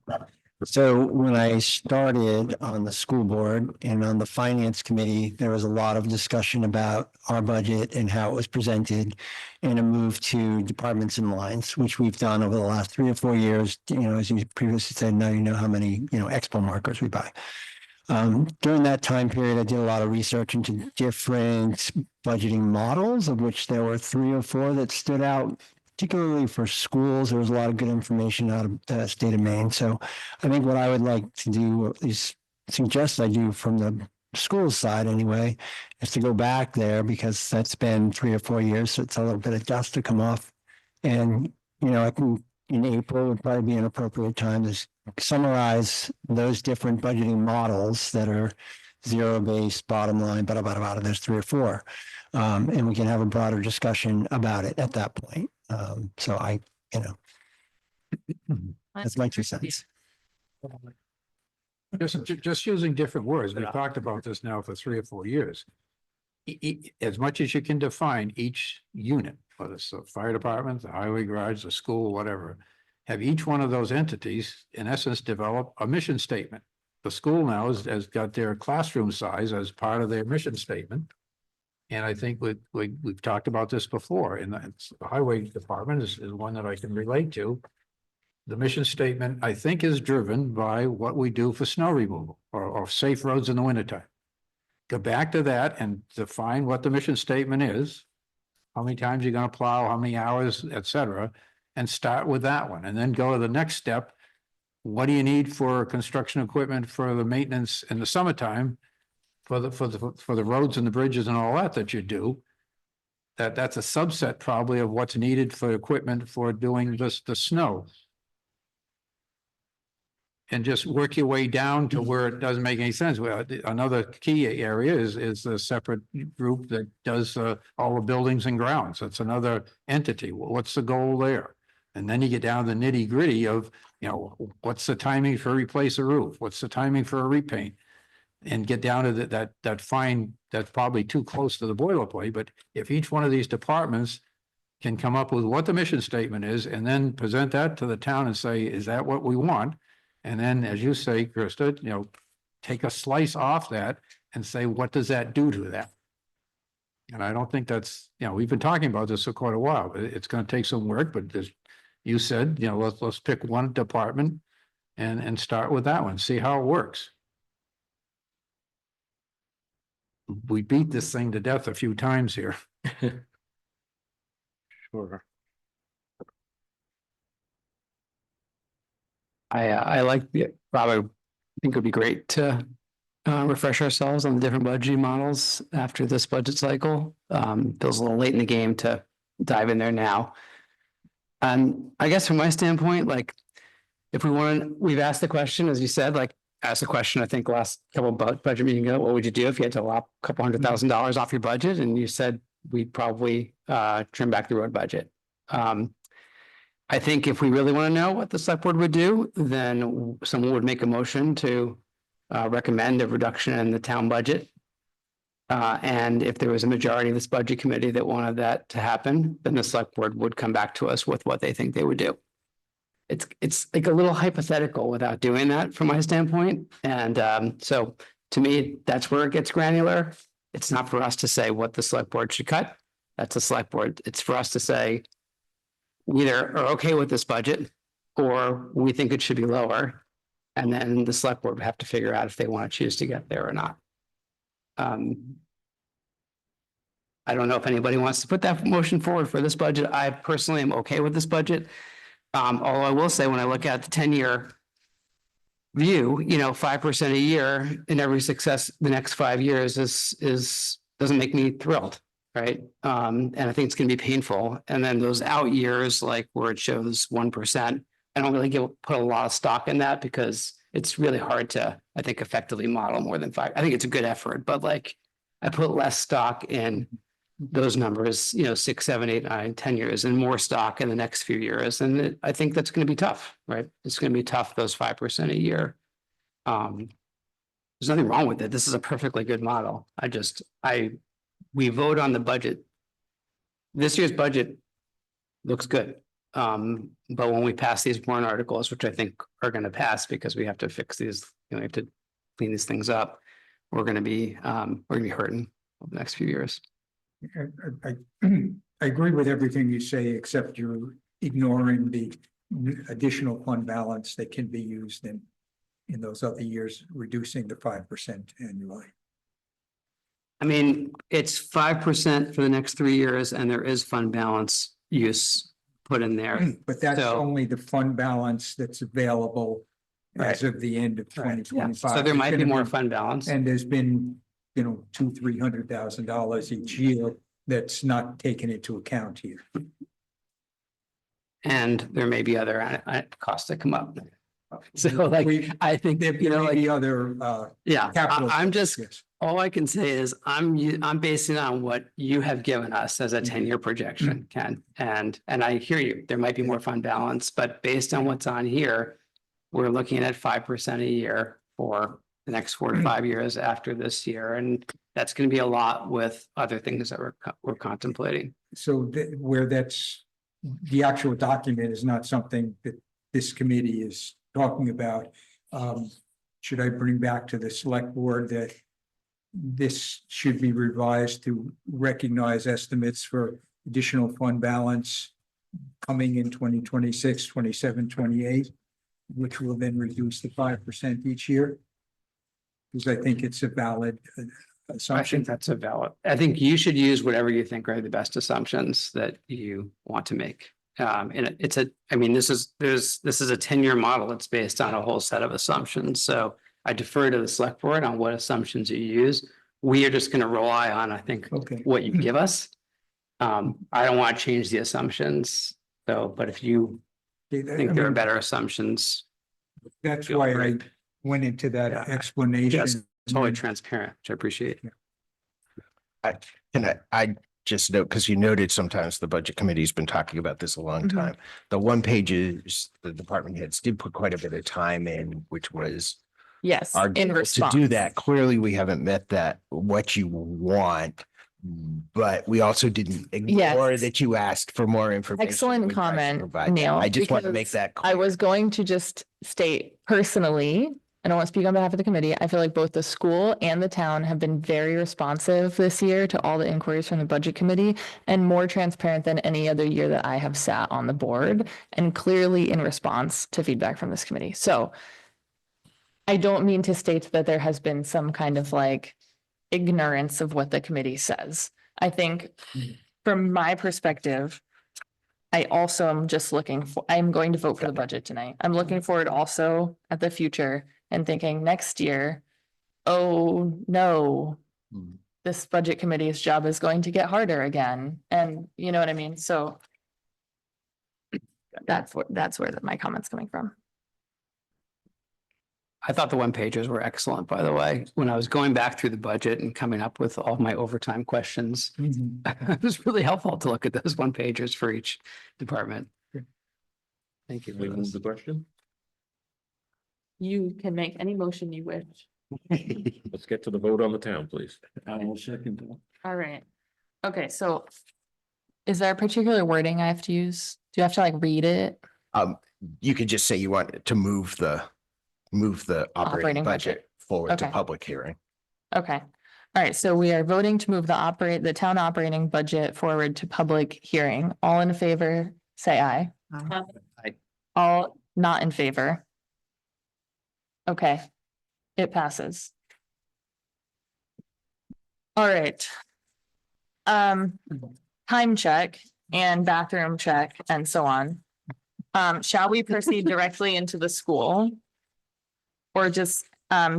So when I started on the school board and on the finance committee, there was a lot of discussion about our budget and how it was presented and a move to departments and lines, which we've done over the last 3 or 4 years. As you previously said, now you know how many, expo markers we buy. During that time period, I did a lot of research into different budgeting models, of which there were 3 or 4 that stood out. Particularly for schools, there was a lot of good information out of the state of Maine. So I think what I would like to do, or at least suggest I do from the school side anyway, is to go back there because that's been 3 or 4 years. So it's a little bit of dust to come off. And, I think in April would probably be an appropriate time to summarize those different budgeting models that are zero-based, bottom line, there's 3 or 4. And we can have a broader discussion about it at that point. So that's my 2 cents. Just using different words. We've talked about this now for 3 or 4 years. As much as you can define each unit, whether it's the fire department, the highway garage, the school, whatever, have each one of those entities, in essence, develop a mission statement. The school now has got their classroom size as part of their mission statement. And I think we've talked about this before, and the highway department is one that I can relate to. the mission statement, I think, is driven by what we do for snow removal or safe roads in the wintertime. Go back to that and define what the mission statement is. How many times you're gonna plow, how many hours, et cetera, and start with that one, and then go to the next step. What do you need for construction equipment for the maintenance in the summertime? For the roads and the bridges and all that you do. That's a subset probably of what's needed for equipment for doing the snow. And just work your way down to where it doesn't make any sense. Well, another key area is a separate group that does all the buildings and grounds. That's another entity. What's the goal there? And then you get down to the nitty gritty of, what's the timing for replace a roof? What's the timing for a repaint? And get down to that fine, that's probably too close to the boilerplate, but if each one of these departments can come up with what the mission statement is and then present that to the town and say, is that what we want? And then, as you say, Krista, take a slice off that and say, what does that do to that? And I don't think that's, we've been talking about this for quite a while, but it's going to take some work, but as you said, let's pick one department and start with that one, see how it works. We beat this thing to death a few times here. Sure. I like Rob, I think it would be great to refresh ourselves on the different budgeting models after this budget cycle. Feels a little late in the game to dive in there now. And I guess from my standpoint, like if we've asked the question, as you said, asked the question, I think last couple of budget meetings ago, what would you do if you had to lop a couple $100,000 off your budget? And you said we'd probably trim back the road budget. I think if we really want to know what the select board would do, then someone would make a motion to recommend a reduction in the town budget. And if there was a majority of this budget committee that wanted that to happen, then the select board would come back to us with what they think they would do. It's like a little hypothetical without doing that from my standpoint. And so to me, that's where it gets granular. It's not for us to say what the select board should cut. That's the select board. It's for us to say, we either are okay with this budget or we think it should be lower. And then the select board would have to figure out if they want to choose to get there or not. I don't know if anybody wants to put that motion forward for this budget. I personally am okay with this budget. Although I will say, when I look at the 10-year view, 5% a year in every success, the next 5 years doesn't make me thrilled. Right. And I think it's going to be painful. And then those out years, like where it shows 1%, I don't really put a lot of stock in that because it's really hard to, I think, effectively model more than 5. I think it's a good effort, but I put less stock in those numbers, 6, 7, 8, 9, 10 years and more stock in the next few years. And I think that's going to be tough, right? It's going to be tough, those 5% a year. There's nothing wrong with it. This is a perfectly good model. We vote on the budget. This year's budget looks good. But when we pass these warrant articles, which I think are going to pass because we have to fix these, we have to clean these things up, we're going to be hurting over the next few years. I agree with everything you say, except you're ignoring the additional fund balance that can be used in those other years, reducing the 5% annually. I mean, it's 5% for the next 3 years, and there is fund balance use put in there. But that's only the fund balance that's available as of the end of 2025. So there might be more fund balance. And there's been, $200,000-$300,000 each year that's not taken into account here. And there may be other costs that come up. So I think there may be other capital. I'm just, all I can say is I'm basing on what you have given us as a 10-year projection, Ken. And I hear you, there might be more fund balance, but based on what's on here, we're looking at 5% a year for the next 4 to 5 years after this year. And that's going to be a lot with other things that we're contemplating. So where that's the actual document is not something that this committee is talking about. Should I bring back to the select board that this should be revised to recognize estimates for additional fund balance coming in 2026, 27, 28, which will then reduce to 5% each year. Because I think it's a valid I assumption. think that's a valid, I think you should use whatever you think are the best assumptions that you want to make. And it's I mean, this is a 10-year model. It's based on a whole set of assumptions. So I defer to the select board on what assumptions you use. We are just going to rely on, I think, Okay. what you give us. I don't want to change the assumptions, though, but if you think there are better assumptions, That's feel why I free. went into that Yeah. explanation. Yes, totally transparent, which I appreciate. I just note, because you noted sometimes the budget committee's been talking about this a long Mhm. time. The one pages the department heads did put quite a bit of time in, which was Yes, our in goal to response. do that. Clearly, we haven't met that, what you want. But we also didn't ignore Yes. that you asked for more information. Excellent We tried to comment, provide that. Neil. I just want to make because that I clear. was going to just state personally, I don't want to speak on behalf of the committee. I feel like both the school and the town have been very responsive this year to all the inquiries from the budget committee and more transparent than any other year that I have sat on the board and clearly in response to feedback from this committee. So I don't mean to state that there has been some kind of like ignorance of what the committee says. I think from my perspective, I also am just looking for, I'm going to vote for the budget tonight. I'm looking forward also at the future and thinking next year, oh no, this budget committee's job is going to get harder again. And you know what I mean? So that's where my comment's coming from. I thought the one pages were excellent, by the way. When I was going back through the budget and coming up with all my overtime questions, it was really helpful to look at those one pagers for each department. Thank you. We move the question. You can make any motion you wish. Let's get to the vote on the town, please. I will second that. All right. Okay, so is there a particular wording I have to use? Do you have to like read it? You could just say you want to move the operating Operating budget. budget forward to Okay. public hearing. Okay. All right, so we are voting to move the town operating budget forward to public hearing. All in favor, say aye. Aye. All not in favor. Okay, it passes. All right. Time check and bathroom check and so on. Shall we proceed directly into the school? Or just,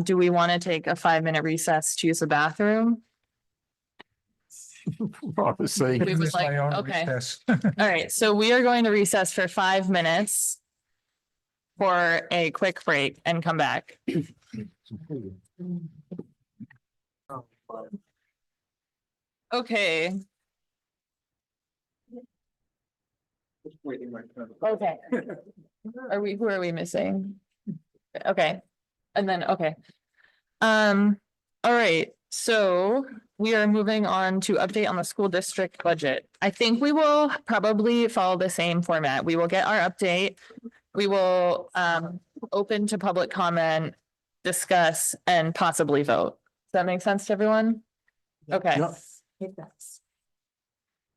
do we want to take a 5-minute recess to use the bathroom? Obviously. We would like- okay. All right, so we are going to recess for 5 minutes for a quick break and come back. Okay. Okay. Who are we missing? Okay, and then, okay. All right, so we are moving on to update on the school district budget. I think we will probably follow the same format. We will get our update. We will open to public comment, discuss, and possibly vote. Does that make sense to everyone? Okay.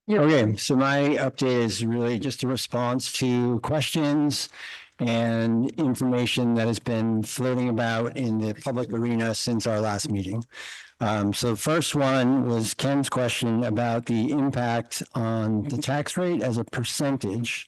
Okay, so my update is really just a response to questions and information that has been floating about in the public arena since our last meeting. So the first one was Ken's question about the impact on the tax rate as a percentage.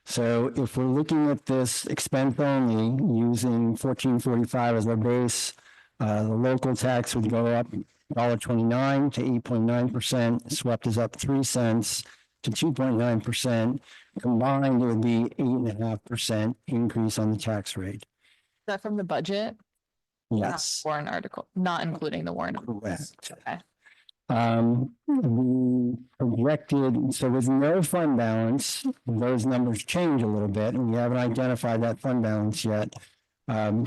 So if we're looking at this expense only using 1445 as our base, the local tax would go up $1.29 to 8.9%. Swept is up 3 cents to 2.9%. Combined, it would be 8.5% increase on the tax rate. Is that from the budget? Yes. Warrant article, not including the warrant. Correct. Okay. We projected, so with no fund balance, those numbers change a little bit, and we haven't identified that fund balance yet.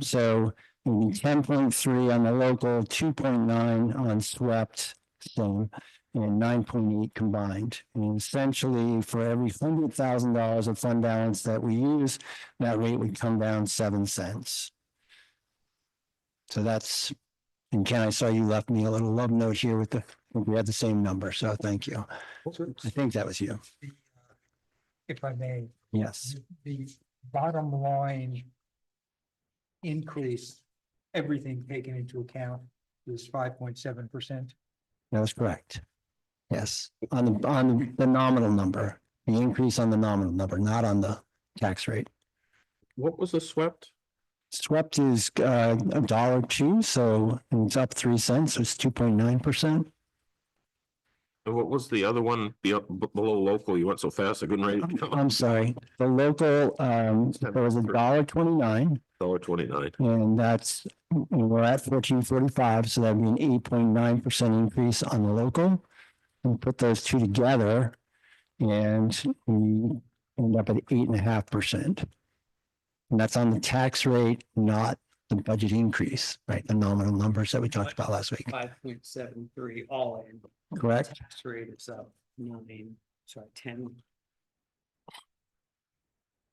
So it would be 10.3 on the local, 2.9 on swept, same, and 9.8 combined. And essentially, for every $100,000 of fund balance that we use, that rate would come down 7 cents. So that's, and Ken, I saw you left me a little love note here with we had the same number, so thank you. I think that was you. if I may. Yes, The bottom line increase, everything taken into account, is 5.7%. that was correct. Yes, on the nominal number, the increase on the nominal number, not on the tax rate. What was the swept? Swept is $1.02, so it's up 3 cents, so it's 2.9%. And what was the other one below local? You went so fast, I couldn't write it down. I'm sorry, the local, there was $1.29. $1.29. And that's, we're at 14.45, so that'd be an 8.9% increase on the local. And put those two together and we end up at 8.5%. And that's on the tax rate, not the budget increase, right? The nominal numbers that we talked about last week. 5.73 all in. Correct? Tax rate is up 10.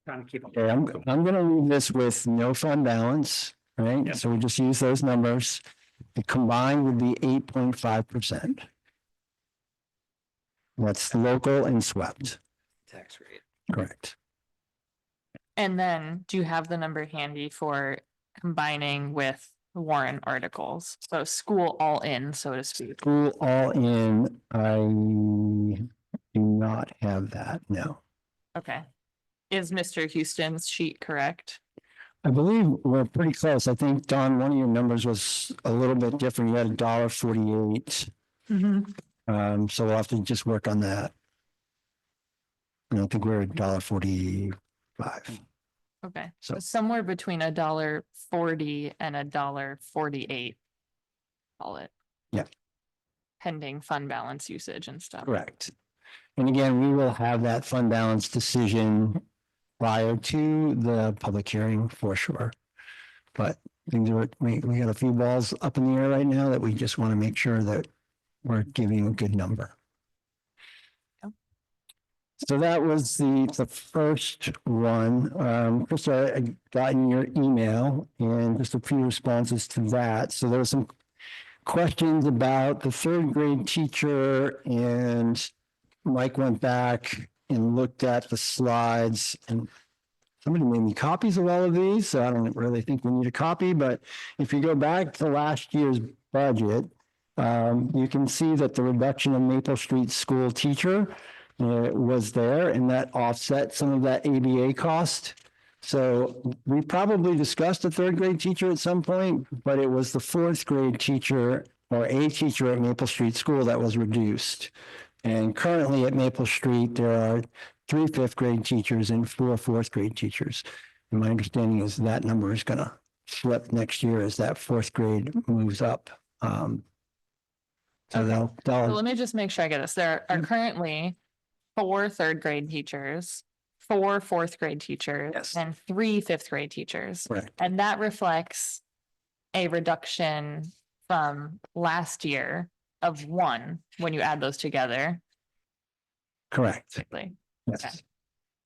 Trying to keep up. Okay, I'm gonna leave this with no fund balance, right? So we just use those numbers. The combined would be 8.5%. That's local and swept. Tax rate. Correct. And then do you have the number handy for combining with warrant articles? So school all in, so to speak. School all in, I do not have that, no. Okay. Is Mr. Houston's sheet correct? I believe we're pretty close. I think, Don, one of your numbers was a little bit different. You had $1.48. So we'll have to just work on that. I don't think we're at $1.45. Okay, So- so somewhere between $1.40 and $1.48. Call it. Yeah. Pending fund balance usage and stuff. Correct. And again, we will have that fund balance decision prior to the public hearing for sure. But things are, we got a few balls up in the air right now that we just want to make sure that we're giving a good number. Yep. So that was the first one. Krista, I got in your email and just a few responses to that. So there were some questions about the third grade teacher, and Mike went back and looked at the slides, and somebody made me copies of all of these, so I don't really think we need a copy, but if you go back to last year's budget, you can see that the reduction of Maple Street school teacher was there, and that offset some of that ABA cost. So we probably discussed a third grade teacher at some point, but it was the fourth grade teacher or a teacher at Maple Street School that was reduced. And currently at Maple Street, there are 3 fifth grade teachers and 4 fourth grade teachers. And my understanding is that number is going to flip next year as that fourth grade moves up. So So let me just make sure I get this. There are currently 4 third grade teachers, 4 fourth grade teachers, Yes. and 3 fifth grade teachers. Correct. And that reflects a reduction from last year of 1 when you add those together. Correct. Like, Yes.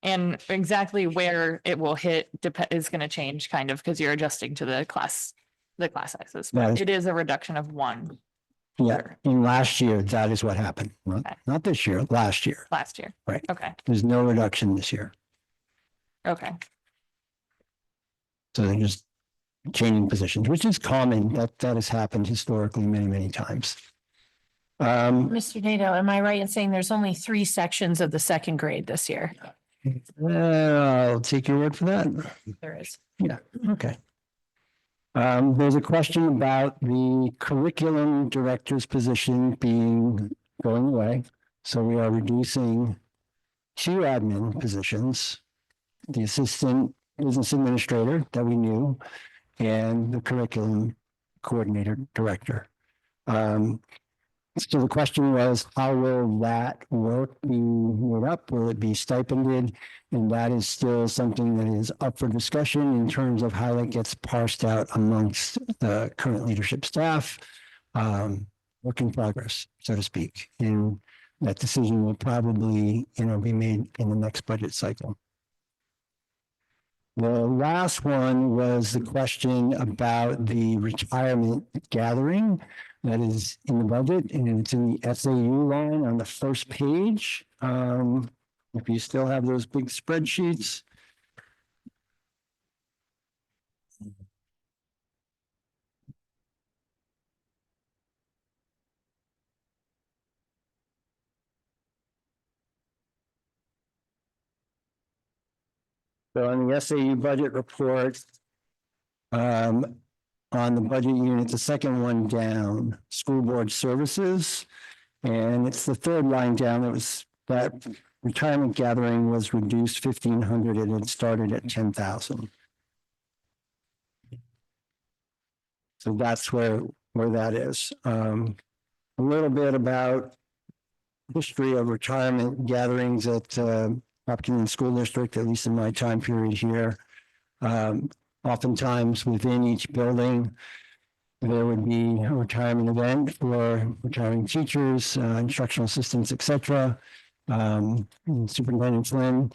and exactly where it will hit is going to change kind of because you're adjusting to the class sizes. That is- It is a reduction of 1 Yeah. In last year, that is what happened. Okay. Not this year, last year. last year. Right. Okay, There's no reduction this year. okay. So they're just changing positions, which is common. That has happened historically many, many times. Mr. Nato, am I right in saying there's only 3 sections of the second grade this year? I'll take your word for that. There is. Yeah, okay. There's a question about the curriculum director's position going away. So we are reducing 2 admin positions, the assistant business administrator that we knew, and the curriculum coordinator director. So the question was, how will that work be made up? Will it be stipended? And that is still something that is up for discussion in terms of how that gets parsed out amongst the current leadership staff. Work in progress, so to speak. And that decision will probably, be made in the next budget cycle. The last one was the question about the retirement gathering that is in the budget, and it's in the SAU line on the first page. If you still have those big spreadsheets. So on the SAU budget report, on the budget unit, the second one down, school board services. And it's the third line down. It was that retirement gathering was reduced 1,500 and it started at 10,000. So that's where that is. A little bit about history of retirement gatherings at Hopkinton School District, at least in my time period here. Oftentimes within each building, there would be a retirement event for retiring teachers, instructional assistants, et cetera. Superintendent Flynn,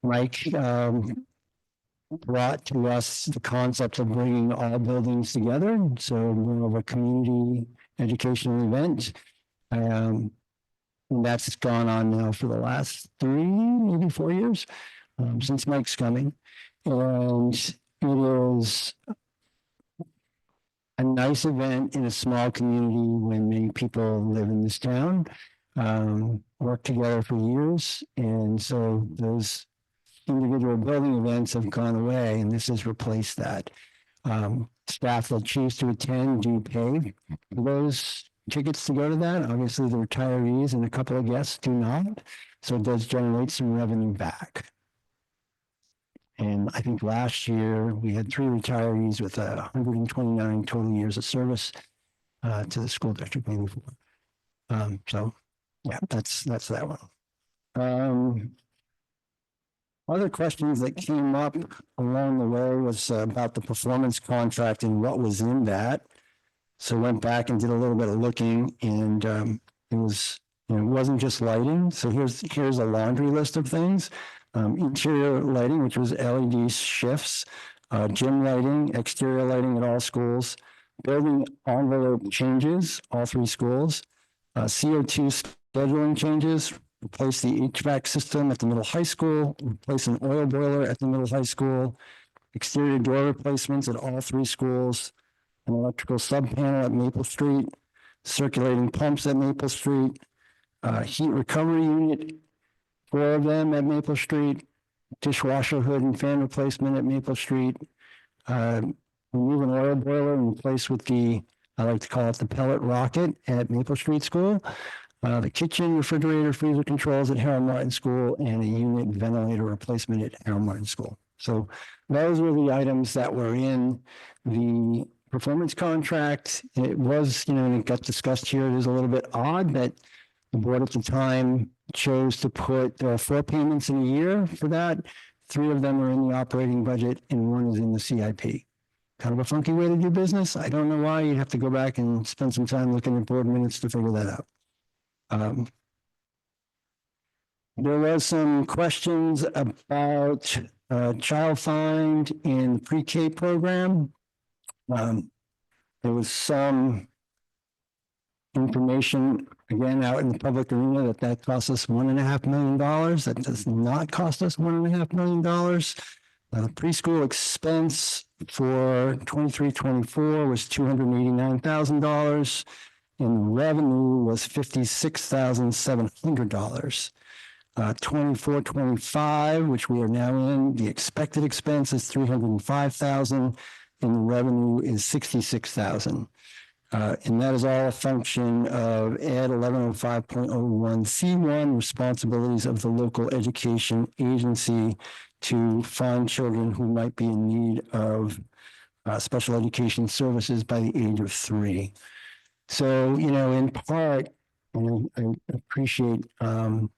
Mike, brought to us the concept of bringing all buildings together. So more of a community educational event. And that's gone on now for the last 3, maybe 4 years, since Mike's coming. And it is a nice event in a small community when many people live in this town, work together for years. And so those individual building events have gone away and this has replaced that. Staff that choose to attend do pay for those tickets to go to that. Obviously the retirees and a couple of guests do not. So it does generate some revenue back. And I think last year we had 3 retirees with 129 total years of service to the school district, maybe 4. So yeah, that's that one. Other questions that came up along the way was about the performance contract and what was in that. So went back and did a little bit of looking, and it was, it wasn't just lighting. So here's a laundry list of things. Interior lighting, which was LED shifts, gym lighting, exterior lighting at all schools, building envelope changes, all 3 schools, CO2 scheduling changes, replace the HVAC system at the middle high school, replace an oil boiler at the middle high school, exterior door replacements at all 3 schools, an electrical sub panel at Maple Street, circulating pumps at Maple Street, heat recovery unit, 4 of them at Maple Street, dishwasher hood and fan replacement at Maple Street, remove an oil boiler and replace with the, I like to call it the pellet rocket at Maple Street School, the kitchen, refrigerator, freezer controls at Harold Martin School, and a unit ventilator replacement at Harold Martin School. So those were the items that were in the performance contract. It was, and it got discussed here, it is a little bit odd that the board at the time chose to put 4 payments in a year for that. 3 of them are in the operating budget and 1 is in the CIP. Kind of a funky way to do business. I don't know why. You'd have to go back and spend some time looking at board minutes to figure that out. There was some questions about child find in the pre-K program. There was some information again out in the public arena that cost us $1.5 million. That does not cost us $1.5 million. Preschool expense for 23-24 was $289,000. And revenue was $56,700. 24-25, which we are now in, the expected expense is $305,000, and the revenue is $66,000. And that is all a function of Ed 1105.01C1, responsibilities of the local education agency to find children who might be in need of special education services by the age of 3. So, in part, and I appreciate the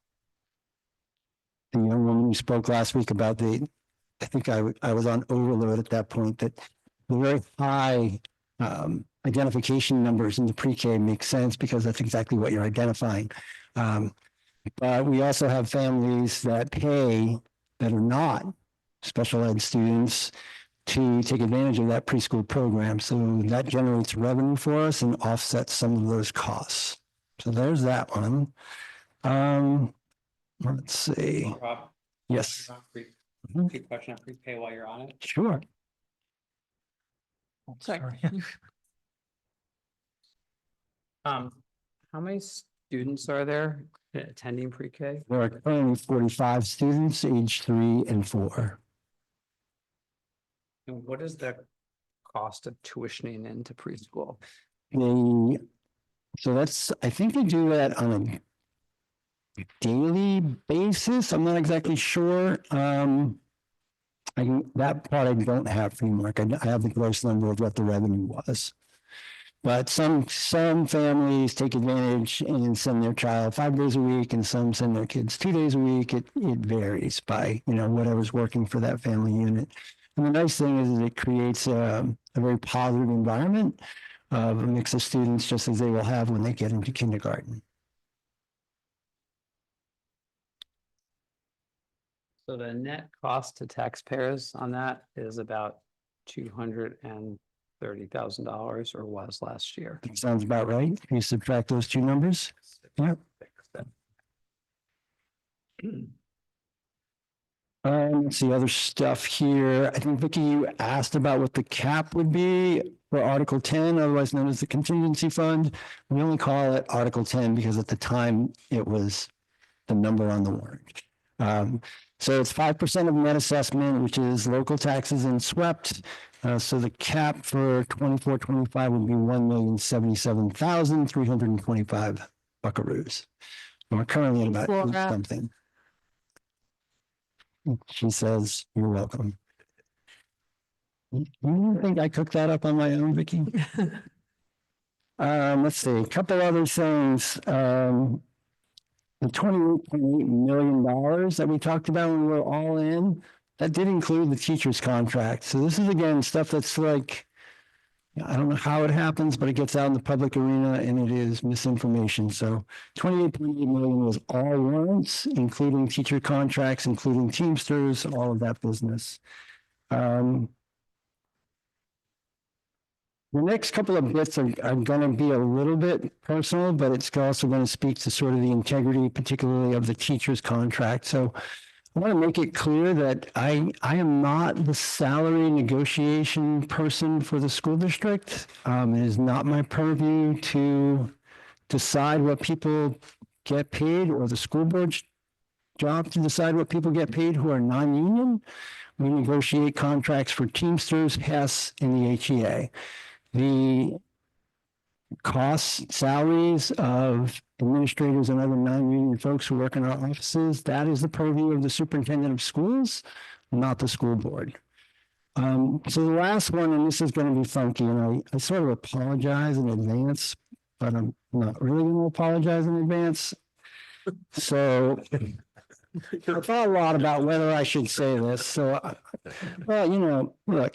young woman who spoke last week about I think I was on overload at that point, that the very high identification numbers in the pre-K make sense because that's exactly what you're identifying. But we also have families that pay that are not special ed students to take advantage of that preschool program. So that generates revenue for us and offsets some of those costs. So there's that one. let's see. Rob? Yes. Mhm. Quick question on prepay while you're on it. Sure. Sorry. How many students are there attending pre-K? There are currently 45 students, age 3 and 4. And what is the cost of tuitioning into preschool? So that's, I think they do that on a daily basis. I'm not exactly sure. That part I don't have for you, Mark. I have the gross number of what the revenue was. But some families take advantage and send their child 5 days a week, and some send their kids 2 days a week. It varies by, whatever's working for that family unit. And the nice thing is it creates a very positive environment of a mix of students, just as they will have when they get into kindergarten. So the net cost to taxpayers on that is about $230,000 or was last year. Sounds about right. You subtract those two numbers. Yep. Let's see other stuff here. I think, Vicky, you asked about what the cap would be for Article 10, otherwise known as the contingency fund. We only call it Article 10 because at the time it was the number on the warrant. So it's 5% of net assessment, which is local taxes and swept. So the cap for 24-25 would be 1,077,325 buckaroos. And we're currently at about Laura. 8 something. She says, "You're welcome." You think I cooked that up on my own, Vicky? Let's see, a couple other things. The $28.8 million that we talked about when we were all in, that did include the teacher's contract. So this is, again, stuff that's like, I don't know how it happens, but it gets out in the public arena and it is misinformation. So 28.8 million was all warrants, including teacher contracts, including Teamsters, all of that business. The next couple of bits are going to be a little bit personal, but it's also going to speak to sort of the integrity, particularly of the teacher's contract. So I want to make it clear that I am not the salary negotiation person for the school district. It is not my purview to decide what people get paid, or the school board's job to decide what people get paid who are non-union. We negotiate contracts for Teamsters, Hess, and the HEA. The costs, salaries of administrators and other non-union folks who work in our offices, that is the purview of the superintendent of schools, not the school board. So the last one, and this is going to be funky, and I sort of apologize in advance, but I'm not really going to apologize in advance. So I thought a lot about whether I should say this. So, well, look,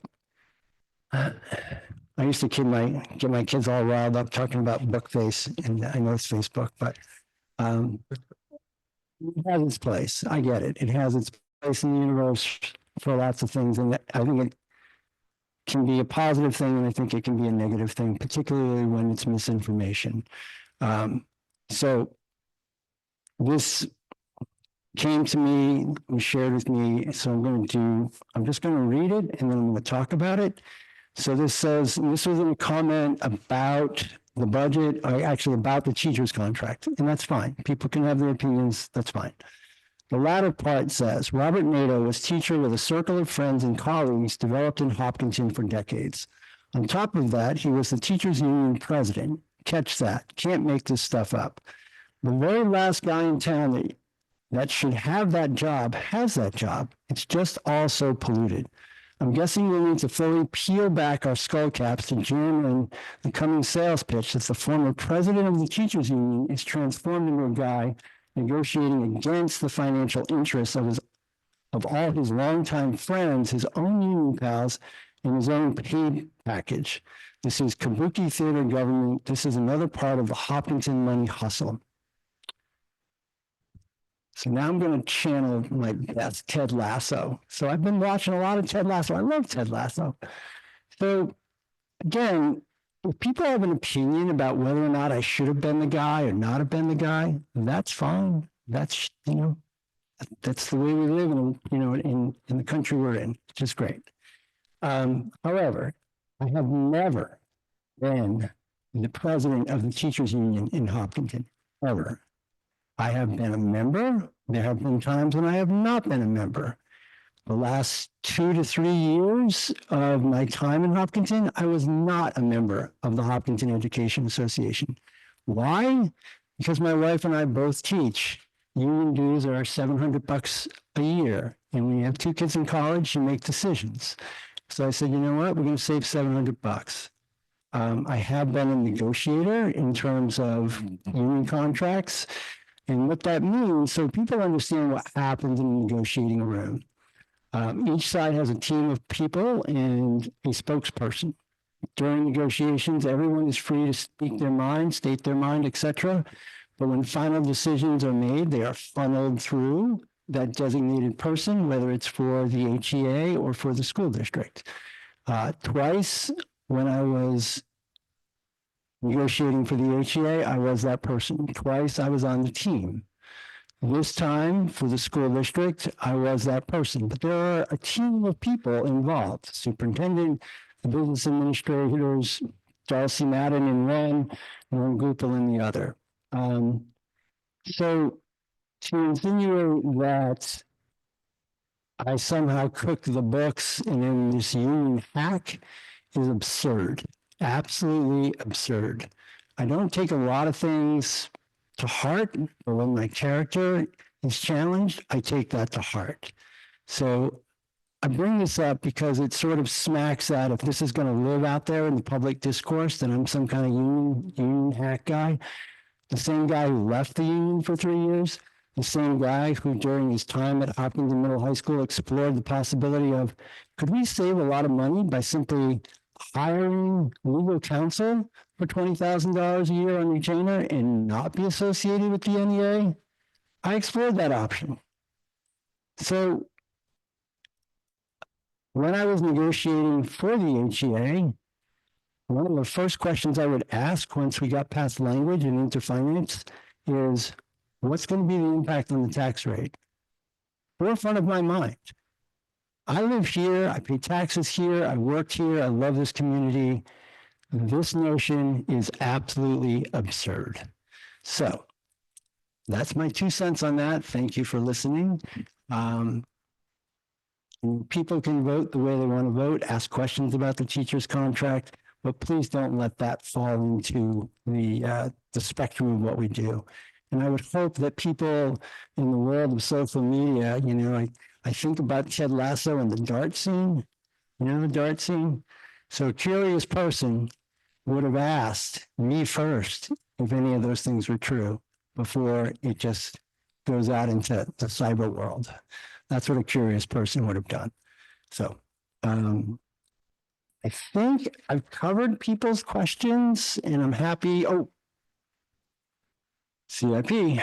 I used to get my kids all riled up talking about Bookface, and I know it's Facebook, but it has its place. I get it. It has its place in the universe for lots of things, and I think it can be a positive thing, and I think it can be a negative thing, particularly when it's misinformation. So this came to me, was shared with me, so I'm just going to read it, and then I'm going to talk about it. So this says, and this was in a comment about the budget, or actually about the teacher's contract, and that's fine. People can have their opinions, that's fine. The latter part says, Robert Nato was teacher with a circle of friends and colleagues developed in Hopkinton for decades. On top of that, he was the teachers union president. Catch that, can't make this stuff up. The very last guy in town that should have that job has that job. It's just all so polluted. I'm guessing we need to fully peel back our skull caps to jam in the coming sales pitch that the former president of the teachers union is transformed into a guy negotiating against the financial interests of all his longtime friends, his own union pals, and his own paid package. This is kabuki theater government. This is another part of the Hopkinton money hustle. So now I'm going to channel my best Ted Lasso. So I've been watching a lot of Ted Lasso. I love Ted Lasso. So again, if people have an opinion about whether or not I should have been the guy or not have been the guy, that's fine. That's, That's the way we live in, in the country we're in, which is great. However, I have never been the president of the teachers union in Hopkinton, ever. I have been a member. There have been times when I have not been a member. The last 2 to 3 years of my time in Hopkinton, I was not a member of the Hopkinton Education Association. Why? Because my wife and I both teach. Union dues are $700 a year. And when you have 2 kids in college, you make decisions. So I said, you know what? We're going to save $700. I have been a negotiator in terms of union contracts and what that means. So people understand what happens in a negotiating room. Each side has a team of people and a spokesperson. During negotiations, everyone is free to speak their mind, state their mind, etc. But when final decisions are made, they are funneled through that designated person, whether it's for the HEA or for the school district. Twice when I was negotiating for the HEA, I was that person. Twice I was on the team. This time for the school district, I was that person. But there are a team of people involved: superintendent, the business administrators, Darcy Madden in one, Ron Gupel in the other. So to insinuate that I somehow cooked the books and then this union hack is absurd. Absolutely absurd. I don't take a lot of things to heart, but when my character is challenged, I take that to heart. So I bring this up because it sort of smacks at, if this is going to live out there in the public discourse, then I'm some kind of union hack guy. The same guy who left the union for 3 years, the same guy who during his time at Hopkinton Middle High School explored the possibility of, could we save a lot of money by simply hiring legal counsel for $20,000 a year on retainer and not be associated with the NEA? I explored that option. So when I was negotiating for the HEA, one of the first questions I would ask once we got past language and into finance is, what's going to be the impact on the tax rate? Forefront of my mind. I live here, I pay taxes here, I work here, I love this community. This notion is absolutely absurd. So that's my 2 cents on that. Thank you for listening. People can vote the way they want to vote, ask questions about the teacher's contract, but please don't let that fall into the spectrum of what we do. And I would hope that people in the world of social media, I think about Ted Lasso and the dart scene, the dart scene. So a curious person would have asked me first if any of those things were true before it just goes out into the cyber world. That's what a curious person would have done. So I think I've covered people's questions and I'm happy. Oh, CIP.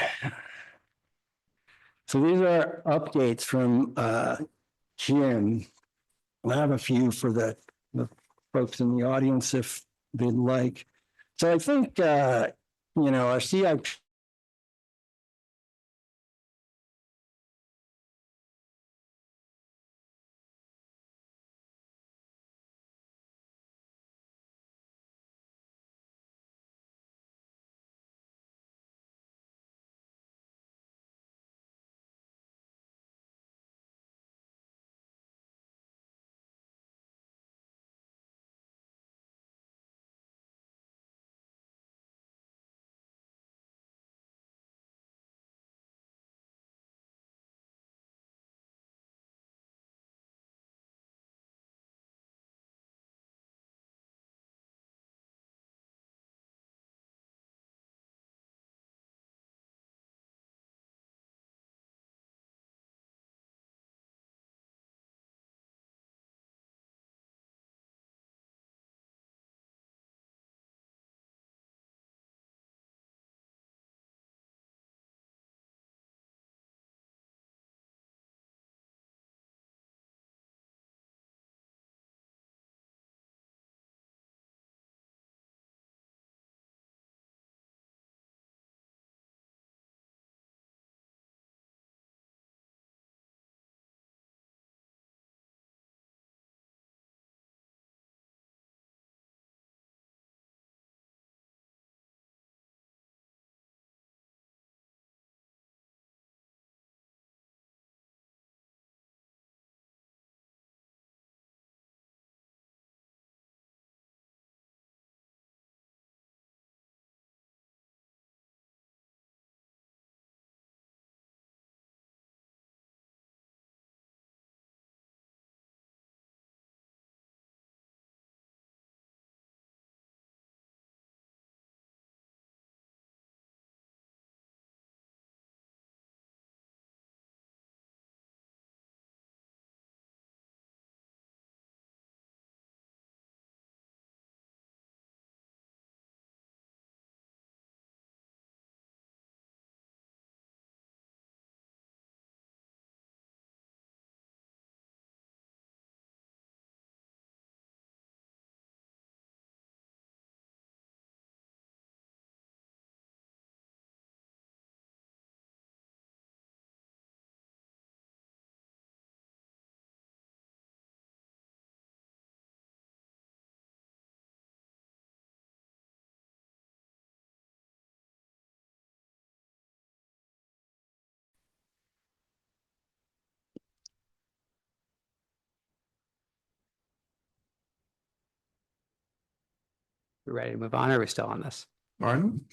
So these are updates from Jim. I have a few for the folks in the audience if they'd like. So I think, our CIP We ready to move on, or are we still on this? Pardon?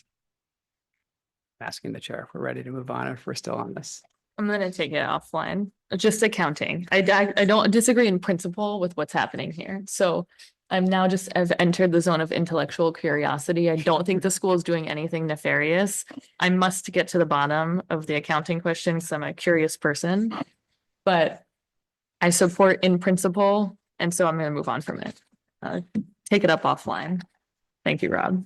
Asking the chair if we're ready to move on, or if we're still on this. I'm gonna take it offline, just accounting. I don't disagree in principle with what's happening here. So I'm now just, I've entered the zone of intellectual curiosity. I don't think the school is doing anything nefarious. I must get to the bottom of the accounting question because I'm a curious person. But I support in principle, and so I'm gonna move on from it. Take it up offline. Thank you, Rob.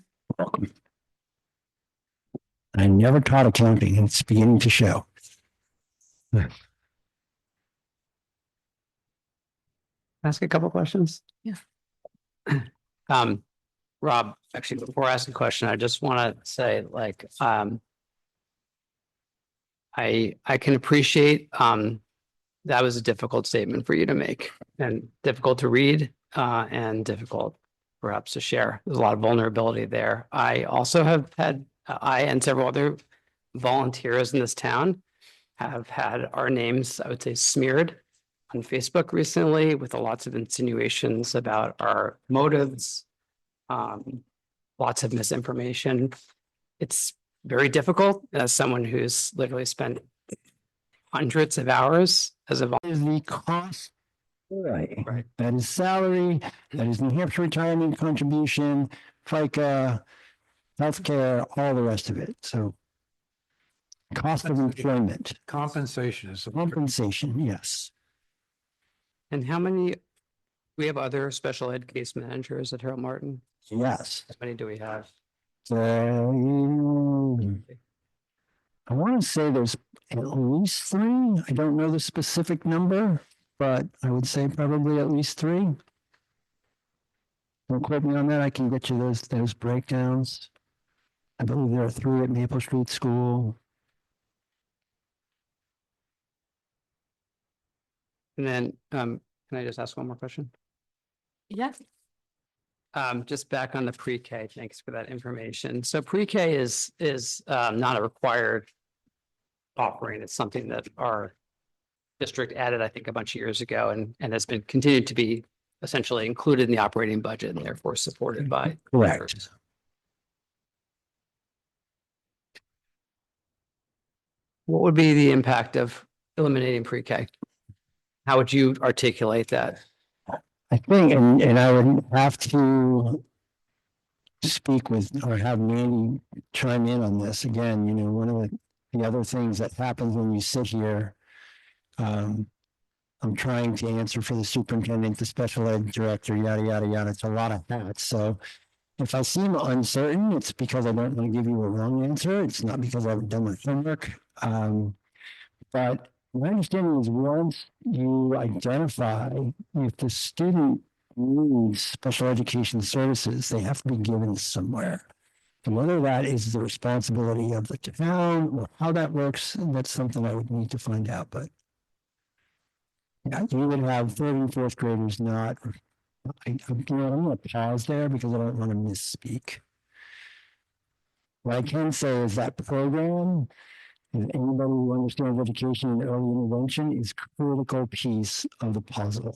I never taught accounting and it's beginning to show. Ask a couple questions? Yeah. Rob, actually, before I ask a question, I just want to say, like, I can appreciate, that was a difficult statement for you to make and difficult to read, and difficult perhaps to share. There's a lot of vulnerability there. I also have had, I and several other volunteers in this town have had our names, I would say, smeared on Facebook recently with lots of insinuations about our motives, lots of misinformation. It's very difficult as someone who's literally spent hundreds of hours as a Is the cost. Right. That is salary, that is New Hampshire retirement contribution, FICA, healthcare, all the rest of it. So cost of employment, Compensation is. compensation, yes. And how many, we have other special ed case managers at Harold Martin? Yes. How many do we have? So I want to say there's at least 3. I don't know the specific number, but I would say probably at least 3. Don't quote me on that. I can get you those breakdowns. I believe there are 3 at Maple Street School. And then, can I just ask one more question? Yes. Just back on the pre-K, thanks for that information. So pre-K is not a required offering. It's something that our district added, I think, a bunch of years ago and has been continued to be essentially included in the operating budget and therefore supported by. Correct. What would be the impact of eliminating pre-K? How would you articulate that? I think, and I would have to speak with or have Mandy chime in on this again. You know, one of the other things that happens when you sit here, I'm trying to answer for the superintendent, the special ed director, yada, yada, yada. It's a lot of hats. So if I seem uncertain, it's because I don't want to give you a wrong answer. It's not because I haven't done my homework. But my understanding is once you identify if the student needs special education services, they have to be given somewhere. And whether that is the responsibility of the town or how that works, that's something I would need to find out. But yeah, you would have 3rd and 4th graders not. I'm going to pause there because I don't want to misspeak. What I can say is that program, and anybody who understands education and early intervention, is a critical piece of the puzzle.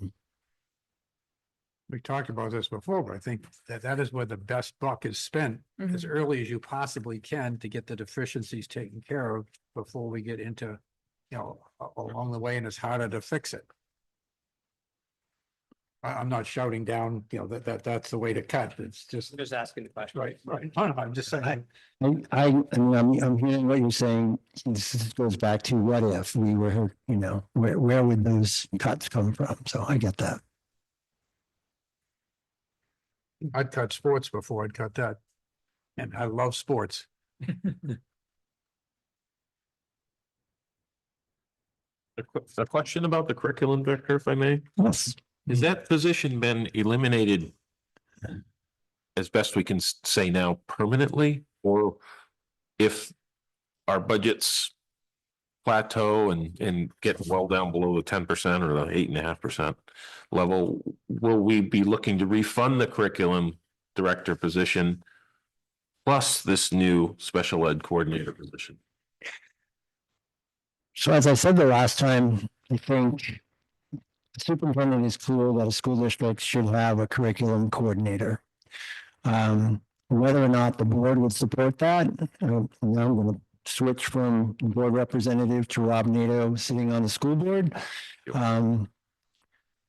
We talked about this before, but I think that is where the best buck is spent as early as you possibly can to get the deficiencies taken care of before we get into, you know, along the way, and it's harder to fix it. I'm not shouting down, you know, that's the way to cut. It's just. I'm just asking the question. Right. No, I'm just saying. I mean, I'm hearing what you're saying. This goes back to what if we were, you know, where would those cuts come from? So I get that. I'd cut sports before I'd cut that. And I love sports. A question about the curriculum director, if I may. Yes. Has that position been eliminated, as best we can say now, permanently? Or if our budgets plateau and get well down below the 10% or the 8.5% level, will we be looking to refund the curriculum director position plus this new special ed coordinator position? So as I said the last time, I think the superintendent is clear that a school district should have a curriculum coordinator. Whether or not the board would support that, now I'm going to switch from board representative to Rob Nato sitting on the school board.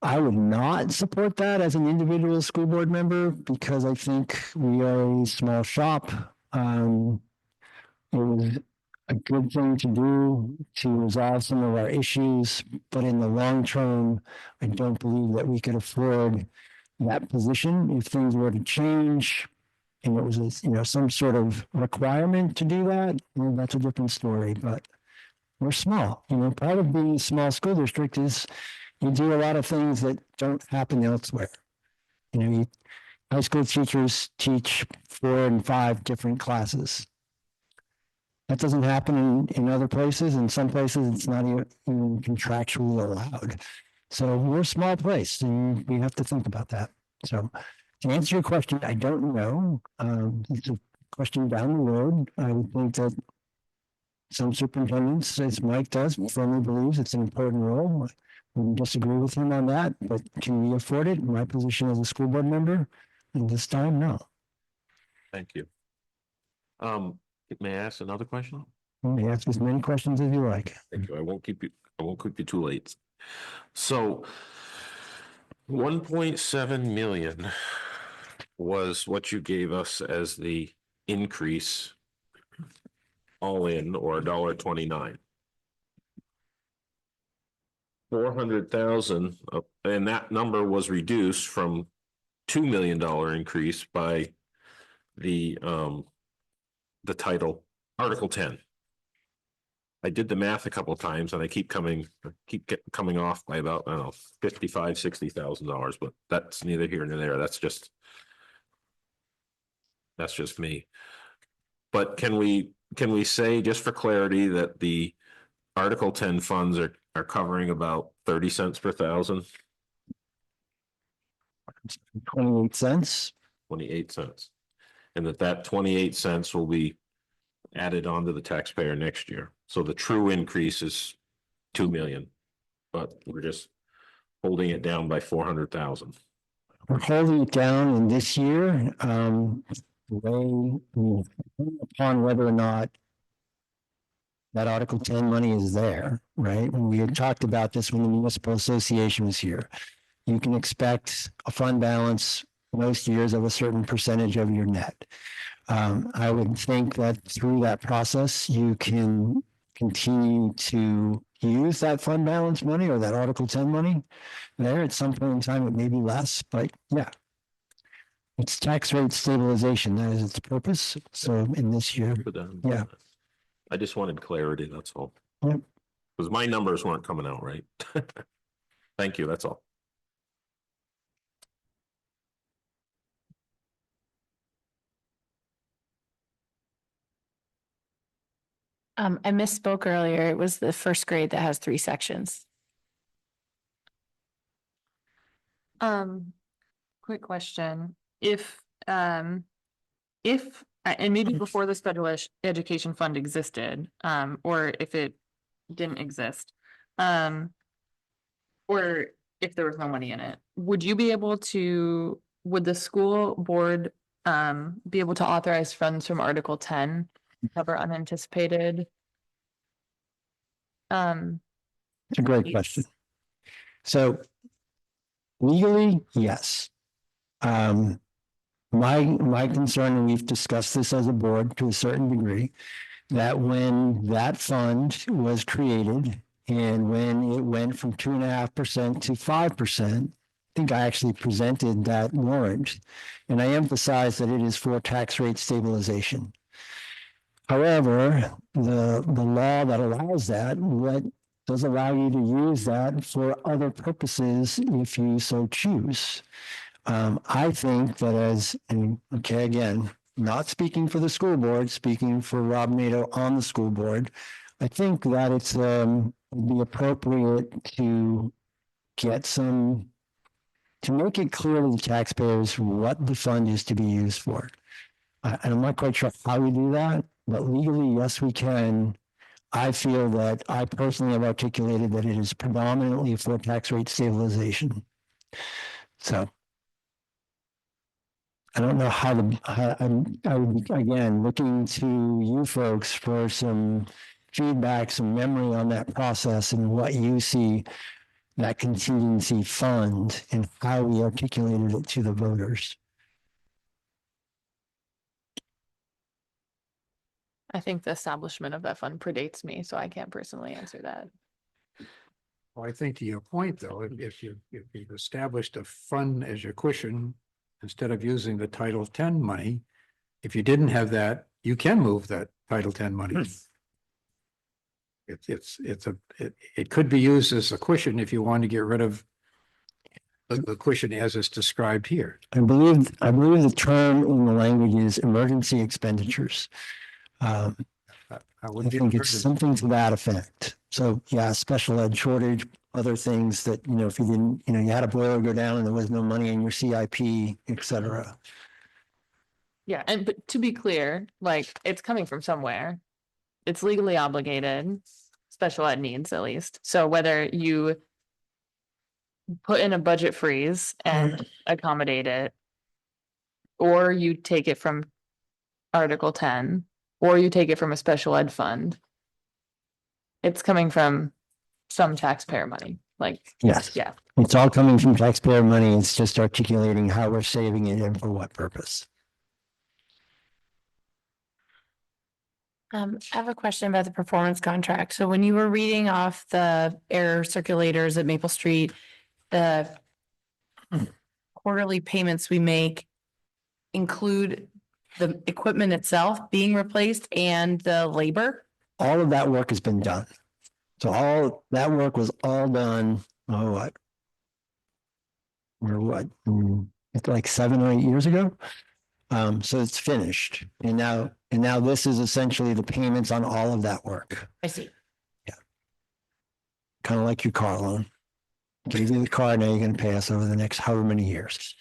I would not support that as an individual school board member because I think we are a small shop. It was a good thing to do to resolve some of our issues, but in the long term, I don't believe that we could afford that position. If things were to change and it was, some sort of requirement to do that, well, that's a different story, but we're small. Part of being a small school district is you do a lot of things that don't happen elsewhere. High school teachers teach 4 and 5 different classes. That doesn't happen in other places. In some places, it's not even contractually allowed. So we're a small place and we have to think about that. So to answer your question, I don't know. It's a question down the road. I would think that some superintendents, as Mike does, firmly believes it's an important role. I wouldn't disagree with him on that, but can we afford it? My position as a school board member, and this time, no. Thank you. May I ask another question? You may ask as many questions as you like. Thank you. I won't keep you too late. So 1.7 million was what you gave us as the increase all in, or $1.29. 400,000, and that number was reduced from $2 million increase by the title Article 10. I did the math a couple of times and I keep coming off by about, I don't know, $55,000-$60,000, but that's neither here nor there. That's just me. But can we say, just for clarity, that the Article 10 funds are covering about 30 cents per thousand? 28 cents. 28 cents. And that 28 cents will be added on to the taxpayer next year. So the true increase is 2 million, but we're just holding it down by 400,000. We're holding it down in this year, upon whether or not that Article 10 money is there, right? And we had talked about this when the municipal association was here. You can expect a fund balance most years of a certain percentage of your net. I would think that through that process, you can continue to use that fund balance money or that Article 10 money there. At some point in time, it may be less, but yeah. It's tax rate stabilization. That is its purpose. So in this year, yeah. I just wanted clarity, that's all. Yep. Because my numbers weren't coming out right. Thank you, that's all. I misspoke earlier. It was the first grade that has 3 sections. Quick question. If, and maybe before the special education fund existed, or if it didn't exist, or if there was no money in it, would the school board, be able to authorize funds from Article 10 to cover unanticipated? It's a great question. So legally, yes. My concern, and we've discussed this as a board to a certain degree, that when that fund was created and when it went from 2.5% to 5%, I think I actually presented that warrant, and I emphasized that it is for tax rate stabilization. However, the law that allows that, does allow you to use that for other purposes if you so choose. I think that again, not speaking for the school board, speaking for Rob Nato on the school board, I think that it's would be appropriate to to make it clear to the taxpayers what the fund is to be used for. And I'm not quite sure how we do that, but legally, yes, we can. I feel that I personally have articulated that it is predominantly for tax rate stabilization. So. I don't know how I would, again, looking to you folks for some feedback, some memory on that process and what you see that contingency fund and how we articulated it to the voters. I think the establishment of that fund predates me, so I can't personally answer that. Well, I think to your point, though, if you've established a fund as your cushion, instead of using the Title 10 money, if you didn't have that, you can move that Title 10 money. It could be used as a cushion if you want to get rid of the cushion as it's described here. I believe the term in the language is emergency expenditures. I think it's something to that effect. So yeah, special ed shortage, other things that, if you didn't, you had a boiler go down and there was no money in your CIP, et cetera. Yeah, and but to be clear, like it's coming from somewhere. It's legally obligated, special ed needs at least. So whether you put in a budget freeze and accommodate it, or you take it from Article 10, or you take it from a special ed fund, it's coming from some taxpayer money, like. Yes. Yeah. It's all coming from taxpayer money. It's just articulating how we're saving it and for what purpose. I have a question about the performance contract. So when you were reading off the air circulators at Maple Street, the quarterly payments we make include the equipment itself being replaced and the labor? All of that work has been done. So all that work was all done, it's like 7 or 8 years ago. So it's finished. And now this is essentially the payments on all of that work. I see. Yeah. Kind of like your car loan. Gave you the car, now you're going to pay us over the next however many years.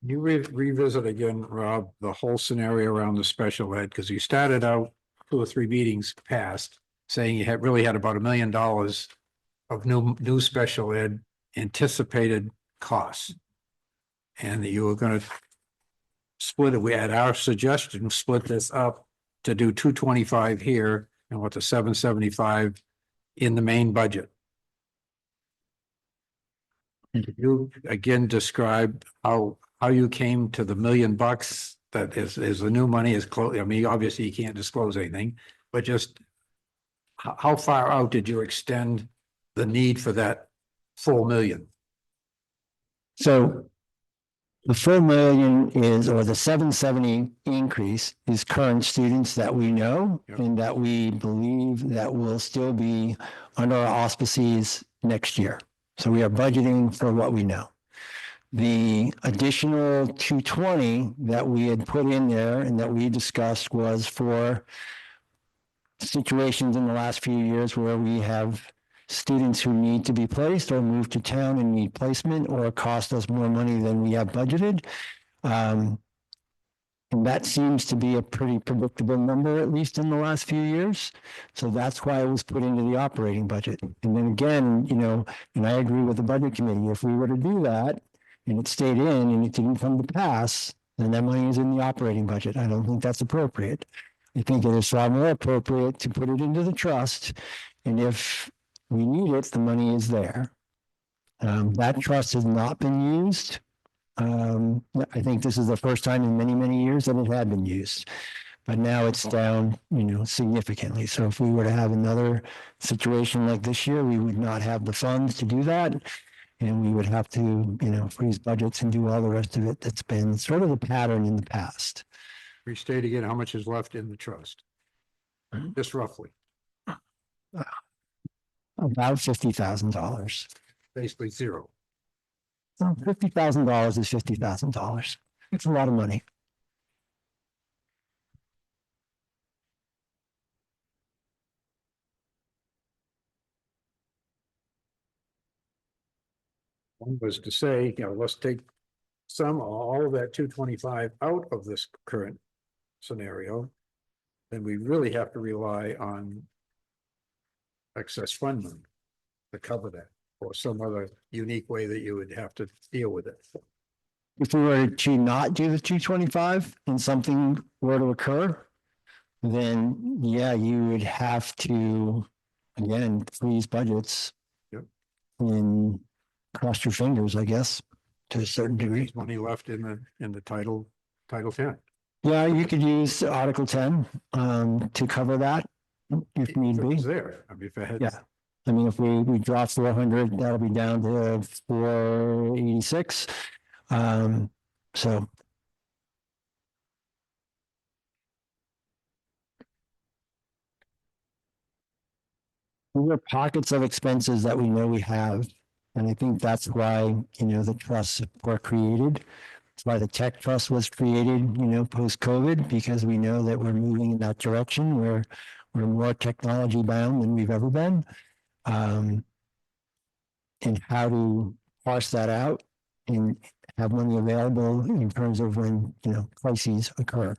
You revisit again, Rob, the whole scenario around the special ed, because you started out 2 or 3 meetings past saying you really had about $1 million of new special ed anticipated costs. And that you were going to split it. We had our suggestion, split this up to do 225 here and what the 775 in the main budget. You again describe how you came to the $1 million that is the new money is close. I mean, obviously you can't disclose anything, but just how far out did you extend the need for that full $1 million? So the 4 million is, or the 770 increase is current students that we know and that we believe that will still be under our auspices next year. So we are budgeting for what we know. The additional 220 that we had put in there and that we discussed was for situations in the last few years where we have students who need to be placed or move to town and need placement or cost us more money than we have budgeted. And that seems to be a pretty predictable number, at least in the last few years. So that's why it was put into the operating budget. And then again, and I agree with the budget committee, if we were to do that and it stayed in and it didn't come to pass, then that money is in the operating budget. I don't think that's appropriate. I think it is far more appropriate to put it into the trust. And if we need it, the money is there. That trust has not been used. I think this is the first time in many, many years that it had been used, but now it's down, significantly. So if we were to have another situation like this year, we would not have the funds to do that. And we would have to, freeze budgets and do all the rest of it. That's been sort of the pattern in the past. Restate again, how much is left in the trust? Just roughly. About $50,000. Basically zero. $50,000 is $50,000. It's a lot of money. One was to say, let's take some or all of that 225 out of this current scenario. Then we really have to rely on excess fund money to cover that, or some other unique way that you would have to deal with it. if we were to not do the 225 and something were to occur, then yeah, you would have to, again, freeze budgets. Yep. And cross your fingers, I guess, to a certain degree. There's money left in the title 10. Yeah, you could use Article 10 to cover that if need be. It's there. I mean, if it had. Yeah. I mean, if we drop 400, that'll be down to 486. So. These are pockets of expenses that we know we have. And I think that's why, the trusts were created. That's why the tech trust was created, post-COVID, because we know that we're moving in that direction where we're more technology bound than we've ever been. And how to parse that out and have money available in terms of when, crises occur.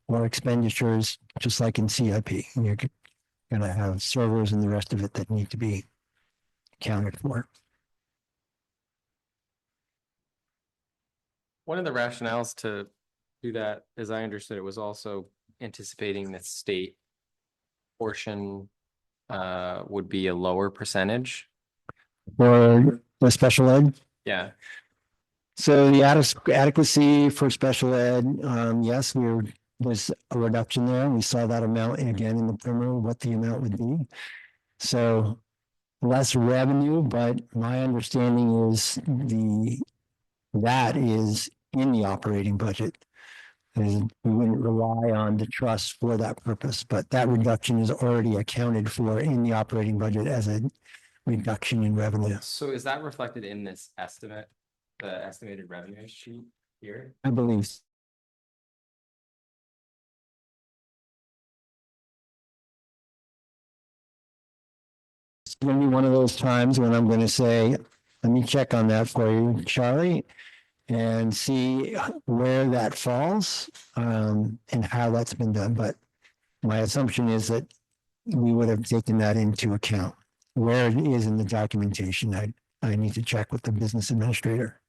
Or expenditures, just like in CIP. You're going to have servers and the rest of it that need to be accounted for. One of the rationales to do that, as I understood it, was also anticipating that state portion would be a lower percentage. For the special ed. Yeah. So the adequacy for special ed, yes, there's a reduction there. We saw that amount again in the primer, what the amount would be. So less revenue, but my understanding is that is in the operating budget. And we wouldn't rely on the trust for that purpose, but that reduction is already accounted for in the operating budget as a reduction in revenue. So is that reflected in this estimate, the estimated revenue sheet here? I believe. It's going to be one of those times when I'm going to say, let me check on that for you, Charlie, and see where that falls and how that's been done. But my assumption is that we would have taken that into account. Where it is in the documentation, I need to check with the business administrator.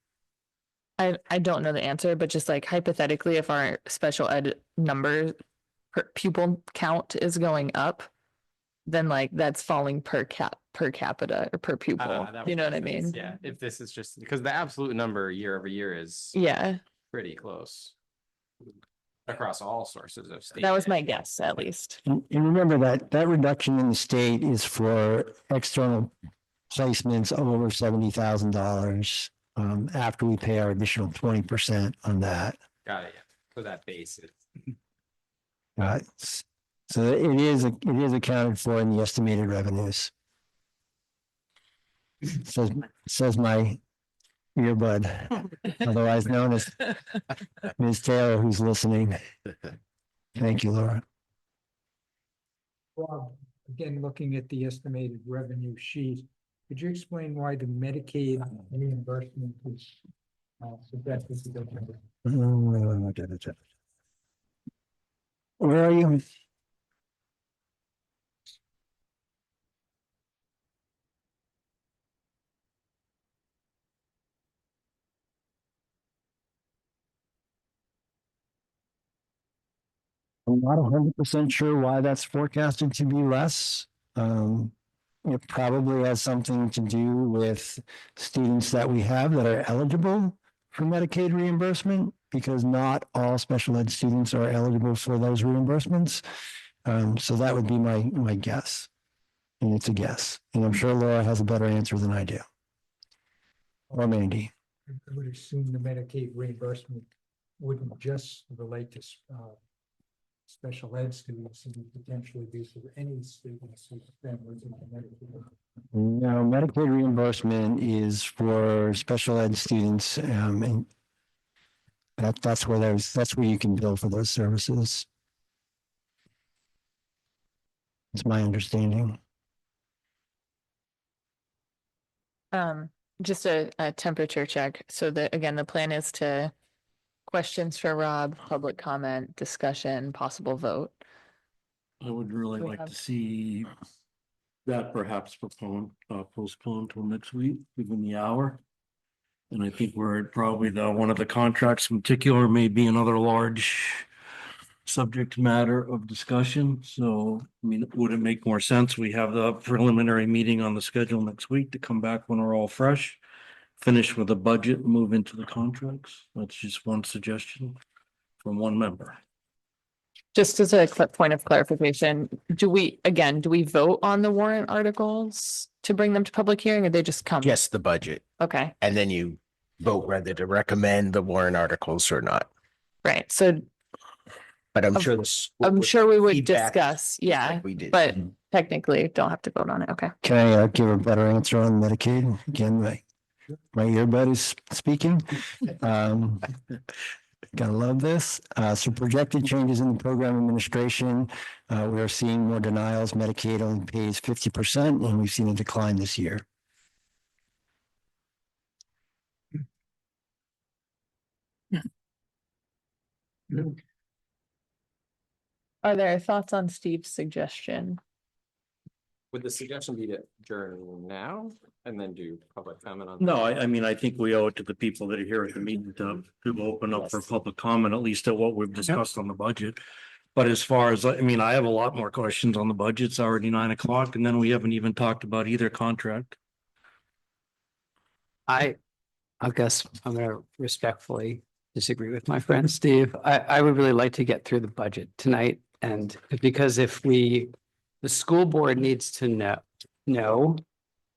I don't know the answer, but just like hypothetically, if our special ed number per pupil count is going up, then like that's falling per capita or per pupil. That You know would what I make sense. mean? Yeah, if this is just because the absolute number year over year is Yeah, pretty close across all sources of state. that was my guess, at least. And remember that reduction in the state is for external placements of over $70,000 after we pay our additional 20% on that. Got it. Yeah. So that base is. So it is accounted for in the estimated revenues. Says my earbud, otherwise known as Ms. Taylor, who's listening. Thank you, Laura. Rob, again, looking at the estimated revenue sheet, could you explain why the Medicaid reimbursement is suggested to go down? Where are you? I'm not 100% sure why that's forecasted to be less. It probably has something to do with students that we have that are eligible for Medicaid reimbursement, because not all special ed students are eligible for those reimbursements. So that would be my guess. And it's a guess. And I'm sure Laura has a better answer than I do. Or Mandy. I would assume the Medicaid reimbursement wouldn't just relate to special ed students, and potentially be for any students with families in Medicaid. No, Medicaid reimbursement is for special ed students, and that's where you can bill for those services. It's my understanding. Just a temperature check. So again, the plan is to questions for Rob, public comment, discussion, possible vote. I would really We like have- to see that perhaps postponed till next week, given the hour. And I think we're probably one of the contracts in particular may be another large subject matter of discussion. So, I mean, would it make more sense? We have the preliminary meeting on the schedule next week to come back when we're all fresh, finish with the budget, move into the contracts. That's just one suggestion from one member. Just as a point of clarification, do we vote on the warrant articles to bring them to public hearing, or they just come? Just the budget. Okay, And then you vote whether to recommend the warrant articles or not. right. So But I'm Of- sure this. I'm sure we would feedback discuss, yeah, like we did. but technically don't have to vote on it. Okay. Can I give a better answer on Medicaid? Again, my earbud is speaking. Gotta love this. So projected changes in the program administration. We are seeing more denials. Medicaid only pays 50%, and we've seen a decline this year. Are there thoughts on Steve's suggestion? Would the suggestion be to adjourn now and then do public comment on? No, I mean, I think we owe it to the people that are here at the meeting to open up for public comment, at least at what we've discussed on the budget. But as far as, I mean, I have a lot more questions on the budget. It's already 9 o'clock, and then we haven't even talked about either contract. I guess I'm gonna respectfully disagree with my friend Steve. I would really like to get through the budget tonight. And because the school board needs to know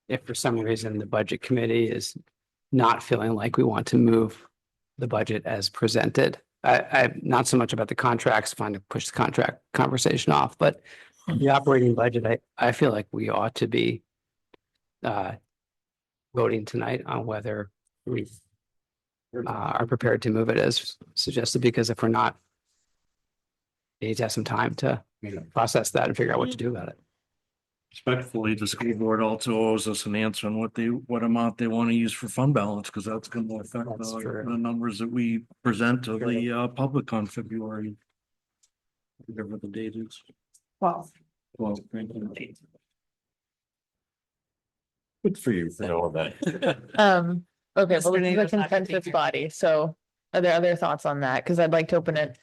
if for some reason the budget committee is not feeling like we want to move the budget as presented. I'm not so much about the contracts, trying to push the contract conversation off, but the operating budget, I feel like we ought to be voting tonight on whether we are prepared to move it as suggested, because if we're not, we need to have some time to process that and figure out what to do about it. Respectfully, the school board also owes us an answer on what amount they want to use for fund balance, because that's going to affect That's true. the numbers that we present to the public on February. Whatever the date is. Well, Well, thank you. Good for you for all that. Okay, well, this is a consensus body, so are there other thoughts on that? Because I'd like to open it.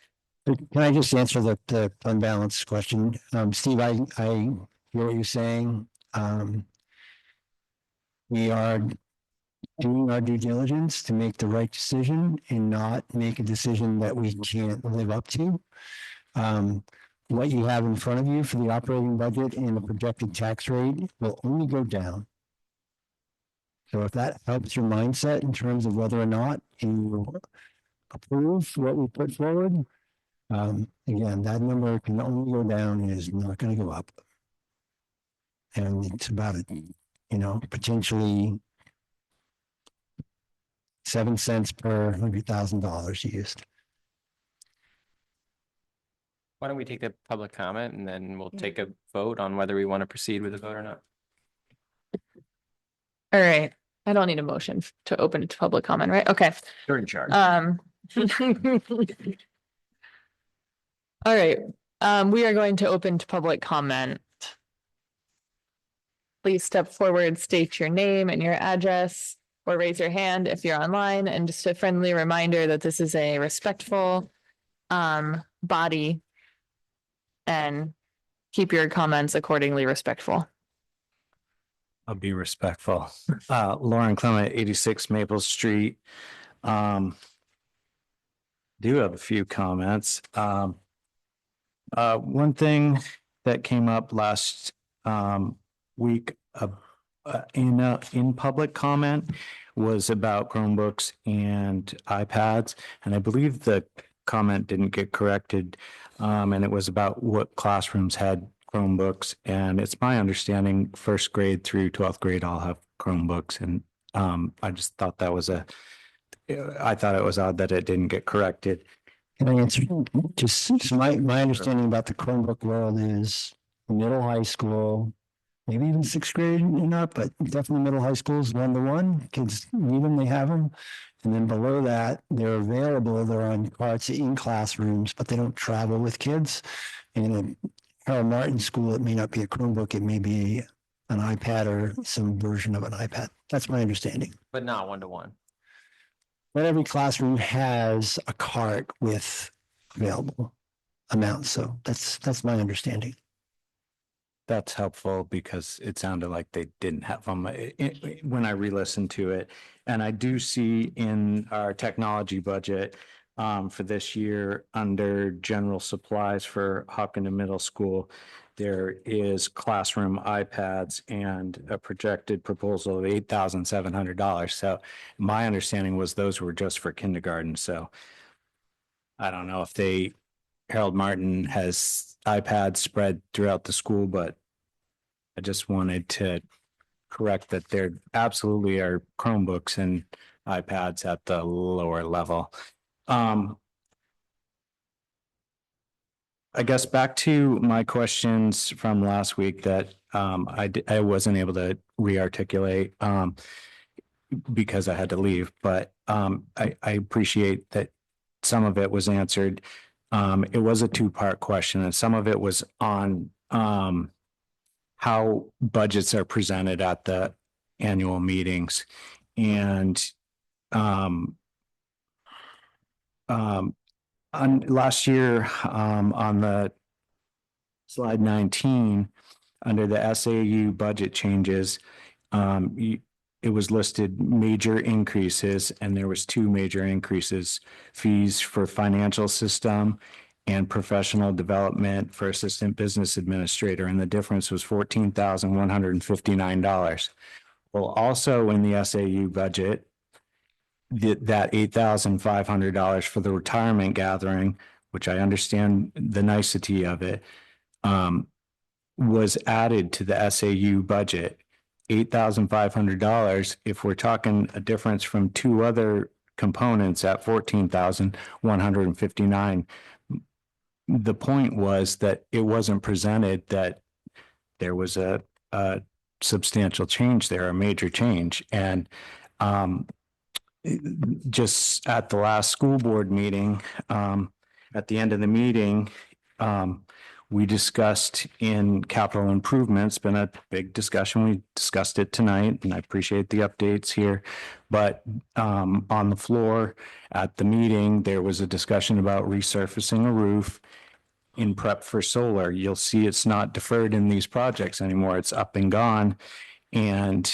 Can I just answer the fund balance question? Steve, I hear what you're saying. We are doing our due diligence to make the right decision and not make a decision that we can't live up to. What you have in front of you for the operating budget and the projected tax rate will only go down. So if that helps your mindset in terms of whether or not you approve what we put forward, again, that number can only go down and is not going to go up. And it's about potentially 7 cents per $100,000 used. Why don't we take the public comment and then we'll take a vote on whether we want to proceed with the vote or not? All right, I don't need a motion to open it to public comment, right? Okay. You're in charge. All right, we are going to open to public comment. Please step forward, state your name and your address, or raise your hand if you're online. And just a friendly reminder that this is a respectful body, and keep your comments accordingly respectful. I'll be respectful. Lauren Clement, 86 Maple Street. Do have a few comments. One thing that came up last week in public comment was about Chromebooks and iPads, and I believe the comment didn't get corrected. And it was about what classrooms had Chromebooks, and it's my understanding first grade through 12th grade all have Chromebooks, and I just thought that was I thought it was odd that it didn't get corrected. Can I answer? Just my understanding about the Chromebook world is middle high school, maybe even 6th grade and up, but definitely middle high school is 1-to-1. Kids need them, they have them. And then below that, they're available. They're on carts in classrooms, but they don't travel with kids. And at Harold Martin School, it may not be a Chromebook. It may be an iPad or some version of an iPad. That's my understanding. But not 1-to-1. But every classroom has a cart with available amounts. So that's my understanding. That's helpful because it sounded like they didn't have them when I re-listened to it. And I do see in our technology budget for this year, under general supplies for Hopkinton Middle School, there is classroom iPads and a projected proposal of $8,700. So my understanding was those were just for kindergarten. So I don't know if Harold Martin has iPads spread throughout the school, but I just wanted to correct that there absolutely are Chromebooks and iPads at the lower level. I guess back to my questions from last week that I wasn't able to re-articulate because I had to leave, but I appreciate that some of it was answered. It was a two-part question, and some of it was on how budgets are presented at the annual meetings. And on last year, on the slide 19, under the SAU budget changes, it was listed major increases, and there was two major increases: fees for financial system and professional development for assistant business administrator, and the difference was $14,159. Well, also in the SAU budget, that $8,500 for the retirement gathering, which I understand the nicety of it, was added to the SAU budget. $8,500. If we're talking a difference from two other components at $14,159, the point was that it wasn't presented that there was a substantial change there, a major change. And just at the last school board meeting, at the end of the meeting, we discussed in capital improvements, been a big discussion. We discussed it tonight, and I appreciate the updates here. But on the floor at the meeting, there was a discussion about resurfacing a roof in prep for solar. You'll see it's not deferred in these projects anymore. It's up and gone. And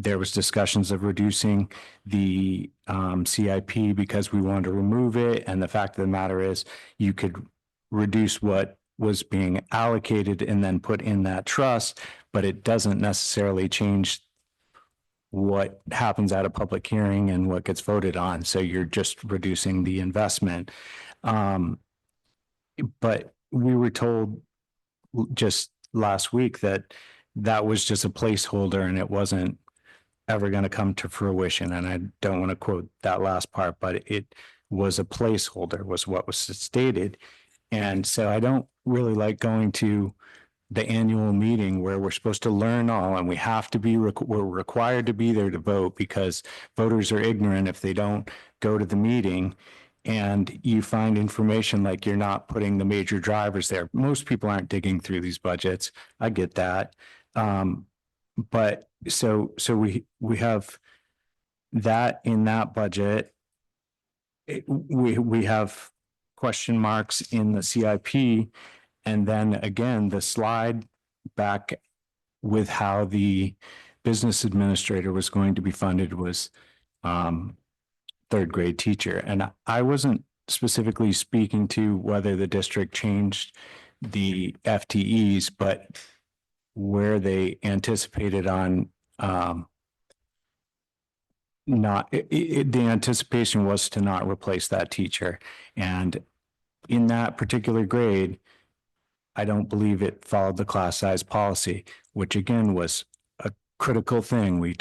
there was discussions of reducing the CIP because we wanted to remove it. And the fact of the matter is you could reduce what was being allocated and then put in that trust, but it doesn't necessarily change what happens at a public hearing and what gets voted on. So you're just reducing the investment. But we were told just last week that that was just a placeholder and it wasn't ever going to come to fruition. And I don't want to quote that last part, but it was a placeholder, was what was stated. And so I don't really like going to the annual meeting where we're supposed to learn all, and we have to be, we're required to be there to vote because voters are ignorant if they don't go to the meeting. And you find information like you're not putting the major drivers there. Most people aren't digging through these budgets. I get that. But so we have that in that budget. We have question marks in the CIP. And then again, the slide back with how the business administrator was going to be funded was third grade teacher. And I wasn't specifically speaking to whether the district changed the FTEs, but where they anticipated on the anticipation was to not replace that teacher. And in that particular grade, I don't believe it followed the class size policy, which again was a critical thing. We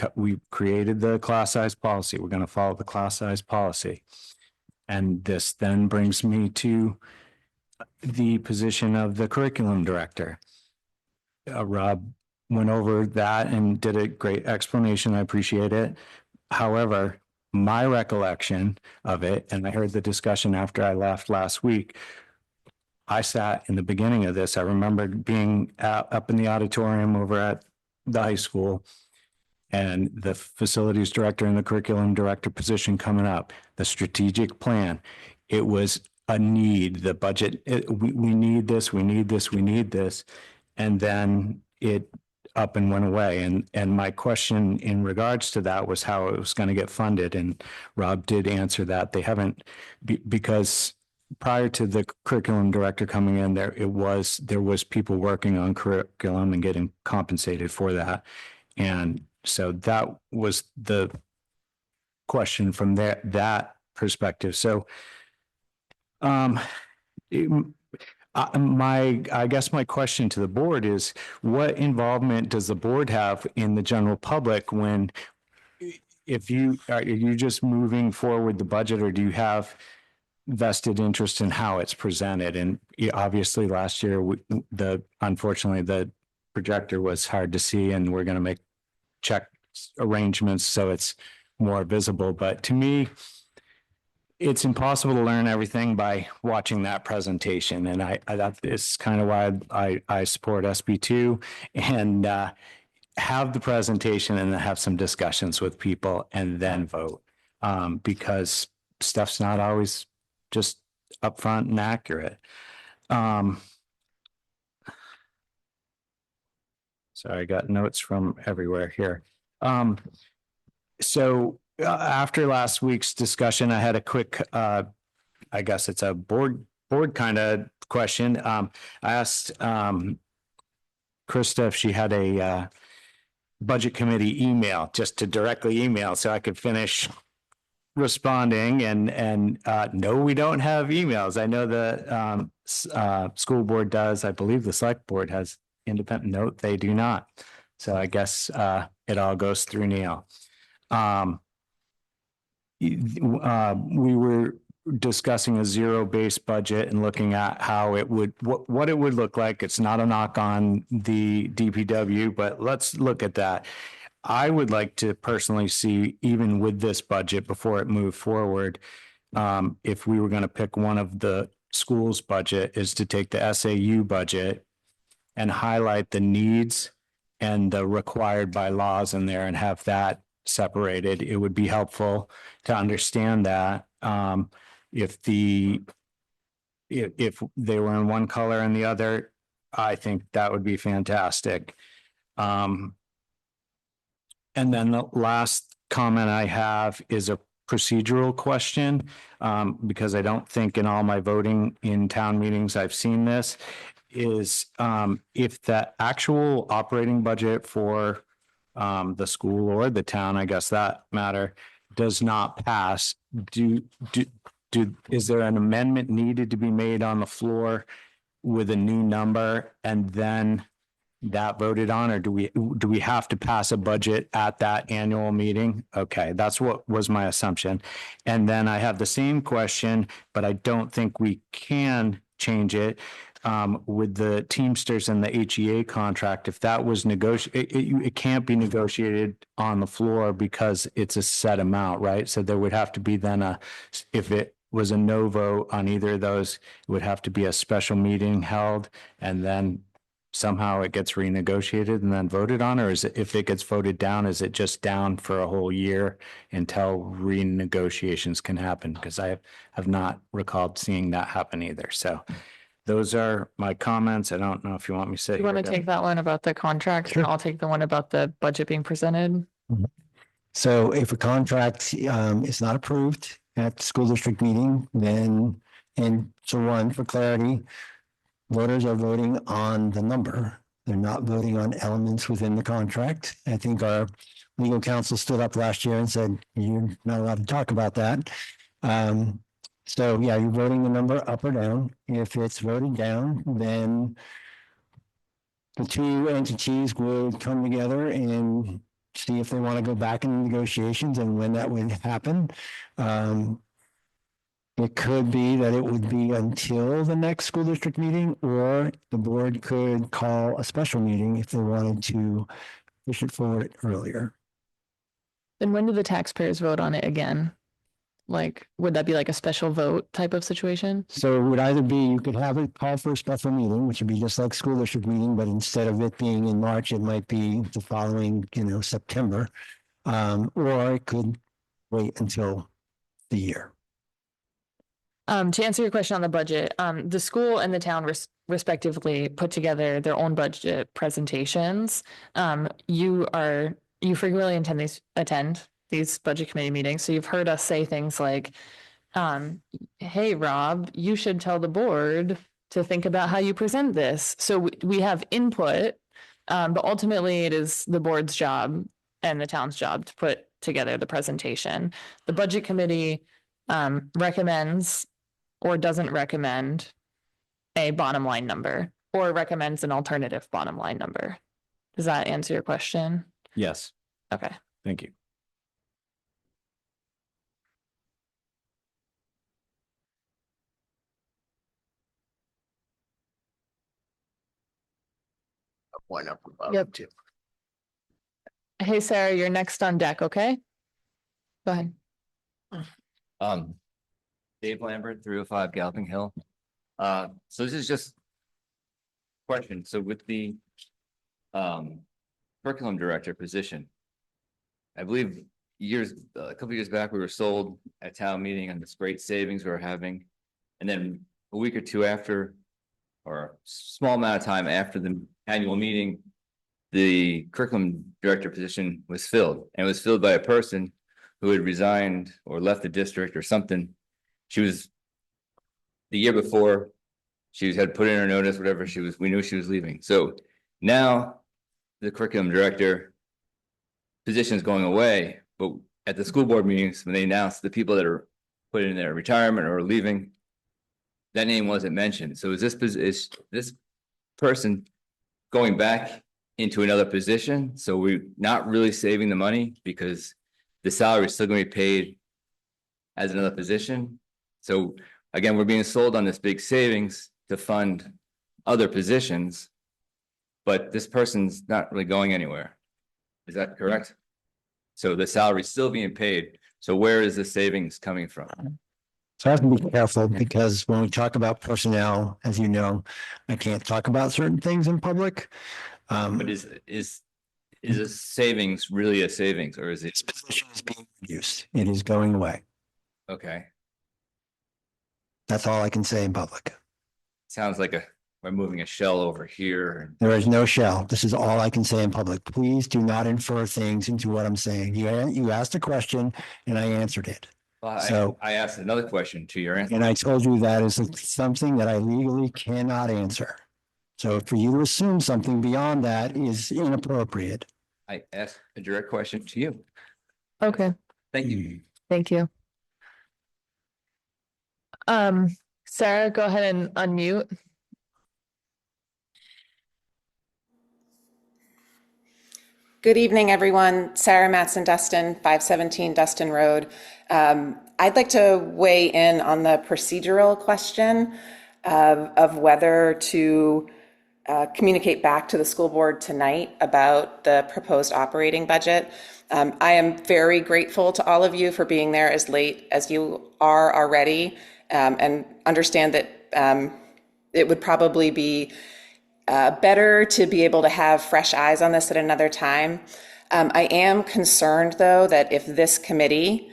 created the class size policy. We're going to follow the class size policy. And this then brings me to the position of the curriculum director. Rob went over that and did a great explanation. I appreciate it. However, my recollection of it, and I heard the discussion after I left last week, I sat in the beginning of this. I remember being up in the auditorium over at the high school and the facilities director and the curriculum director position coming up, the strategic plan. It was a need, the budget, we need this, we need this, we need this. And then it up and went away. And my question in regards to that was how it was going to get funded. And Rob did answer that. They haven't, because prior to the curriculum director coming in there, there was people working on curriculum and getting compensated for that. And so that was the question from that perspective. So I guess my question to the board is, what involvement does the board have in the general public when, are you just moving forward the budget, or do you have vested interest in how it's presented? And obviously last year, unfortunately, the projector was hard to see, and we're going to make check arrangements so it's more visible. But to me, it's impossible to learn everything by watching that presentation. And that is kind of why I support SB2, and have the presentation and have some discussions with people and then vote, because stuff's not always just upfront and accurate. Sorry, I got notes from everywhere here. So after last week's discussion, I had a quick, I guess it's a board kind of question. I asked Krista if she had a budget committee email, just to directly email so I could finish responding. And no, we don't have emails. I know the school board does. I believe the select board has independent note. They do not. So I guess it all goes through Neil. We were discussing a zero-based budget and looking at how it would, what it would look like. It's not a knock on the DPW, but let's look at that. I would like to personally see, even with this budget, before it moved forward, if we were going to pick one of the schools' budget, is to take the SAU budget and highlight the needs and the required by laws in there and have that separated. It would be helpful to understand that. If they were in one color and the other, I think that would be fantastic. And then the last comment I have is a procedural question, because I don't think in all my voting in town meetings I've seen this, is if the actual operating budget for the school or the town, I guess that matter, does not pass, is there an amendment needed to be made on the floor with a new number and then that voted on, or do we have to pass a budget at that annual meeting? Okay, that's what was my assumption. And then I have the same question, but I don't think we can change it. With the Teamsters and the HEA contract, if that was negotiated, it can't be negotiated on the floor because it's a set amount, right? So there would have to be then if it was a no vote on either of those, it would have to be a special meeting held, and then somehow it gets renegotiated and then voted on, or is it, if it gets voted down, is it just down for a whole year until renegotiations can happen? Because I have not recalled seeing that happen either. So those are my comments. I don't know if you want me to say. You want to take that one about the contract? Sure. I'll take the one about the budget being presented. So if a contract is not approved at the school district meeting, then, and so one, for clarity, voters are voting on the number. They're not voting on elements within the contract. I think our legal counsel stood up last year and said, you're not allowed to talk about that. So yeah, you're voting the number up or down. If it's voted down, then the two entities will come together and see if they want to go back in negotiations and when that would happen. It could be that it would be until the next school district meeting, or the board could call a special meeting if they wanted to push it forward earlier. Then when do the taxpayers vote on it again? Like, would that be like a special vote type of situation? So it would either be, you could have it call for a special meeting, which would be just like school district meeting, but instead of it being in March, it might be the following, September. Or it could wait until the year. To answer your question on the budget, the school and the town respectively put together their own budget presentations. You frequently attend these budget committee meetings, so you've heard us say things like, hey, Rob, you should tell the board to think about how you present this. So we have input, but ultimately it is the board's job and the town's job to put together the presentation. The budget committee recommends or doesn't recommend a bottom line number or recommends an alternative bottom line number. Does that answer your question? Yes, Okay. thank you. One up above Yep. too. Hey, Sarah, you're next on deck, okay? Go ahead. Dave Lambert, 305 Galloping Hill. So this is just question. So with the curriculum director position, I believe a couple years back, we were sold at town meeting on this great savings we were having. And then a week or two after, or a small amount of time after the annual meeting, the curriculum director position was filled, and it was filled by a person who had resigned or left the district or something. She was, the year before, she had put in her notice, whatever, we knew she was leaving. So now the curriculum director position is going away, but at the school board meetings, when they announced the people that are put in their retirement or leaving, that name wasn't mentioned. So is this person going back into another position? So we're not really saving the money because the salary is still going to be paid as another position. So again, we're being sold on this big savings to fund other positions, but this person's not really going anywhere. Is that correct? So the salary is still being paid. So where is the savings coming from? So I have to be careful because when we talk about personnel, as you know, I can't talk about certain things in public. But is a savings really a savings, or is it? This position is being reduced. It is going away. Okay, That's all I can say in public. sounds like we're moving a shell over here. There is no shell. This is all I can say in public. Please do not infer things into what I'm saying. You asked a question and I answered it. Well, So- I asked another question to your answer. And I told you that is something that I legally cannot answer. So for you to assume something beyond that is inappropriate. I asked a direct question to you. Okay, Thank you. thank you. Sarah, go ahead and unmute. Good evening, everyone. Sarah Matson-Dustin, 517 Dustin Road. I'd like to weigh in on the procedural question of whether to communicate back to the school board tonight about the proposed operating budget. I am very grateful to all of you for being there as late as you are already, and understand that it would probably be better to be able to have fresh eyes on this at another time. I am concerned, though, that if this committee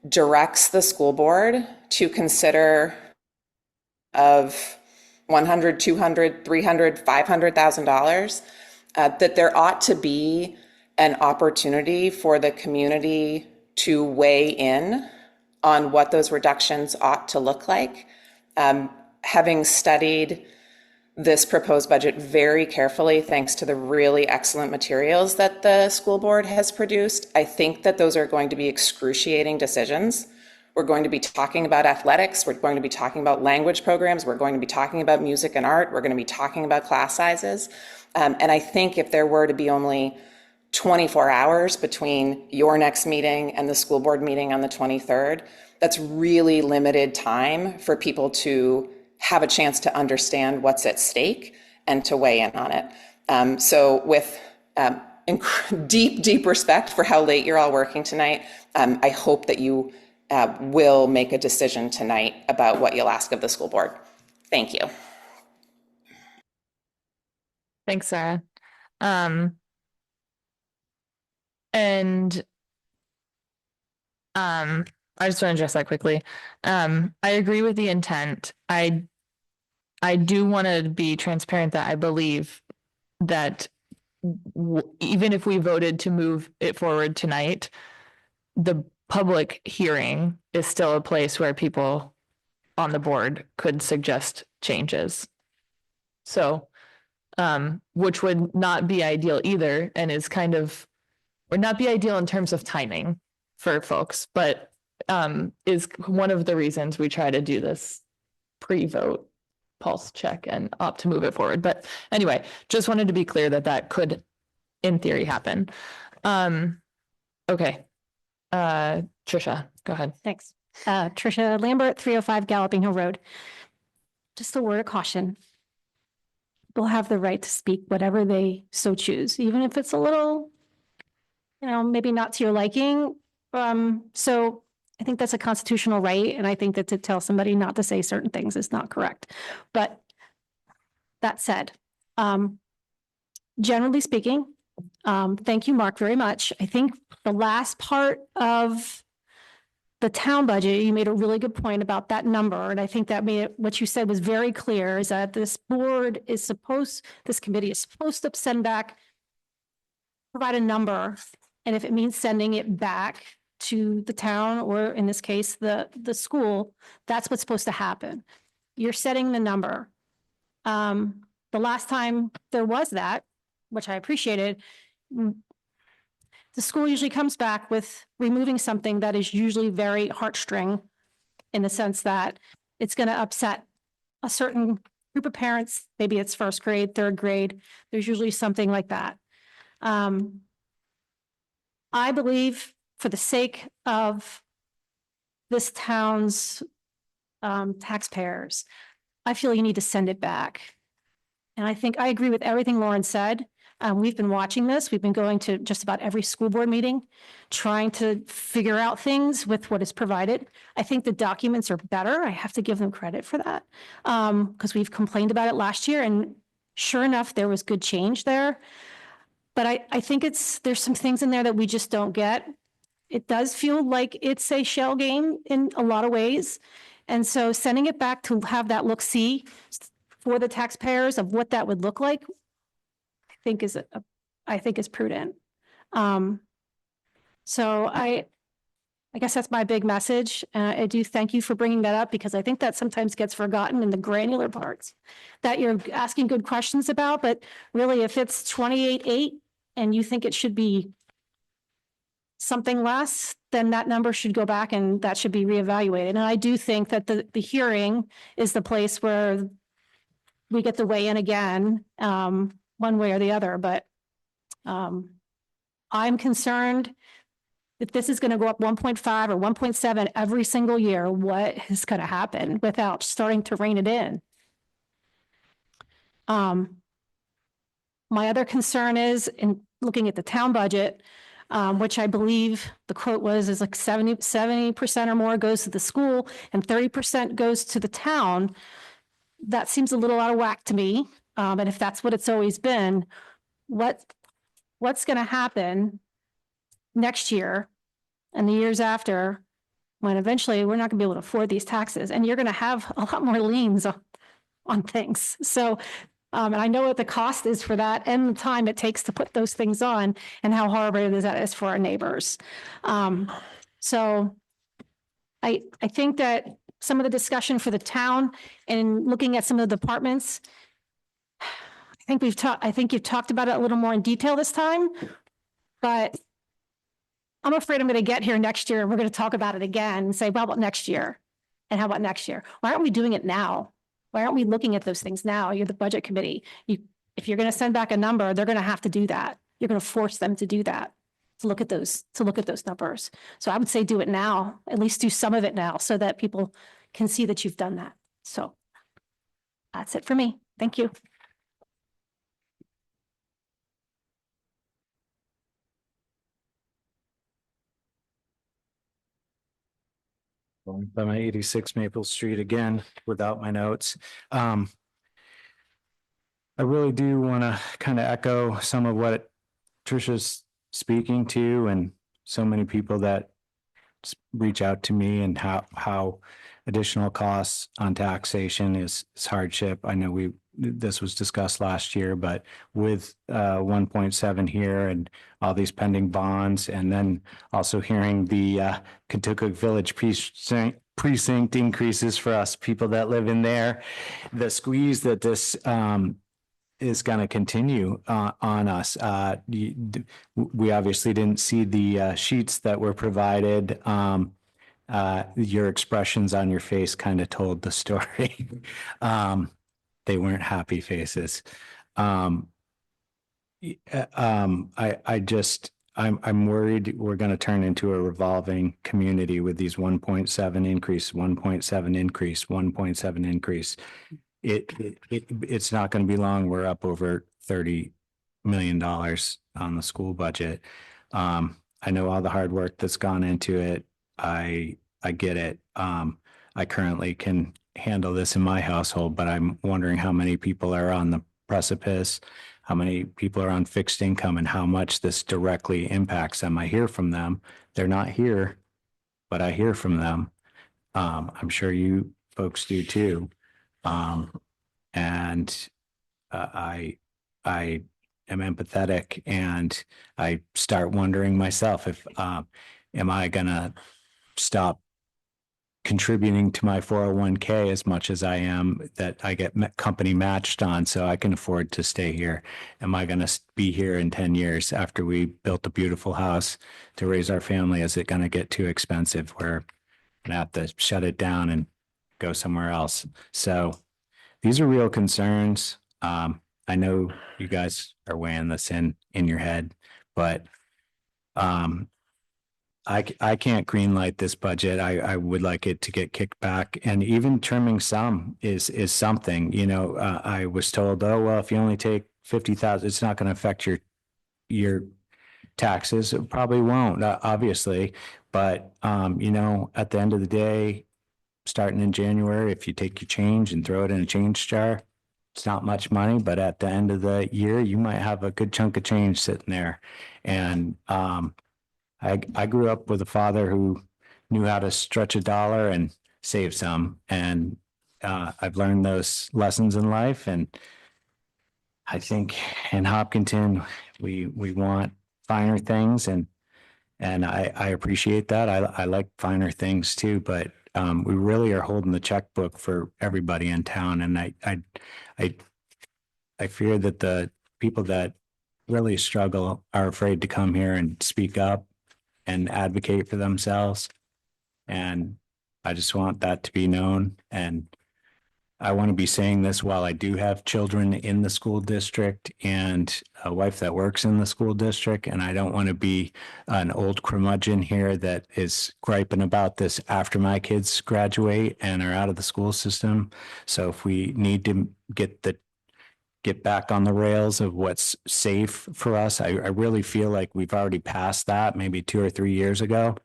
directs the school board to consider of $100, $200, $300, $500,000, that there ought to be an opportunity for the community to weigh in on what those reductions ought to look like. Having studied this proposed budget very carefully, thanks to the really excellent materials that the school board has produced, I think that those are going to be excruciating decisions. We're going to be talking about athletics. We're going to be talking about language programs. We're going to be talking about music and art. We're going to be talking about class sizes. And I think if there were to be only 24 hours between your next meeting and the school board meeting on the 23rd, that's really limited time for people to have a chance to understand what's at stake and to weigh in on it. So with deep respect for how late you're all working tonight, I hope that you will make a decision tonight about what you'll ask of the school board. Thank you. Thanks, Sarah. And I just want to address that quickly. I agree with the intent. I do want to be transparent that I believe that even if we voted to move it forward tonight, the public hearing is still a place where people on the board could suggest changes. So, which would not be ideal either, and is kind of, would not be ideal in terms of timing for folks, but is one of the reasons we try to do this pre-vote pulse check and opt to move it forward. But anyway, just wanted to be clear that that could, in theory, happen. Okay. Trisha, go ahead. Thanks. Trisha Lambert, 305 Galloping Hill Road. Just a word of caution. People have the right to speak whatever they so choose, even if it's a little, maybe not to your liking. So I think that's a constitutional right. And I think that to tell somebody not to say certain things is not correct. But that said, generally speaking, thank you, Mark, very much. I think the last part of the town budget, you made a really good point about that number. And I think that made it, what you said was very clear, is that this committee is supposed to send back, provide a number. And if it means sending it back to the town, or in this case, the school, that's what's supposed to happen. You're setting the number. The last time there was that, which I appreciated, the school usually comes back with removing something that is usually very heartstring, in the sense that it's going to upset a certain group of parents. Maybe it's first grade, third grade. There's usually something like that. I believe, for the sake of this town's taxpayers, I feel you need to send it back. And I think I agree with everything Lauren said. We've been watching this. We've been going to just about every school board meeting, trying to figure out things with what is provided. I think the documents are better. I have to give them credit for that, because we've complained about it last year, and sure enough, there was good change there. But I think there's some things in there that we just don't get. It does feel like it's a shell game in a lot of ways. And so sending it back to have that look-see for the taxpayers of what that would look like, I think is prudent. So I guess that's my big message. I do thank you for bringing that up, because I think that sometimes gets forgotten in the granular parts that you're asking good questions about. But really, if it's 28.8 and you think it should be something less, then that number should go back and that should be reevaluated. And I do think that the hearing is the place where we get to weigh in again, one way or the other. But I'm concerned if this is going to go up 1.5 or 1.7 every single year, what is going to happen without starting to rein it in? My other concern is, in looking at the town budget, which I believe the quote is like 70% or more goes to the school and 30% goes to the town. That seems a little out of whack to me. And if that's what it's always been, what's going to happen next year and the years after, when eventually we're not going to be able to afford these taxes, and you're going to have a lot more liens on things. So, and I know what the cost is for that and the time it takes to put those things on, and how horrible that is for our neighbors. So I think that some of the discussion for the town and looking at some of the departments, I think you've talked about it a little more in detail this time, but I'm afraid I'm going to get here next year and we're going to talk about it again and say, well, about next year? And how about next year? Why aren't we doing it now? Why aren't we looking at those things now? You're the budget committee. If you're going to send back a number, they're going to have to do that. You're going to force them to do that, to look at those numbers. So I would say do it now, at least do some of it now, so that people can see that you've done that. So that's it for me. Thank you. By my 86 Maple Street again, without my notes. I really do want to kind of echo some of what Trisha's speaking to, and so many people that reach out to me, and how additional costs on taxation is hardship. I know this was discussed last year, but with 1.7 here and all these pending bonds, and then also hearing the Kentucky Village precinct increases for us people that live in there, the squeeze that this is going to continue on us. We obviously didn't see the sheets that were provided. Your expressions on your face kind of told the story. They weren't happy faces. I'm worried we're going to turn into a revolving community with these 1.7 increase, 1.7 increase, 1.7 increase. It's not going to be long. We're up over $30 million on the school budget. I know all the hard work that's gone into it. I get it. I currently can handle this in my household, but I'm wondering how many people are on the precipice, how many people are on fixed income, and how much this directly impacts them. I hear from them. They're not here, but I hear from them. I'm sure you folks do too. And I am empathetic, and I start wondering myself if am I gonna stop contributing to my 401k as much as I am that I get company matched on, so I can afford to stay here. Am I going to be here in 10 years after we built a beautiful house to raise our family? Is it going to get too expensive? We're going to have to shut it down and go somewhere else. So these are real concerns. I know you guys are weighing this in your head, but I can't green light this budget. I would like it to get kicked back, and even trimming some is something. I was told, oh, well, if you only take 50,000, it's not going to affect your taxes. It probably won't, obviously, but at the end of the day, starting in January, if you take your change and throw it in a change jar, it's not much money, but at the end of the year, you might have a good chunk of change sitting there. And I grew up with a father who knew how to stretch a dollar and save some. And I've learned those lessons in life. And I think in Hopkinton, we want finer things, and I appreciate that. I like finer things too, but we really are holding the checkbook for everybody in town. And I fear that the people that really struggle are afraid to come here and speak up and advocate for themselves. And I just want that to be known. And I want to be saying this while I do have children in the school district and a wife that works in the school district. And I don't want to be an old curmudgeon here that is griping about this after my kids graduate and are out of the school system. So if we need to get back on the rails of what's safe for us, I really feel like we've already passed that maybe 2 or 3 years ago.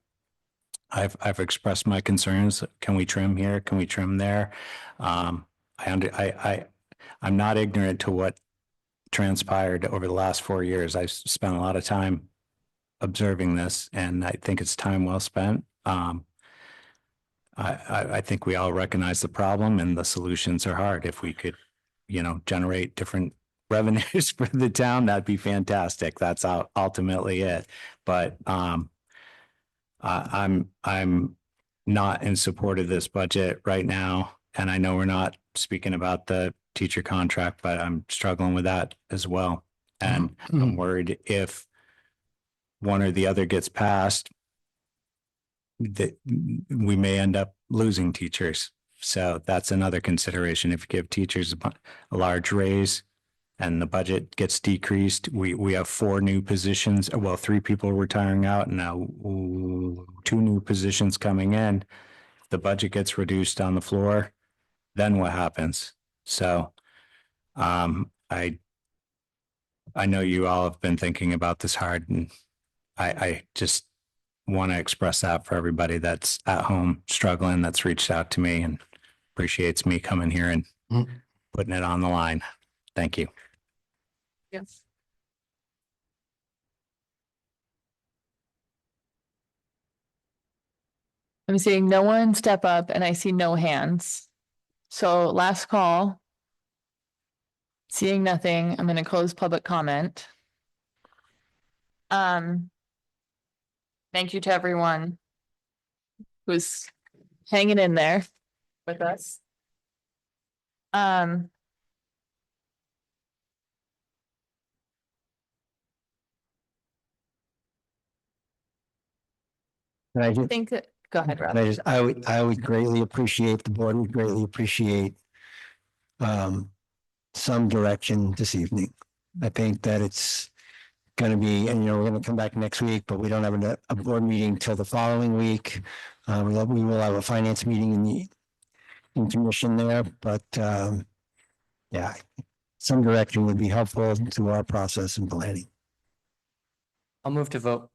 I've expressed my concerns. Can we trim here? Can we trim there? I'm not ignorant to what transpired over the last 4 years. I've spent a lot of time observing this, and I think it's time well spent. I think we all recognize the problem, and the solutions are hard. If we could, generate different revenues for the town, that'd be fantastic. That's ultimately it. But I'm not in support of this budget right now. And I know we're not speaking about the teacher contract, but I'm struggling with that as well. And I'm worried if one or the other gets passed, that we may end up losing teachers. So that's another consideration. If you give teachers a large raise and the budget gets decreased, we have 4 new positions. Well, 3 people retiring out and now 2 new positions coming in. The budget gets reduced on the floor. Then what happens? So I know you all have been thinking about this hard, and I just want to express that for everybody that's at home struggling, that's reached out to me and appreciates me coming here and putting it on the line. Thank you. Yes. I'm seeing no one step up and I see no hands. So last call. Seeing nothing, I'm gonna close public comment. Thank you to everyone who's hanging in there with us. And I I just, think that, go ahead, Rob. I would greatly appreciate, the board would greatly appreciate some direction this evening. I think that it's going to be, and we're going to come back next week, but we don't have a board meeting till the following week. We will have a finance meeting in commission there, but yeah, some direction would be helpful to our process and planning. I'll move to vote.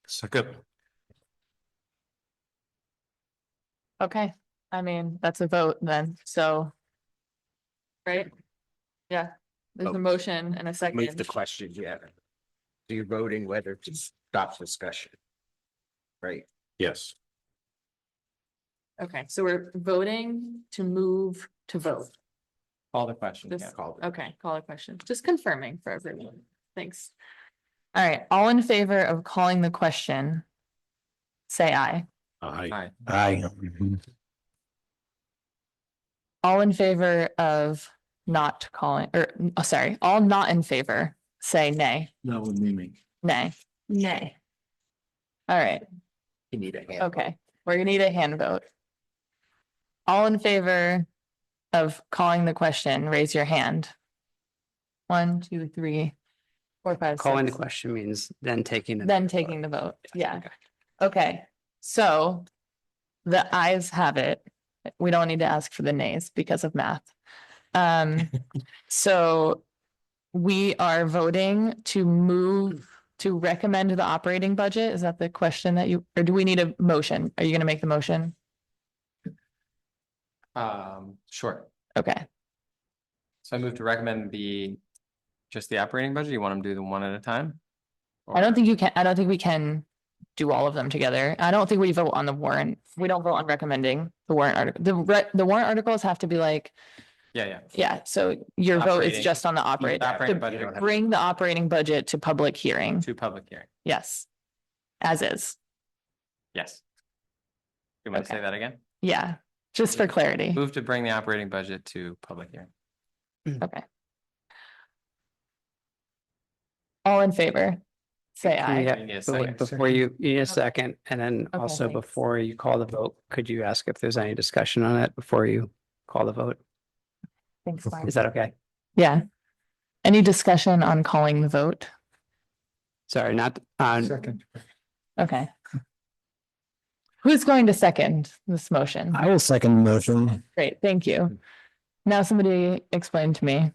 Second. Okay, I mean, that's a vote then, so. Right? Yeah, there's a motion and a Move second. the question, yeah. So you're voting whether to stop discussion. Right? Yes. Okay, so we're voting to move to vote. Call the question. This, Yeah. okay, call a question, just confirming for everyone. Thanks. All right, all in favor of calling the question? Say aye. Aye. Aye. All in favor of not calling, or, oh, sorry, all not in favor, say nay. That would be me. Nay. Nay. All right, You need a hand. okay, we're gonna need a hand vote. All in favor of calling the question, raise your hand. 1, 2, 3, 4, 5, 6. Calling the question means then taking. Then taking the vote, yeah. Okay, so the ayes have it. We don't need to ask for the nays because of math. So we are voting to move to recommend the operating budget. Is that the question that you, or do we need a motion? Are you gonna make the motion? Sure. Okay, So I move to recommend just the operating budget. You want them to do them one at a time? I don't think you can, I don't think we can do all of them together. I don't think we vote on the warrant. We don't vote on recommending the warrant article. The warrant articles have to be like, Yeah. yeah, so your vote is Operating. just on the operating, operating to budget. bring the operating budget to public hearing. To public hearing. Yes. As is. Yes. You want to Okay. say that again? Yeah, just for clarity. Move to bring the operating budget to public hearing. Okay. All in favor? Say aye. Yeah, You need a but wait, second. before you need a second, and then Okay, also thanks. before you call the vote, could you ask if there's any discussion on it before you call the vote? Thanks, Mark. Is that okay? Yeah. Any discussion on calling the vote? Sorry, not on. Second. Okay. Who's going to second this motion? I will second the motion. Great, thank you. Now somebody explain to me,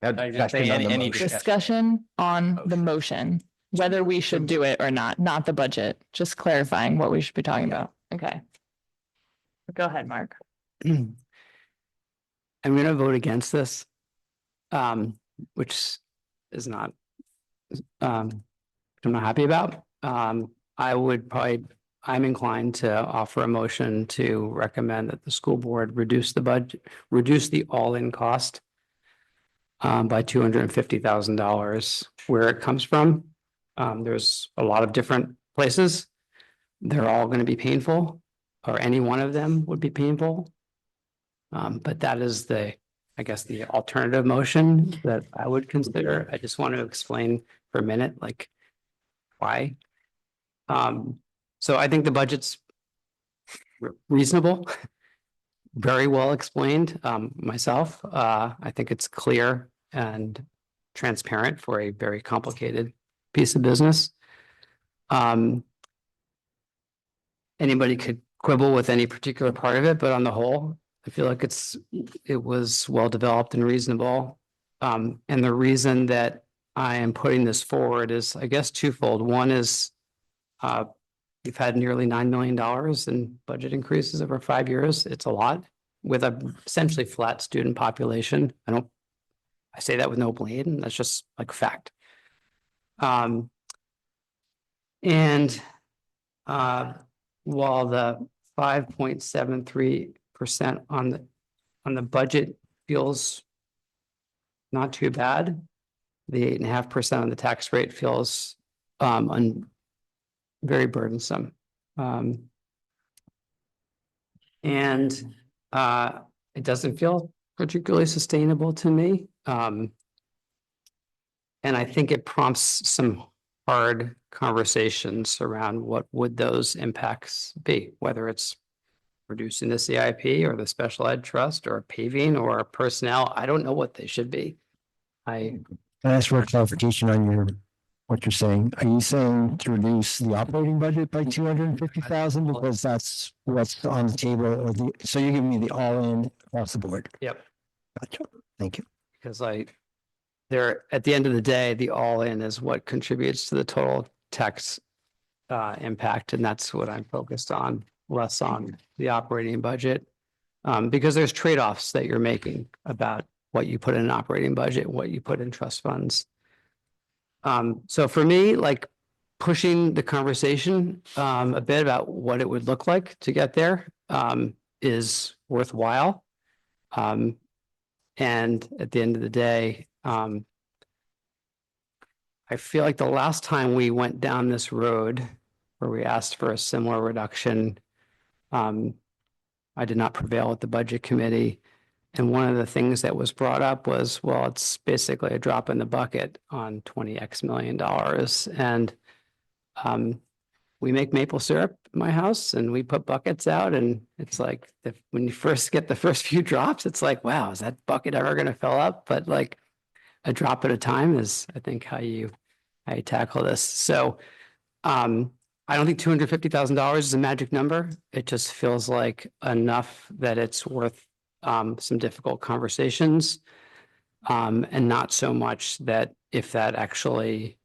Say any discussion on the motion, whether we should do it or not the budget, just clarifying what we should be talking about. Okay. Go ahead, Mark. I'm gonna vote against this. Which is not. I'm not happy about. I'm inclined to offer a motion to recommend that the school board reduce the budget, reduce the all-in cost. By $250,000, where it comes from. There's a lot of different places. They're all going to be painful, or any one of them would be painful. But that is the alternative motion that I would consider. I just want to explain for a minute, like why. So I think the budget's reasonable, very well explained, myself. I think it's clear and transparent for a very complicated piece of business. Anybody could quibble with any particular part of it, but on the whole, I feel like it was well developed and reasonable. And the reason that I am putting this forward is, I guess, twofold. One is We've had nearly $9 million in budget increases over 5 years. It's a lot with a essentially flat student population. I say that with no blame. That's just like fact. And while the 5.73% on the budget feels not too bad, the 8.5% on the tax rate feels very burdensome. And it doesn't feel particularly sustainable to me. And I think it prompts some hard conversations around what would those impacts be, whether it's reducing the CIP or the special ed trust or paving or personnel. I don't know what they should be. Can I ask for a clarification on what you're saying? Are you saying to reduce the operating budget by 250,000 because that's what's on the table, or so you're giving me the all-in across the board? Yep. Gotcha. Thank you. Because at the end of the day, the all-in is what contributes to the total tax impact, and that's what I'm focused on, less on the operating budget. Because there's trade-offs that you're making about what you put in an operating budget, what you put in trust funds. So for me, like pushing the conversation a bit about what it would look like to get there is worthwhile. And at the end of the day, I feel like the last time we went down this road where we asked for a similar reduction, I did not prevail at the budget committee. And one of the things that was brought up was, well, it's basically a drop in the bucket on $20x million. And we make maple syrup in my house and we put buckets out, and it's like when you first get the first few drops, it's like, wow, is that bucket ever going to fill up? But like a drop at a time is, I think, how you tackle this. So I don't think $250,000 is a magic number. It just feels like enough that it's worth some difficult conversations, and not so much that if that actually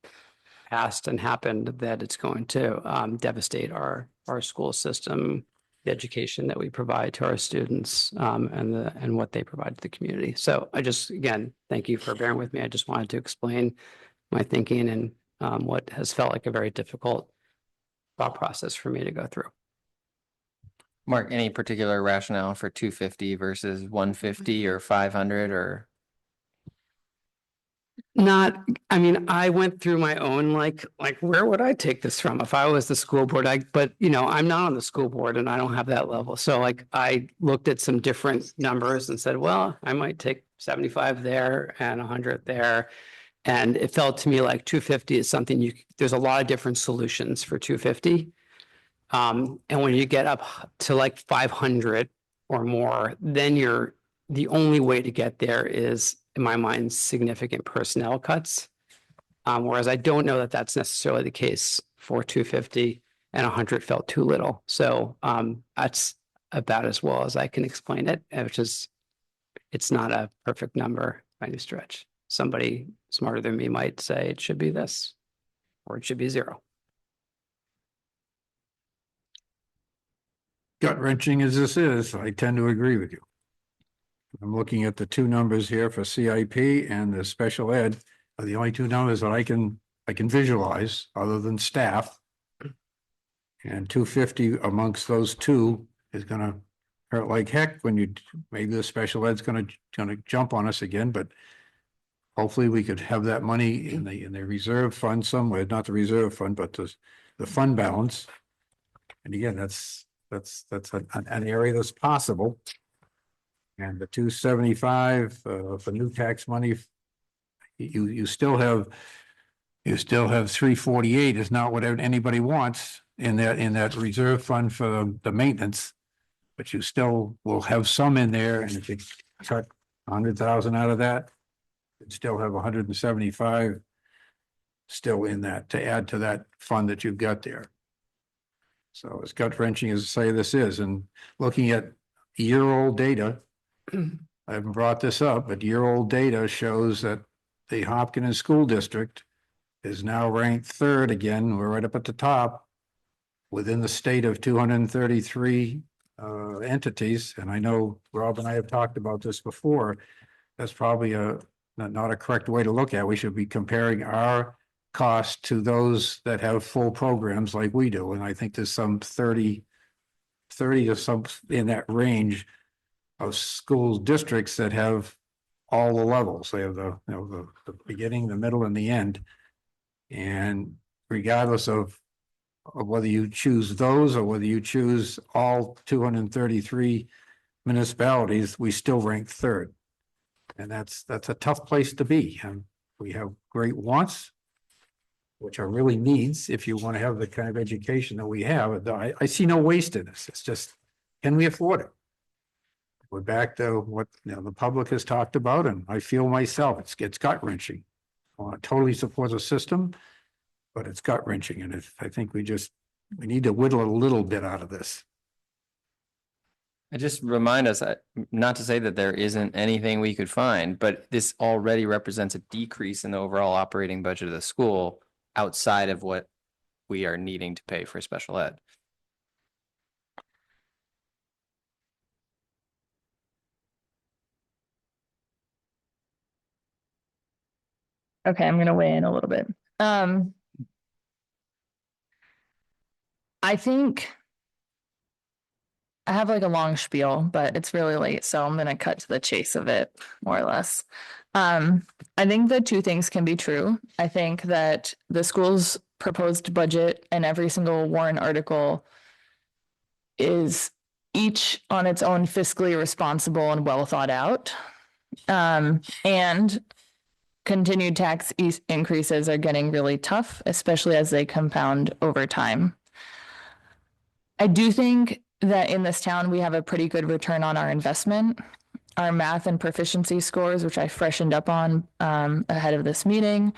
passed and happened, that it's going to devastate our school system, the education that we provide to our students, and what they provide to the community. So I just, again, thank you for bearing with me. I just wanted to explain my thinking and what has felt like a very difficult thought process for me to go through. Mark, any particular rationale for 250 versus 150 or 500 or? Not, I mean, I went through my own, like, where would I take this from if I was the school board? But I'm not on the school board and I don't have that level. So like, I looked at some different numbers and said, well, I might take 75 there and 100 there. And it felt to me like 250 is something there's a lot of different solutions for 250. And when you get up to like 500 or more, then the only way to get there is, in my mind, significant personnel cuts. Whereas I don't know that that's necessarily the case for 250, and 100 felt too little. So that's about as well as I can explain it, which is, it's not a perfect number by any stretch. Somebody smarter than me might say it should be this, or it should be 0. Gut wrenching as this is, I tend to agree with you. I'm looking at the two numbers here for CIP and the special ed are the only two numbers that I can visualize other than staff. And 250 amongst those two is gonna hurt like heck when maybe the special ed's gonna jump on us again, but hopefully we could have that money in the reserve fund somewhere, not the reserve fund, but the fund balance. And again, that's an area that's possible. And the 275 for new tax money, you still have 348 is not what anybody wants in that reserve fund for the maintenance, but you still will have some in there, and if you cut 100,000 out of that, you'd still have 175 still in that to add to that fund that you've got there. So as gut wrenching as I say this is, and looking at year-old data, I haven't brought this up, but year-old data shows that the Hopkinton School District is now ranked 3rd again. We're right up at the top within the state of 233 entities, and I know Rob and I have talked about this before, that's probably not a correct way to look at it. We should be comparing our cost to those that have full programs like we do. And I think there's some 30 or some in that range of school districts that have all the levels. They have the beginning, the middle, and the end. And regardless of whether you choose those or whether you choose all 233 municipalities, we still rank third. And that's a tough place to be. And we have great wants, which are really needs if you want to have the kind of education that we have. I see no waste in this. It's just, can we afford it? We're back to what the public has talked about, and I feel myself, it's gut wrenching. I totally support the system, but it's gut wrenching, and I think we need to whittle a little bit out of this. I just remind us, not to say that there isn't anything we could find, but this already represents a decrease in the overall operating budget of the school outside of what we are needing to pay for special ed. Okay, I'm gonna weigh in a little bit. I think I have like a long spiel, but it's really late, so I'm gonna cut to the chase of it, more or less. I think the two things can be true. I think that the school's proposed budget and every single warrant article is each on its own fiscally responsible and well thought out. And continued tax increases are getting really tough, especially as they compound over time. I do think that in this town, we have a pretty good return on our investment. Our math and proficiency scores, which I freshened up on ahead of this meeting,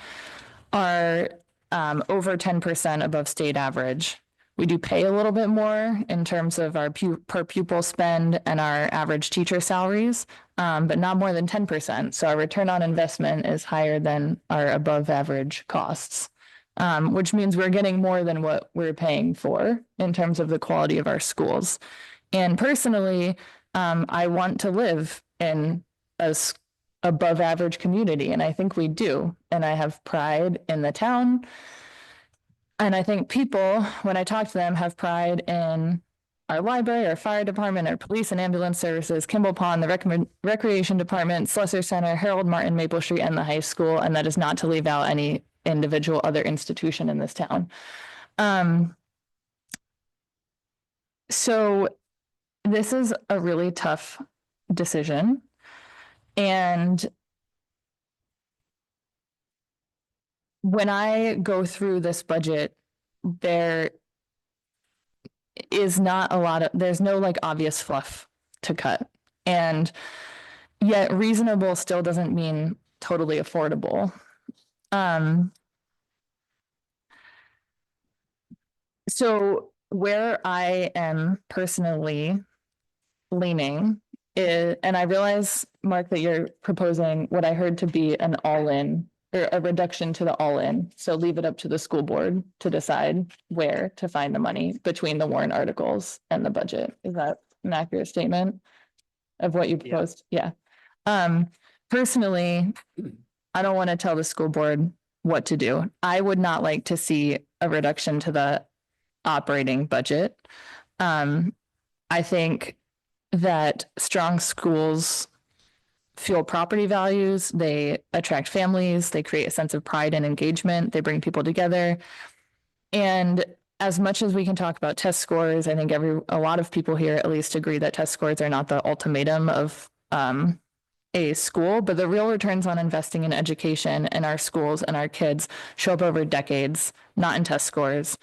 are over 10% above state average. We do pay a little bit more in terms of our per pupil spend and our average teacher salaries, but not more than 10%. So our return on investment is higher than our above average costs, which means we're getting more than what we're paying for in terms of the quality of our schools. And personally, I want to live in a above average community, and I think we do. And I have pride in the town. And I think people, when I talk to them, have pride in our library, our fire department, our police and ambulance services, Kimball Pond, the recreation department, Slessor Center, Harold Martin, Maple Street, and the high school. And that is not to leave out any individual other institution in this town. So this is a really tough decision. And when I go through this budget, there is not a lot of, there's no like obvious fluff to cut. And yet reasonable still doesn't mean totally affordable. So where I am personally leaning is, and I realize, Mark, that you're proposing what I heard to be an all-in or a reduction to the all-in. So leave it up to the school board to decide where to find the money between the warrant articles and the budget. Is that an accurate statement of what you proposed? Yeah. Personally, I don't want to tell the school board what to do. I would not like to see a reduction to the operating budget. I think that strong schools fuel property values, they attract families, they create a sense of pride and engagement, they bring people together. And as much as we can talk about test scores, I think a lot of people here at least agree that test scores are not the ultimatum of a school, but the real returns on investing in education and our schools and our kids show up over decades, not in test scores.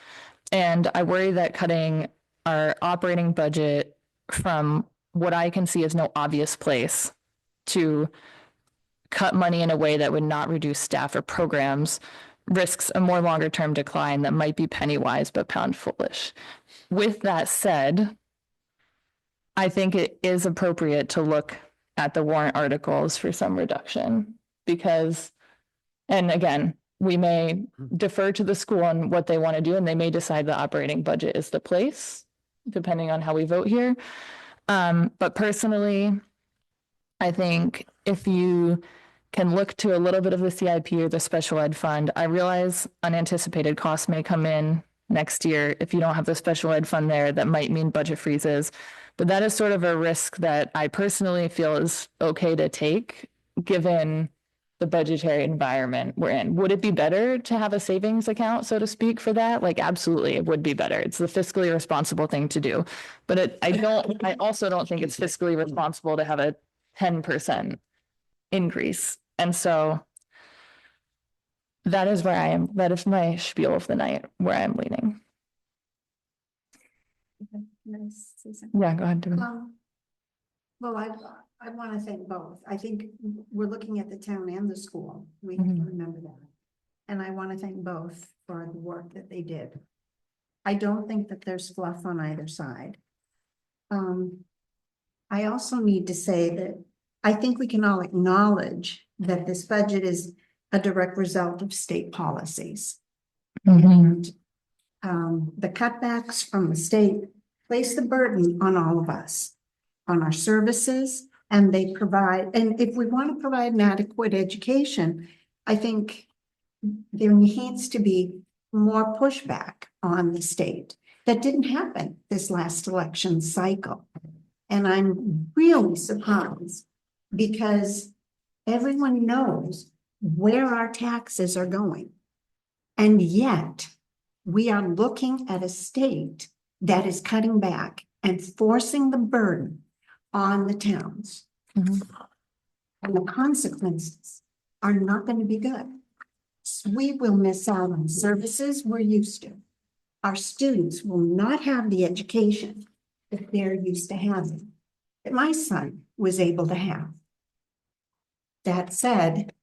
And I worry that cutting our operating budget from what I can see as no obvious place to cut money in a way that would not reduce staff or programs risks a more longer term decline that might be penny wise but pound foolish. With that said, I think it is appropriate to look at the warrant articles for some reduction because, and again, we may defer to the school on what they want to do, and they may decide the operating budget is the place, depending on how we vote here. But personally, I think if you can look to a little bit of the CIP or the special ed fund, I realize unanticipated costs may come in next year. If you don't have the special ed fund there, that might mean budget freezes. But that is sort of a risk that I personally feel is okay to take, given the budgetary environment we're in. Would it be better to have a savings account, so to speak, for that? Like, absolutely, it would be better. It's the fiscally responsible thing to do. But I also don't think it's fiscally responsible to have a 10% increase. And so that is where I am. That is my spiel of the night, where I'm leaning. Yeah, go ahead. Well, I want to thank both. I think we're looking at the town and the school. We can remember that. And I want to thank both for the work that they did. I don't think that there's fluff on either side. I also need to say that I think we can all acknowledge that this budget is a direct result of state policies. And the cutbacks from the state place the burden on all of us, on our services, and they provide, and if we want to provide an adequate education, I think there needs to be more pushback on the state. That didn't happen this last election cycle. And I'm really surprised because everyone knows where our taxes are going. And yet we are looking at a state that is cutting back and forcing the burden on the towns. And the consequences are not going to be good. We will miss out on services we're used to. Our students will not have the education that they're used to having, that my son was able to have. That said,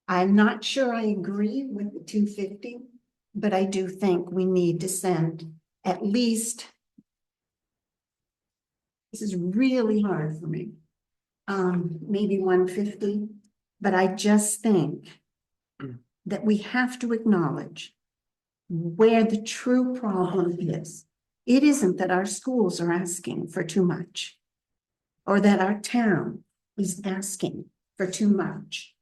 I'm not sure I agree with the 250, but I do think we need to send at least, this is really hard for me, maybe 150, but I just think that we have to acknowledge where the true problem is. It isn't that our schools are asking for too much or that our town is asking for too much.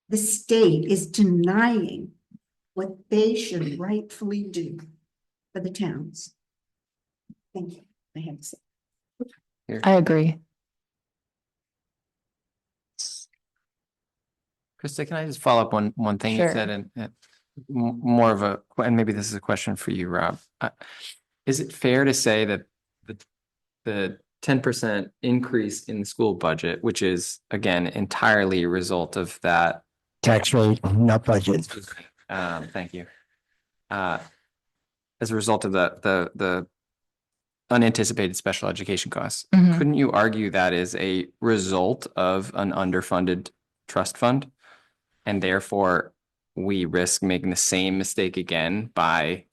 The state is denying what they should rightfully do for the towns. Thank you. I have to say. I agree. Krista, can I just follow up on one thing you Sure. said and more of a, and maybe this is a question for you, Rob. Is it fair to say that the 10% increase in the school budget, which is again entirely a result of that Tax rate, not budget. thank you. As a result of the unanticipated special education costs, couldn't you argue that is a result of an underfunded trust fund? And therefore we risk making the same mistake again by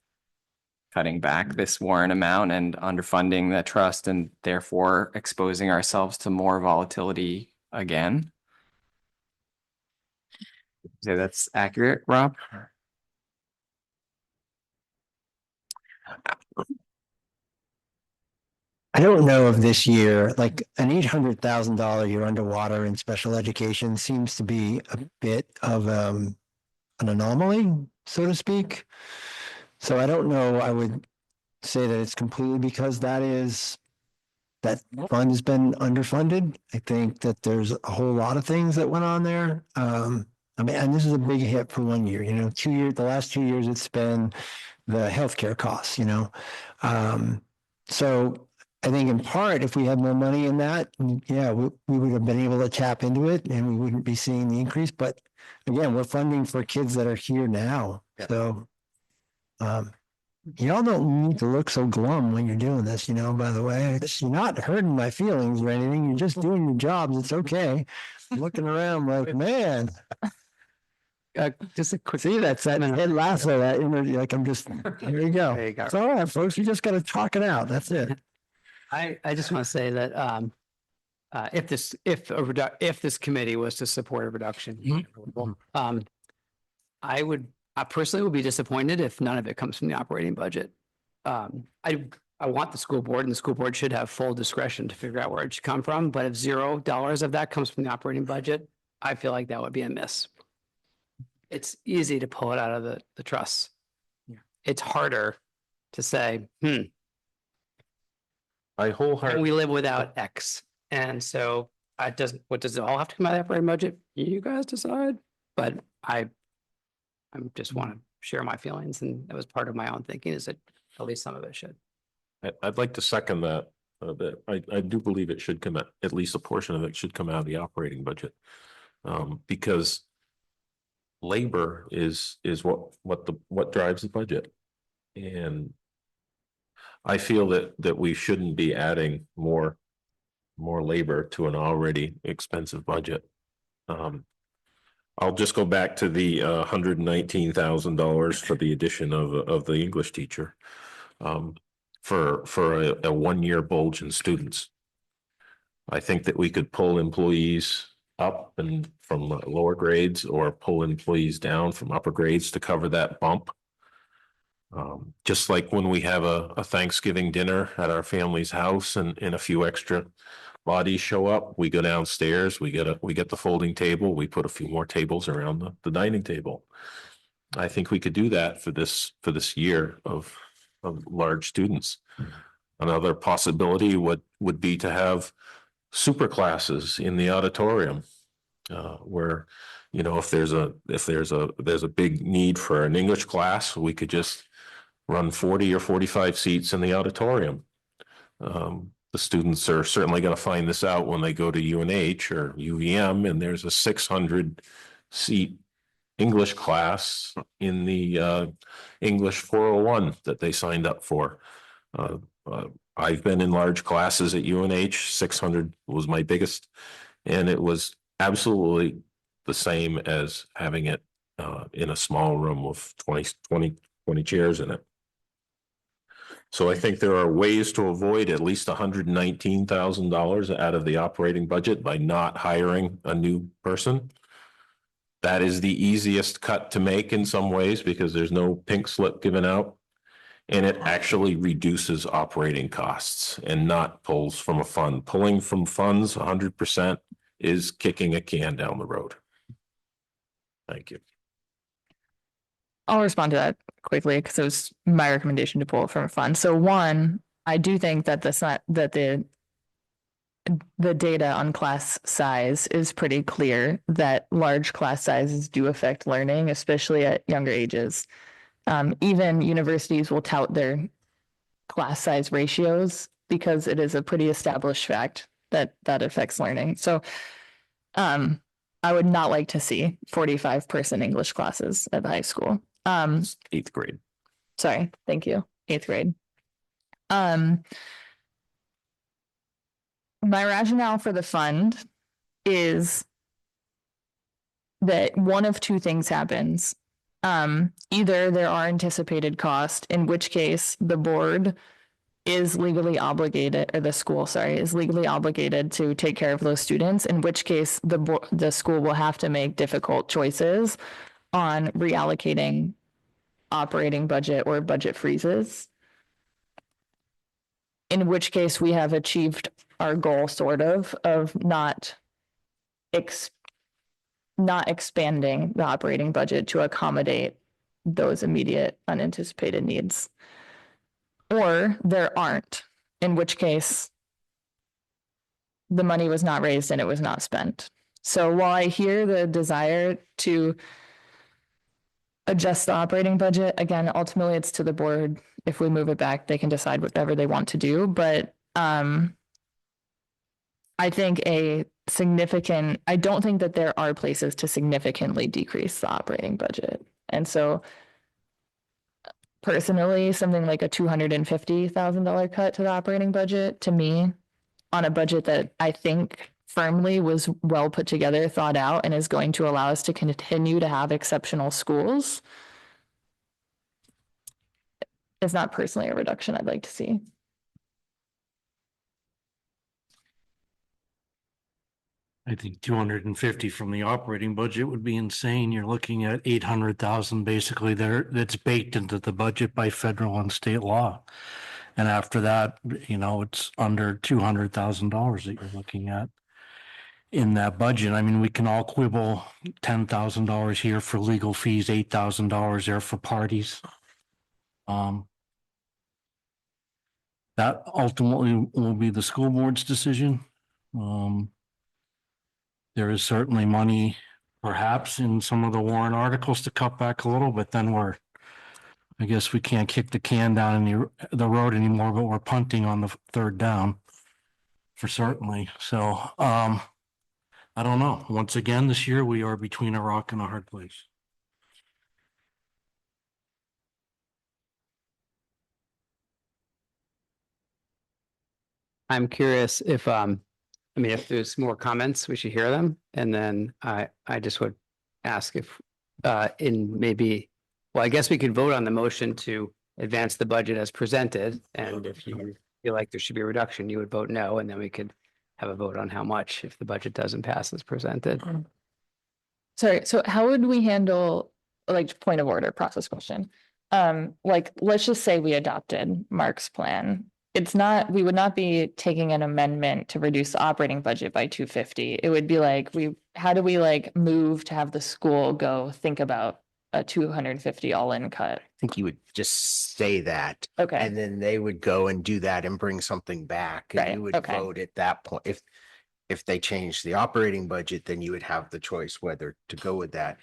cutting back this warrant amount and underfunding the trust and therefore exposing ourselves to more volatility again? Say that's accurate, Rob? I don't know if this year, like an $800,000 year underwater in special education seems to be a bit of an anomaly, so to speak. So I don't know, I would say that it's completely because that fund has been underfunded. I think that there's a whole lot of things that went on there. I mean, and this is a big hit for 1 year, the last 2 years, it's been the healthcare costs, so I think in part, if we had more money in that, yeah, we would have been able to tap into it and we wouldn't be seeing the increase. But again, we're funding for kids that are here now. So y'all don't need to look so glum when you're doing this, by the way. You're not hurting my feelings or anything. You're just doing your jobs. It's okay. I'm looking around like, man. Just a quick. See, that's that head lasso, that like I'm just, here you go. There you go. It's all right, folks. You just got to talk it out. That's it. I just want to say that if this committee was to support a reduction, I I personally will be disappointed if none of it comes from the operating budget. I want the school board, and the school board should have full discretion to figure out where it should come from, but if $0 of that comes from the operating budget, I feel like that would be a miss. It's easy to pull it out of the trusts. It's harder to say, I wholeheartedly. we live without X. And so does it all have to come out of the operating budget? You guys decide, but I just want to share my feelings, and that was part of my own thinking, is that at least some of it should. I'd like to second that, that I do believe it should come out, at least a portion of it should come out of the operating budget. Because labor is what drives the budget. And I feel that we shouldn't be adding more labor to an already expensive budget. I'll just go back to the $119,000 for the addition of the English teacher. For a 1-year bulge in students. I think that we could pull employees up and from lower grades, or pull employees down from upper grades to cover that bump. Just like when we have a Thanksgiving dinner at our family's house and a few extra bodies show up, we go downstairs, we get the folding table, we put a few more tables around the dining table. I think we could do that for this year of large students. Another possibility would be to have super classes in the auditorium, where, if there's a big need for an English class, we could just run 40 or 45 seats in the auditorium. The students are certainly going to find this out when they go to UNH or UVM, and there's a 600 seat English class in the English 401 that they signed up for. I've been in large classes at UNH. 600 was my biggest, and it was absolutely the same as having it in a small room with 20 chairs in it. So I think there are ways to avoid at least $119,000 out of the operating budget by not hiring a new person. That is the easiest cut to make in some ways, because there's no pink slip given out. And it actually reduces operating costs and not pulls from a fund. Pulling from funds 100% is kicking a can down the road. Thank you. I'll respond to that quickly because it was my recommendation to pull it from a fund. So one, I do think that the data on class size is pretty clear, that large class sizes do affect learning, especially at younger ages. Even universities will tout their class size ratios because it is a pretty established fact that affects learning. So I would not like to see 45-person English classes at the high school. 8th grade. Sorry, thank you. 8th grade. My rationale for the fund is that one of two things happens. Either there are anticipated costs, in which case the board is legally obligated, or the school, is legally obligated to take care of those students, in which case the school will have to make difficult choices on reallocating operating budget or budget freezes. In which case we have achieved our goal of not expanding the operating budget to accommodate those immediate unanticipated needs. Or there aren't, in which case the money was not raised and it was not spent. So while I hear the desire to adjust the operating budget, again, ultimately it's to the board. If we move it back, they can decide whatever they want to do. But I think I don't think that there are places to significantly decrease the operating budget. And so personally, something like a $250,000 cut to the operating budget, to me, on a budget that I think firmly was well put together, thought out, and is going to allow us to continue to have exceptional schools, is not personally a reduction I'd like to see. I think 250 from the operating budget would be insane. You're looking at 800,000 basically there that's baked into the budget by federal and state law. And after that, it's under $200,000 that you're looking at in that budget. I mean, we can all quibble $10,000 here for legal fees, $8,000 there for parties. That ultimately will be the school board's decision. There is certainly money perhaps in some of the warrant articles to cut back a little, but then I guess we can't kick the can down the road anymore, but we're punting on the third down for certainly. So, I don't know. Once again, this year we are between a rock and a hard place. I'm curious if, if there's more comments, we should hear them. And then I just would ask if, I guess we could vote on the motion to advance the budget as presented. And if you feel like there should be a reduction, you would vote no, and then we could have a vote on how much if the budget doesn't pass as presented. Sorry, so how would we handle, like, point of order process question? Let's just say we adopted Mark's plan. We would not be taking an amendment to reduce the operating budget by 250. It would be like, how do we move to have the school go think about a 250 all-in cut? I think you would just say that. Okay. And then they would go and do that and bring something back. And Right, you would okay. vote at that point. If they change the operating budget, then you would have the choice whether to go with that.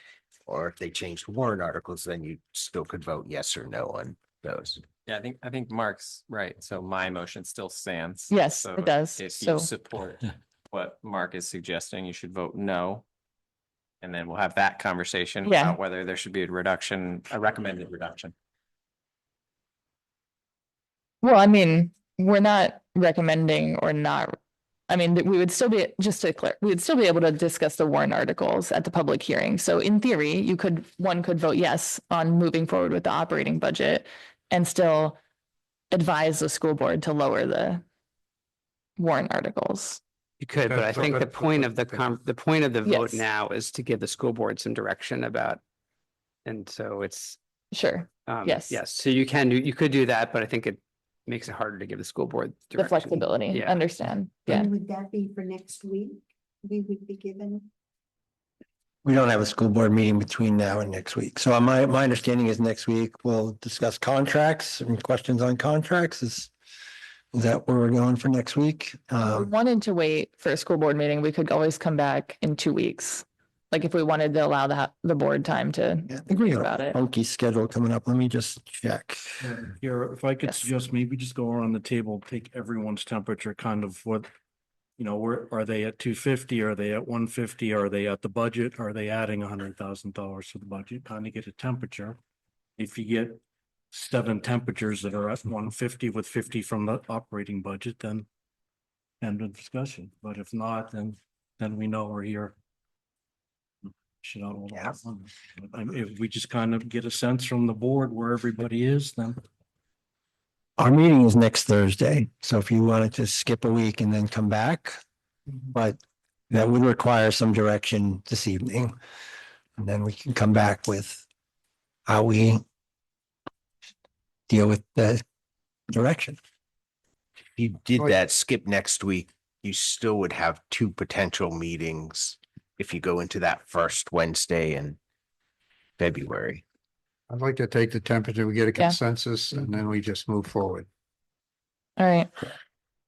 Or if they changed warrant articles, then you still could vote yes or no on those. Yeah, I think Mark's right. So my motion still stands. Yes, So it does. If So- you support what Mark is suggesting, you should vote no. And then we'll have that conversation Yeah. about whether there should be a recommended reduction. Well, I mean, we're not recommending or not. I mean, we would still be, just to clear, we would still be able to discuss the warrant articles at the public hearing. So in theory, one could vote yes on moving forward with the operating budget and still advise the school board to lower the warrant articles. You could, but I think the point of the vote Yes. now is to give the school board some direction about. And so it's. Sure. Yes. Yes, so you could do that, but I think it makes it harder to give the school board. The direction. flexibility, Yeah. understand. Yeah. And would that be for next week? We would be given. We don't have a school board meeting between now and next week. So my understanding is next week we'll discuss contracts and questions on contracts. Is that where we're going for next week? If we wanted to wait for a school board meeting, we could always come back in 2 weeks. Like if we wanted to allow the board time to I think we think got about a it. funky schedule coming up. Let me just check. Here, if I could Yes. suggest, maybe just go around the table, take everyone's temperature, kind of what, where are they at 250? Are they at 150? Are they at the budget? Are they adding $100,000 to the budget? Kind of get a temperature. If you get 7 temperatures that are at 150 with 50 from the operating budget, then end of discussion. But if not, then we know we're here. If we just kind of get a sense from the board where everybody is, then. Our meeting is next Thursday. So if you wanted to skip a week and then come back, but that would require some direction this evening. And then we can come back with how we deal with the direction. If you did that, skip next week, you still would have 2 potential meetings if you go into that first Wednesday in February. I'd like to take the temperature, we get a Yeah. consensus, and then we just move forward. All right.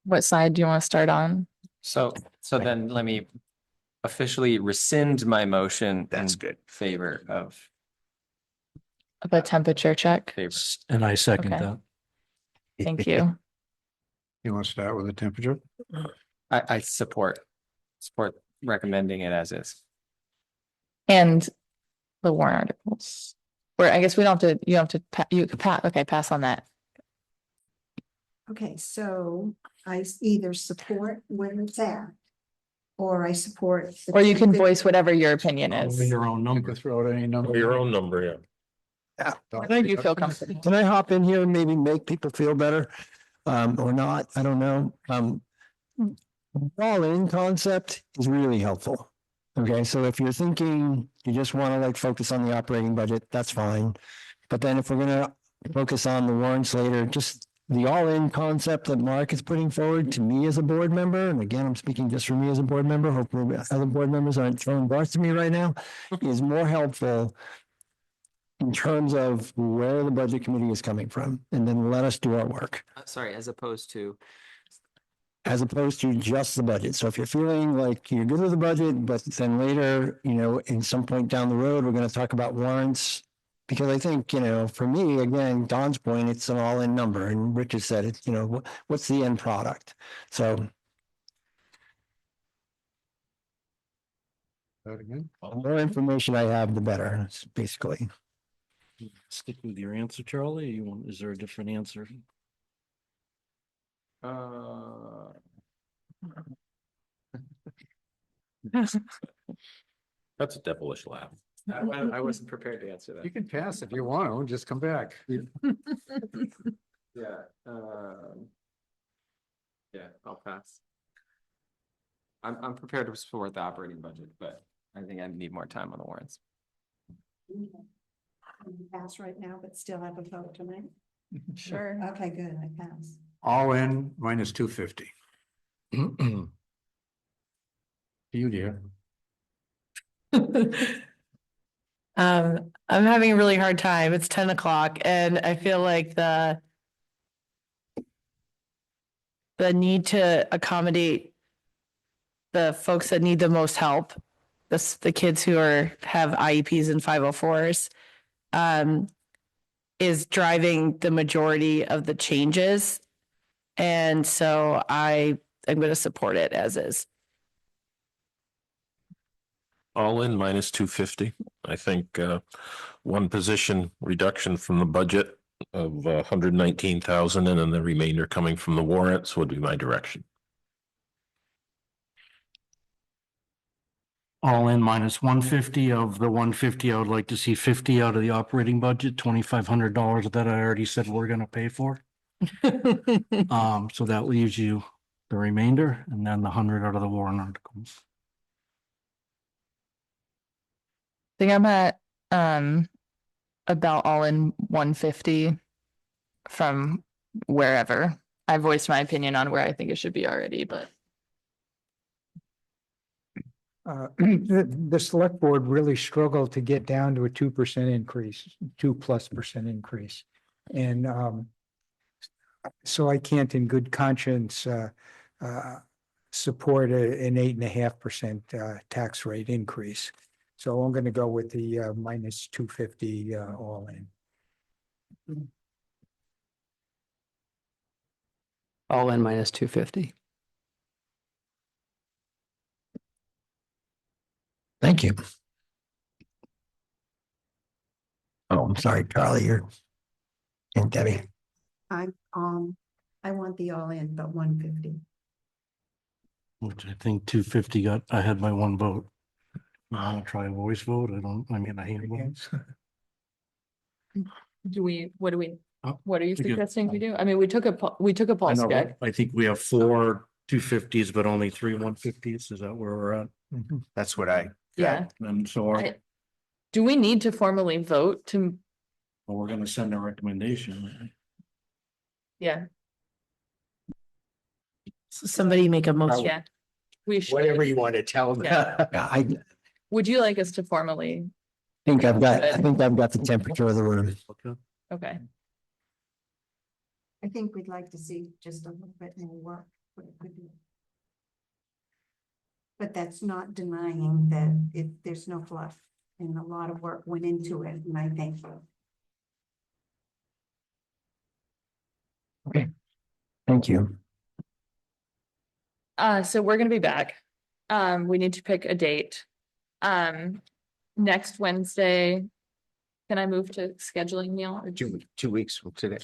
What side do you want to start on? So then let me officially rescind my motion. That's in good. Favor of. The temperature check? Favor. And I second Okay. that. Thank you. You want to start with the temperature? I support recommending it as is. And the warrant articles. Where I guess we don't have to, you could pass on that. Okay, so I either support where it's at. Or I support. the Or you can 250. voice whatever your opinion is. Your own You number. can throw out any number. Or your own number, yeah. Whatever you feel comfortable. Can I hop in here and maybe make people feel better? Or not? I don't know. All-in concept is really helpful. Okay, so if you're thinking you just want to like focus on the operating budget, that's fine. But then if we're gonna focus on the warrants later, just the all-in concept that Mark is putting forward to me as a board member, and again, I'm speaking just for me as a board member, hopefully other board members aren't throwing darts at me right now, is more helpful in terms of where the budget committee is coming from, and then let us do our work. Sorry, as opposed to. As opposed to just the budget. So if you're feeling like you're good with the budget, but then later, in some point down the road, we're going to talk about warrants. Because I think, for me, again, Don's point, it's an all-in number, and Richard said it, what's the end product? So the more information I have, the better, it's basically. Stick with your answer, Charlie. Is there a different answer? That's a devilish laugh. I wasn't prepared to answer that. You can pass if you want to, just come back. Yeah. Yeah, I'll pass. I'm prepared to support the operating budget, but I think I need more time on the warrants. Pass right now, but still have a vote tonight. Sure. Okay, good, I pass. All in minus 250. You, dear. I'm having a really hard time. It's 10 o'clock and I feel like the need to accommodate the folks that need the most help, the kids who have IEPs and 504s, is driving the majority of the changes. And so I am going to support it as is. All in minus 250. I think one position reduction from the budget of 119,000 and then the remainder coming from the warrants would be my direction. All in minus 150. Of the 150, I would like to see 50 out of the operating budget, $2,500 that I already said we're gonna pay for. So that leaves you the remainder and then the 100 out of the warrant articles. I think I'm at about all in 150 from wherever. I voiced my opinion on where I think it should be already, but The select board really struggled to get down to a 2% increase, 2+% increase. And so I can't in good conscience support an 8.5% tax rate increase. So I'm going to go with the minus 250 all in. All in minus 250. Thank you. Oh, I'm sorry, Charlie, and Debbie. I want the all in, but 150. Which I think 250 got, I had my one vote. I'll try a voice vote. I hate votes. what are you we could- suggesting we do? I mean, we took a I pulse know, check. I think we have 4 250s, but only 3 150s. Is that where we're at? That's what I. Yeah. And so Do we need to formally vote to, we're gonna send a recommendation. yeah, Somebody make a motion. yeah. We should. Whatever you want to tell them. Yeah. I Would you like us to formally? think I've got the temperature of the room. Okay. I think we'd like to see just a little bit more work. What it could do. But that's not denying that there's no fluff and a lot of work went into it, and I thank you. Okay, thank you. So we're gonna be back. We need to pick a date. Next Wednesday. Can I move to scheduling, Neil? Or 2 weeks from today.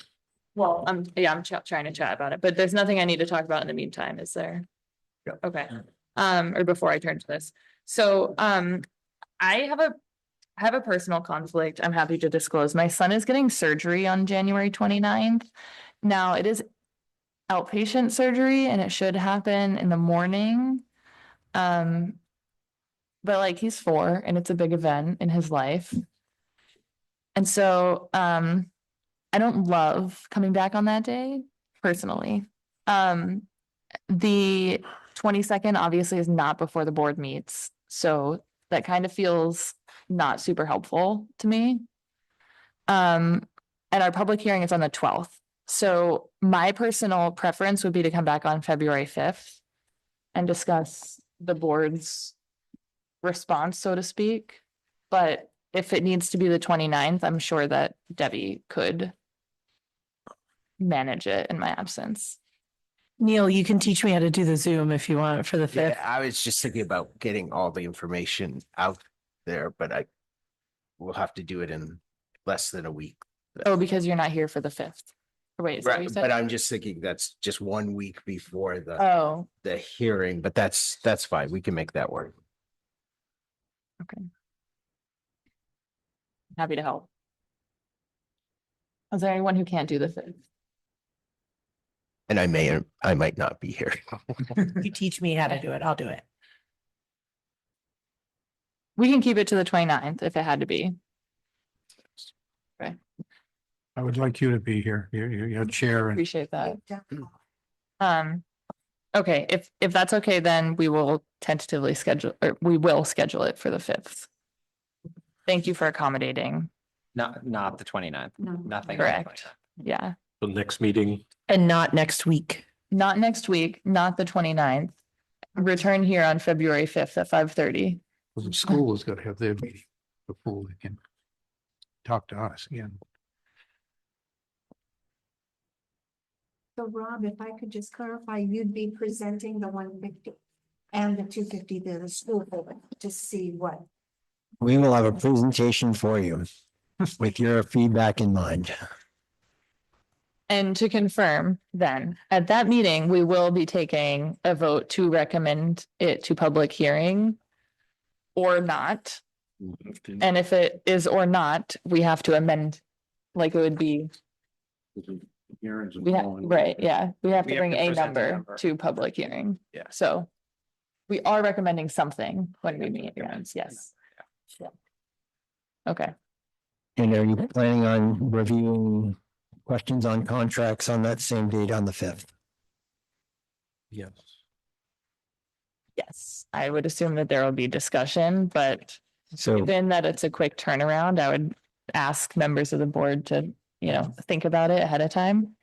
Well, I'm trying to chat about it, but there's nothing I need to talk about in the meantime, is there? Yeah. Okay, or before I turn to this. So, I have a personal conflict. I'm happy to disclose. My son is getting surgery on January 29th. Now, it is outpatient surgery and it should happen in the morning. But like he's 4 and it's a big event in his life. And so I don't love coming back on that day personally. The 22nd obviously is not before the board meets, so that kind of feels not super helpful to me. And our public hearing is on the 12th. So my personal preference would be to come back on February 5th and discuss the board's response, so to speak. But if it needs to be the 29th, I'm sure that Debbie could manage it in my absence. Neil, you can teach me how to do the Zoom if you want for the Yeah, 5th. I was just thinking about getting all the information out there, but I will have to do it in less than a week. Oh, because you're not here for the 5th. Wait, is that what you Right, said? but I'm just thinking that's just 1 week before Oh, the hearing, but that's fine. We can make that work. happy to help. Is there anyone who can't do the 5th? And I might not be here. You teach me how to do it, I'll do it. We can keep it to the 29th if it had to be. I would like you to be here, your chair and Appreciate that. Okay, if that's okay, then we will tentatively schedule, or we will schedule it for the 5th. Thank you for accommodating. Not the 29th. No. Nothing. Correct. Yeah, The next meeting, And not next week. not next week, not the 29th. Return here on February 5th at 5:30. the school is gonna have their meeting before they can talk to us again. So Rob, if I could just clarify, you'd be presenting the 150 and the 250 to the school board to see what. We will have a presentation for you with your feedback in mind. And to confirm, then, at that meeting, we will be taking a vote to recommend it to public hearing or not. And if it is or not, we have to amend, like it would be, right, yeah, we have to bring a number to public hearing. Yeah. So we are recommending something when we meet, yes. Yeah. Okay, And are you planning on reviewing questions on contracts on that same date on the 5th? Yes. yes, I would assume that there will be discussion, but So given that it's a quick turnaround, I would ask members of the board to, think about it ahead of time.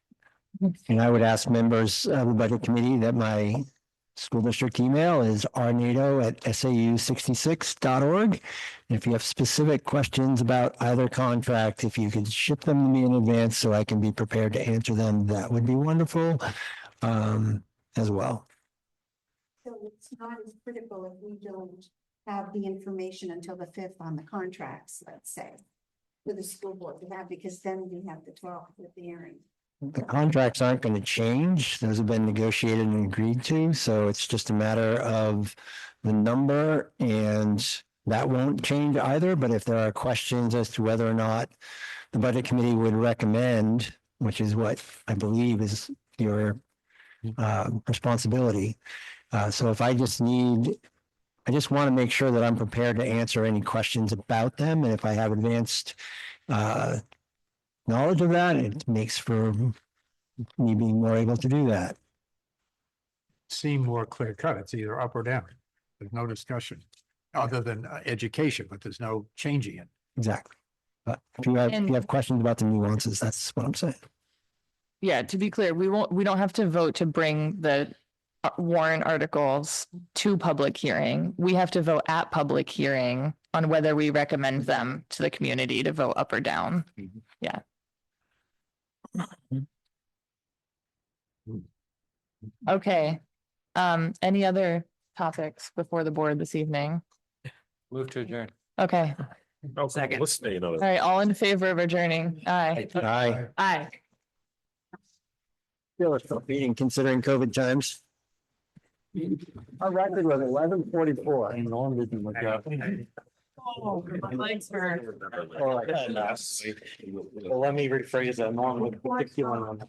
and I would ask members of the budget committee that my school district email is rnato@sau66.org. If you have specific questions about either contract, if you could ship them to me in advance so I can be prepared to answer them, that would be wonderful as well. So it's not as critical if we don't have the information until the 5th on the contracts, let's say, for the school board to have, because then we have the 12th with the hearing. The contracts aren't going to change. Those have been negotiated and agreed to, so it's just a matter of the number, and that won't change either. But if there are questions as to whether or not the budget committee would recommend, which is what I believe is your responsibility. So if I just want to make sure that I'm prepared to answer any questions about them, and if I have advanced knowledge of that, it makes for me being more able to do that. Seem more clear cut. It's either up or down. There's no discussion other than education, but there's no changing it. Exactly. But if you have questions about the nuances, that's what I'm saying. Yeah, to be clear, we don't have to vote to bring the warrant articles to public hearing. We have to vote at public hearing on whether we recommend them to the community to vote up or down. Yeah. Okay. Any other topics before the board this evening? Move to adjourn. Okay. Second. Let's stay another. All right, all in favor of adjourning? Aye. Aye. Aye. Feel it's not beating considering COVID times. Our record was 11:44. And Norm didn't look up. Oh, my legs hurt. Well, let me rephrase that. Norm would pick you on. Yep.